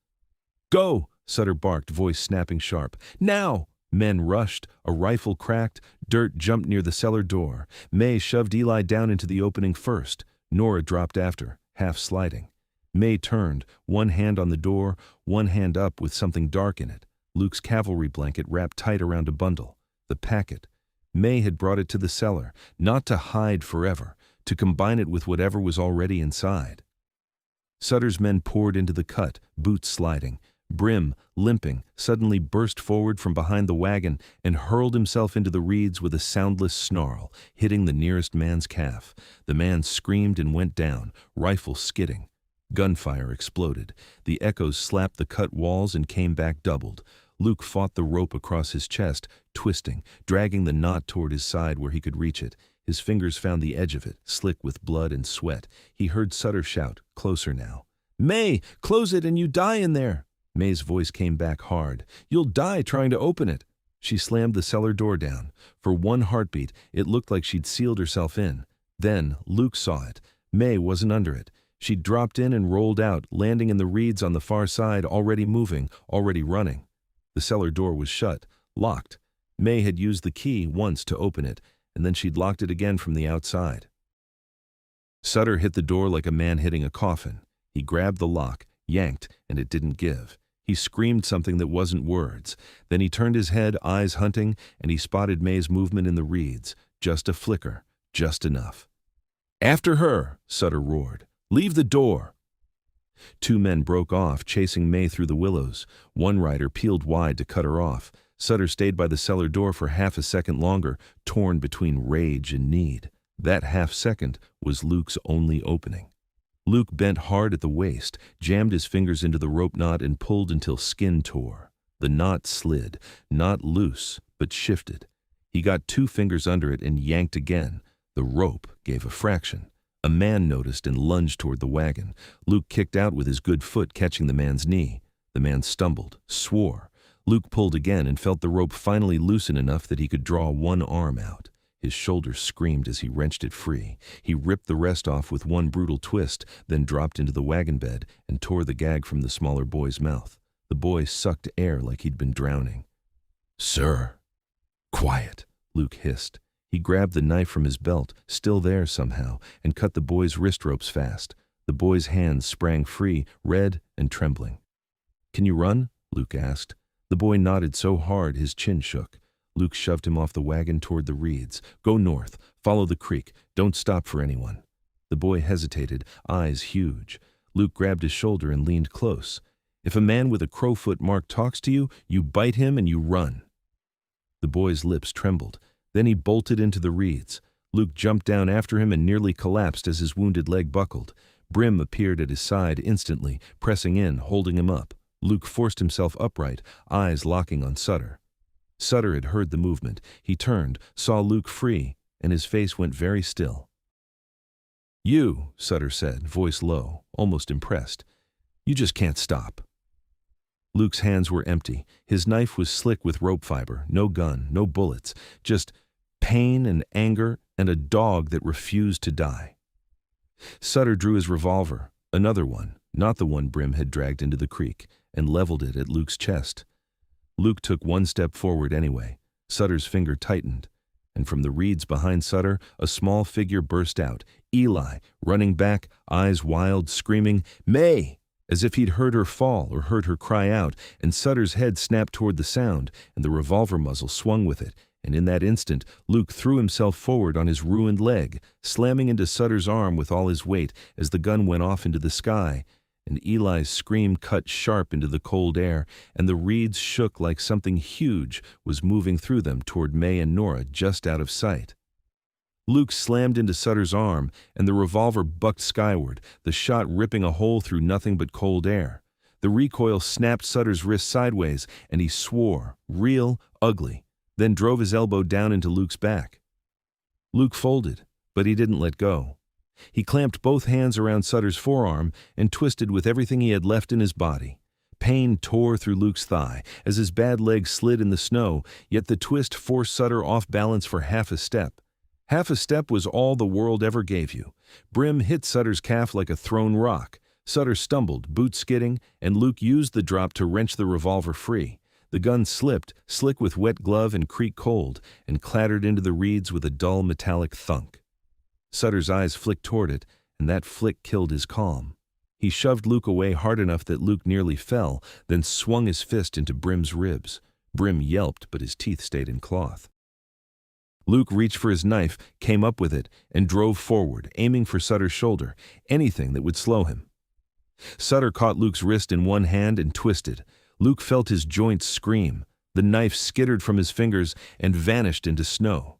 "Go!" Sutter barked, voice snapping sharp. "Now!" Men rushed, a rifle cracked, dirt jumped near the cellar door. May shoved Eli down into the opening first. Nora dropped after, half sliding. May turned, one hand on the door, one hand up with something dark in it. Luke's cavalry blanket wrapped tight around a bundle. The packet. May had brought it to the cellar, not to hide forever, to combine it with whatever was already inside. Sutter's men poured into the cut, boots sliding. Brim, limping, suddenly burst forward from behind the wagon and hurled himself into the reeds with a soundless snarl, hitting the nearest man's calf. The man screamed and went down, rifle skidding. Gunfire exploded. The echoes slapped the cut walls and came back doubled. Luke fought the rope across his chest, twisting, dragging the knot toward his side where he could reach it. His fingers found the edge of it, slick with blood and sweat. He heard Sutter shout, closer now. "May, close it and you die in there!" May's voice came back hard. "You'll die trying to open it." She slammed the cellar door down. For one heartbeat, it looked like she'd sealed herself in. Then Luke saw it. May wasn't under it. She dropped in and rolled out, landing in the reeds on the far side, already moving, already running. The cellar door was shut, locked. May had used the key once to open it, and then she'd locked it again from the outside. Sutter hit the door like a man hitting a coffin. He grabbed the lock, yanked, and it didn't give. He screamed something that wasn't words. Then he turned his head, eyes hunting, and he spotted May's movement in the reeds. Just a flicker, just enough. "After her!" Sutter roared. "Leave the door!" Two men broke off, chasing May through the willows. One rider peeled wide to cut her off. Sutter stayed by the cellar door for half a second longer, torn between rage and need. That half second was Luke's only opening. Luke bent hard at the waist, jammed his fingers into the rope knot and pulled until skin tore. The knot slid, not loose, but shifted. He got 2 fingers under it and yanked again. The rope gave a fraction. A man noticed and lunged toward the wagon. Luke kicked out with his good foot, catching the man's knee. The man stumbled, swore. Luke pulled again and felt the rope finally loosen enough that he could draw one arm out. His shoulders screamed as he wrenched it free. He ripped the rest off with one brutal twist, then dropped into the wagon bed and tore the gag from the smaller boy's mouth. The boy sucked air like he'd been drowning. "Sir." "Quiet," Luke hissed. He grabbed the knife from his belt, still there somehow, and cut the boy's wrist ropes fast. The boy's hands sprang free, red and trembling. "Can you run?" Luke asked. The boy nodded so hard his chin shook. Luke shoved him off the wagon toward the reeds. "Go north. Follow the creek. Don't stop for anyone." The boy hesitated, eyes huge. Luke grabbed his shoulder and leaned close. "If a man with a crowfoot mark talks to you, you bite him and you run." The boy's lips trembled. Then he bolted into the reeds. Luke jumped down after him and nearly collapsed as his wounded leg buckled. Brim appeared at his side instantly, pressing in, holding him up. Luke forced himself upright, eyes locking on Sutter. Sutter had heard the movement. He turned, saw Luke free, and his face went very still. "You," Sutter said, voice low, almost impressed. "You just can't stop." Luke's hands were empty. His knife was slick with rope fiber, no gun, no bullets, just pain and anger and a dog that refused to die. Sutter drew his revolver, another one, not the one Brim had dragged into the creek, and leveled it at Luke's chest. Luke took one step forward anyway. Sutter's finger tightened, and from the reeds behind Sutter, a small figure burst out. Eli, running back, eyes wild, screaming, "May!" as if he'd heard her fall or heard her cry out, and Sutter's head snapped toward the sound, and the revolver muzzle swung with it, and in that instant, Luke threw himself forward on his ruined leg, slamming into Sutter's arm with all his weight as the gun went off into the sky, and Eli's scream cut sharp into the cold air, and the reeds shook like something huge was moving through them toward May and Nora just out of sight. Luke slammed into Sutter's arm, and the revolver bucked skyward, the shot ripping a hole through nothing but cold air. The recoil snapped Sutter's wrist sideways, and he swore, real, ugly, then drove his elbow down into Luke's back. Luke folded, but he didn't let go. He clamped both hands around Sutter's forearm and twisted with everything he had left in his body. Pain tore through Luke's thigh as his bad leg slid in the snow, yet the twist forced Sutter off balance for half a step. Half a step was all the world ever gave you. Brim hit Sutter's calf like a thrown rock. Sutter stumbled, boot skidding, and Luke used the drop to wrench the revolver free. The gun slipped, slick with wet glove and creak cold, and clattered into the reeds with a dull metallic thunk. Sutter's eyes flicked toward it, and that flick killed his calm. He shoved Luke away hard enough that Luke nearly fell, then swung his fist into Brim's ribs. Brim yelped, but his teeth stayed in cloth. Luke reached for his knife, came up with it, and drove forward, aiming for Sutter's shoulder, anything that would slow him. Sutter caught Luke's wrist in one hand and twisted. Luke felt his joints scream. The knife skittered from his fingers and vanished into snow.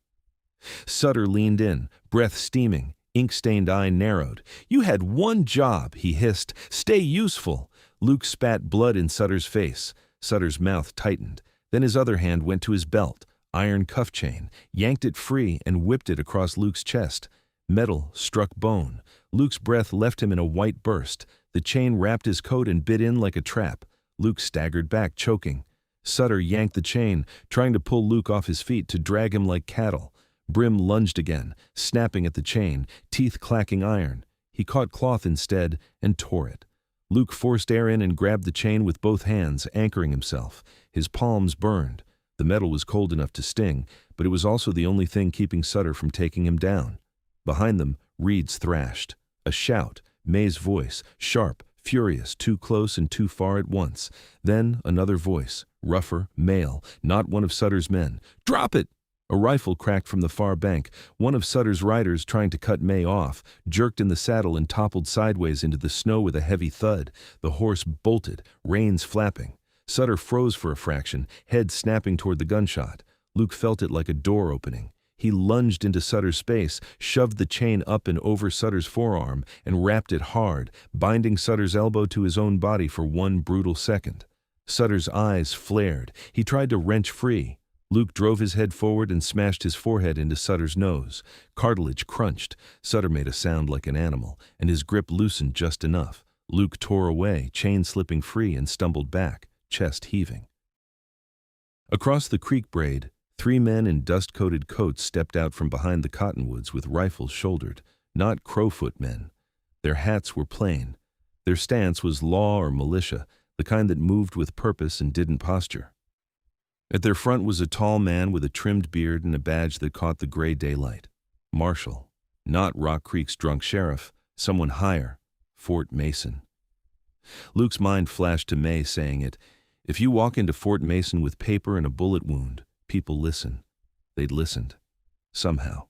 Sutter leaned in, breath steaming, ink-stained eye narrowed. "You had one job," he hissed. "Stay useful." Luke spat blood in Sutter's face. Sutter's mouth tightened. Then his other hand went to his belt, iron cuff chain, yanked it free and whipped it across Luke's chest. Metal struck bone. Luke's breath left him in a white burst. The chain wrapped his coat and bit in like a trap. Luke staggered back, choking. Sutter yanked the chain, trying to pull Luke off his feet to drag him like cattle. Brim lunged again, snapping at the chain, teeth clacking iron. He caught cloth instead and tore it. Luke forced air in and grabbed the chain with both hands, anchoring himself. His palms burned. The metal was cold enough to sting, but it was also the only thing keeping Sutter from taking him down. Behind them, reeds thrashed. A shout, May's voice, sharp, furious, too close and too far at once. Then another voice, rougher, male, not one of Sutter's men. "Drop it!" A rifle cracked from the far bank. One of Sutter's riders, trying to cut May off, jerked in the saddle and toppled sideways into the snow with a heavy thud. The horse bolted, reins flapping. Sutter froze for a fraction, head snapping toward the gunshot. Luke felt it like a door opening. He lunged into Sutter's space, shoved the chain up and over Sutter's forearm, and wrapped it hard, binding Sutter's elbow to his own body for one brutal second. Sutter's eyes flared. He tried to wrench free. Luke drove his head forward and smashed his forehead into Sutter's nose. Cartilage crunched. Sutter made a sound like an animal, and his grip loosened just enough. Luke tore away, chain slipping free, and stumbled back, chest heaving. Across the creek braid, 3 men in dust-coated coats stepped out from behind the cottonwoods with rifles shouldered, not Crowfoot men. Their hats were plain. Their stance was law or militia, the kind that moved with purpose and didn't posture. At their front was a tall man with a trimmed beard and a badge that caught the gray daylight. Marshal, not Rock Creek's drunk sheriff, someone higher, Fort Mason. Luke's mind flashed to May saying it, "If you walk into Fort Mason with paper and a bullet wound, people listen." They'd listened. Somehow.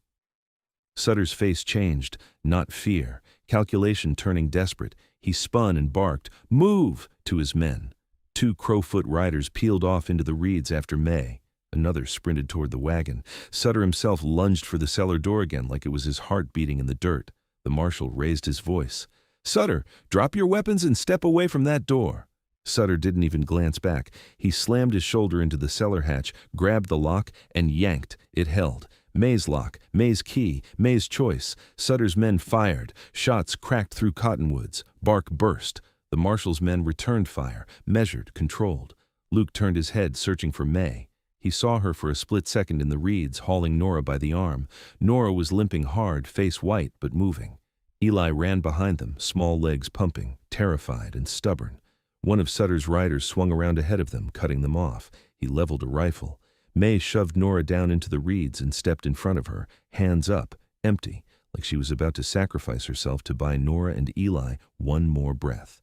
Sutter's face changed, not fear, calculation turning desperate. He spun and barked, "Move!" to his men. 2 Crowfoot riders peeled off into the reeds after May. Another sprinted toward the wagon. Sutter himself lunged for the cellar door again like it was his heart beating in the dirt. The marshal raised his voice. "Sutter, drop your weapons and step away from that door." Sutter didn't even glance back. He slammed his shoulder into the cellar hatch, grabbed the lock, and yanked. It held. May's lock, May's key, May's choice. Sutter's men fired. Shots cracked through cottonwoods. Bark burst. The marshal's men returned fire, measured, controlled. Luke turned his head, searching for May. He saw her for a split second in the reeds, hauling Nora by the arm. Nora was limping hard, face white, but moving. Eli ran behind them, small legs pumping, terrified and stubborn. One of Sutter's riders swung around ahead of them, cutting them off. He leveled a rifle. May shoved Nora down into the reeds and stepped in front of her, hands up, empty, like she was about to sacrifice herself to buy Nora and Eli one more breath.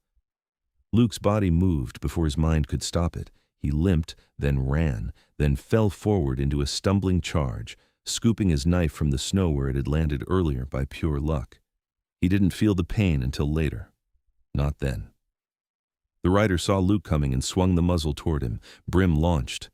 Luke's body moved before his mind could stop it. He limped, then ran, then fell forward into a stumbling charge, scooping his knife from the snow where it had landed earlier by pure luck. He didn't feel the pain until later. Not then. The rider saw Luke coming and swung the muzzle toward him. Brim launched.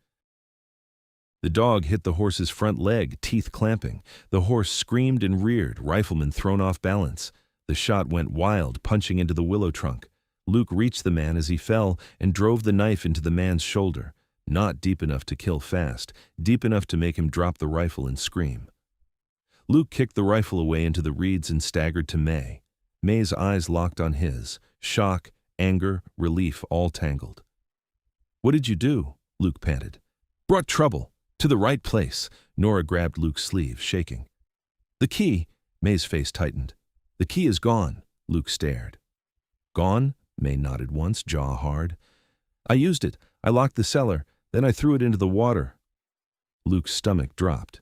The dog hit the horse's front leg, teeth clamping. The horse screamed and reared, rifleman thrown off balance. The shot went wild, punching into the willow trunk. Luke reached the man as he fell and drove the knife into the man's shoulder. Not deep enough to kill fast, deep enough to make him drop the rifle and scream. Luke kicked the rifle away into the reeds and staggered to May. May's eyes locked on his. Shock, anger, relief, all tangled. "What did you do?" Luke panted. "Brought trouble. To the right place." Nora grabbed Luke's sleeve, shaking. The key. May's face tightened. The key is gone. Luke stared. Gone? May nodded once, jaw hard. I used it. I locked the cellar. Then I threw it into the water. Luke's stomach dropped.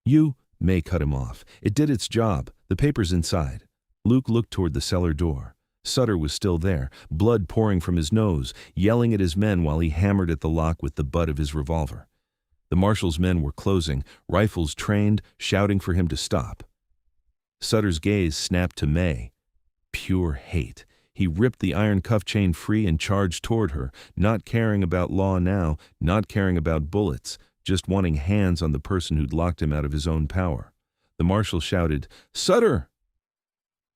You? May cut him off. It did its job. The paper's inside. Luke looked toward the cellar door. Sutter was still there, blood pouring from his nose, yelling at his men while he hammered at the lock with the butt of his revolver. The marshal's men were closing, rifles trained, shouting for him to stop. Sutter's gaze snapped to May. Pure hate. He ripped the iron cuff chain free and charged toward her, not caring about law now, not caring about bullets, just wanting hands on the person who'd locked him out of his own power. The marshal shouted, "Sutter!"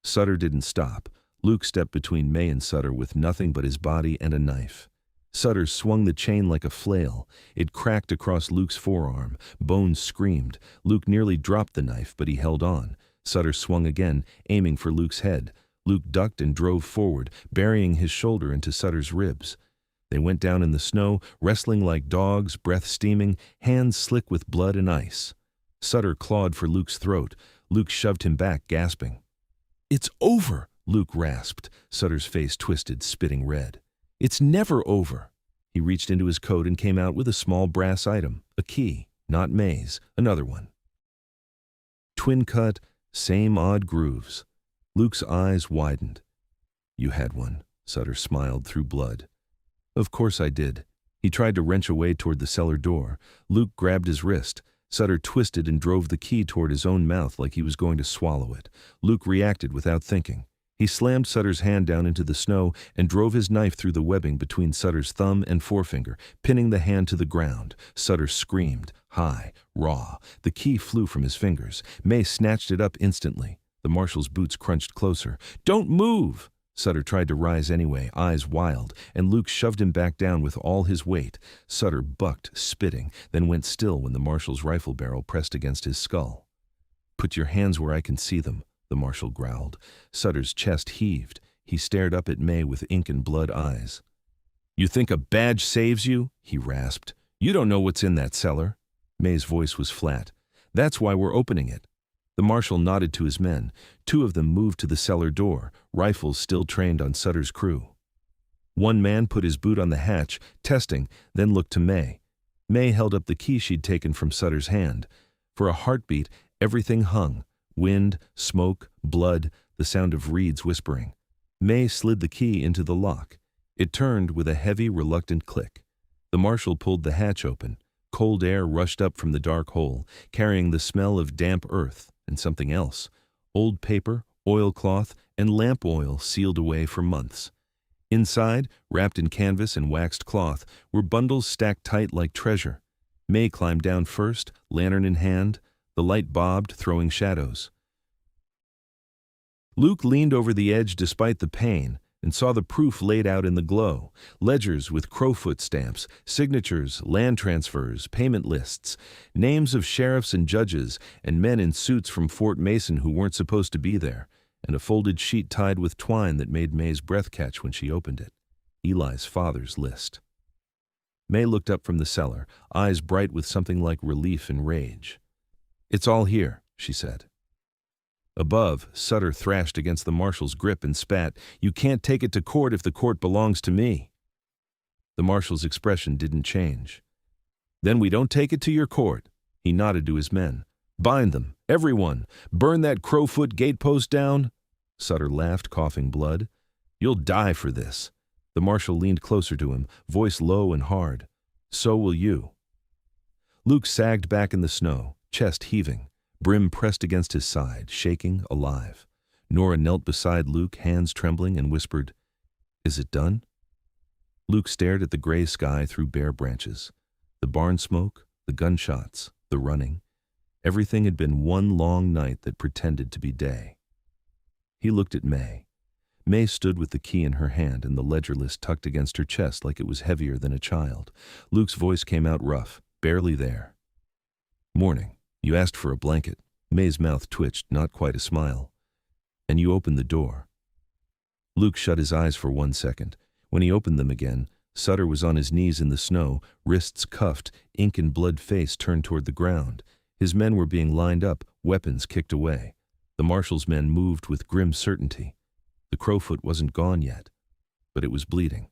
Sutter didn't stop. Luke stepped between May and Sutter with nothing but his body and a knife. Sutter swung the chain like a flail. It cracked across Luke's forearm. Bones screamed. Luke nearly dropped the knife, but he held on. Sutter swung again, aiming for Luke's head. Luke ducked and drove forward, burying his shoulder into Sutter's ribs. They went down in the snow, wrestling like dogs, breath steaming, hands slick with blood and ice. Sutter clawed for Luke's throat. Luke shoved him back, gasping. "It's over," Luke rasped. Sutter's face twisted, spitting red. "It's never over." He reached into his coat and came out with a small brass item, a key, not May's, another one. Twin cut, same odd grooves. Luke's eyes widened. "You had one," Sutter smiled through blood. "Of course I did." He tried to wrench away toward the cellar door. Luke grabbed his wrist. Sutter twisted and drove the key toward his own mouth like he was going to swallow it. Luke reacted without thinking. He slammed Sutter's hand down into the snow and drove his knife through the webbing between Sutter's thumb and forefinger, pinning the hand to the ground. Sutter screamed, high, raw. The key flew from his fingers. May snatched it up instantly. The marshal's boots crunched closer. "Don't move!" Sutter tried to rise anyway, eyes wild, and Luke shoved him back down with all his weight. Sutter bucked, spitting, then went still when the marshal's rifle barrel pressed against his skull. "Put your hands where I can see them," the marshal growled. Sutter's chest heaved. He stared up at May with ink and blood eyes. "You think a badge saves you?" he rasped. "You don't know what's in that cellar." May's voice was flat. "That's why we're opening it." The marshal nodded to his men. Two of them moved to the cellar door, rifles still trained on Sutter's crew. One man put his boot on the hatch, testing, then looked to May. May held up the key she'd taken from Sutter's hand. For a heartbeat, everything hung. Wind, smoke, blood, the sound of reeds whispering. May slid the key into the lock. It turned with a heavy, reluctant click. The marshal pulled the hatch open. Cold air rushed up from the dark hole, carrying the smell of damp earth and something else. Old paper, oilcloth, and lamp oil sealed away for months. Inside, wrapped in canvas and waxed cloth, were bundles stacked tight like treasure. May climbed down first, lantern in hand. The light bobbed, throwing shadows. Luke leaned over the edge despite the pain and saw the proof laid out in the glow. Ledgers with crowfoot stamps, signatures, land transfers, payment lists, names of sheriffs and judges, and men in suits from Fort Mason who weren't supposed to be there, and a folded sheet tied with twine that made May's breath catch when she opened it. Eli's father's list. May looked up from the cellar, eyes bright with something like relief and rage. "It's all here," she said. Above, Sutter thrashed against the marshal's grip and spat, "You can't take it to court if the court belongs to me." The marshal's expression didn't change. "Then we don't take it to your court." He nodded to his men. "Bind them, everyone. Burn that crowfoot gatepost down." Sutter laughed, coughing blood. "You'll die for this." The marshal leaned closer to him, voice low and hard. "So will you." Luke sagged back in the snow, chest heaving. Brim pressed against his side, shaking, alive. Nora knelt beside Luke, hands trembling, and whispered, "Is it done?" Luke stared at the gray sky through bare branches. The barn smoke, the gunshots, the running. Everything had been one long night that pretended to be day. He looked at May. May stood with the key in her hand and the ledger list tucked against her chest like it was heavier than a child. Luke's voice came out rough, barely there. "Morning. You asked for a blanket." May's mouth twitched, not quite a smile. "And you opened the door." Luke shut his eyes for 1 second. When he opened them again, Sutter was on his knees in the snow, wrists cuffed, ink and blood face turned toward the ground. His men were being lined up, weapons kicked away. The marshal's men moved with grim certainty. The crowfoot wasn't gone yet, but it was bleeding.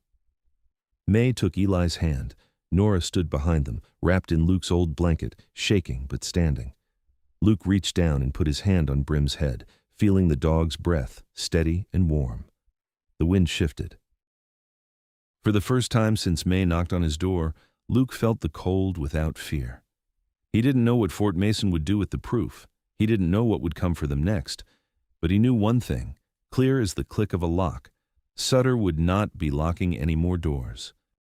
May took Eli's hand. Nora stood behind them, wrapped in Luke's old blanket, shaking but standing. Luke reached down and put his hand on Brim's head, feeling the dog's breath, steady and warm. The wind shifted. For the first time since May knocked on his door, Luke felt the cold without fear. He didn't know what Fort Mason would do with the proof. He didn't know what would come for them next. But he knew one thing, clear as the click of a lock. Sutter would not be locking any more doors.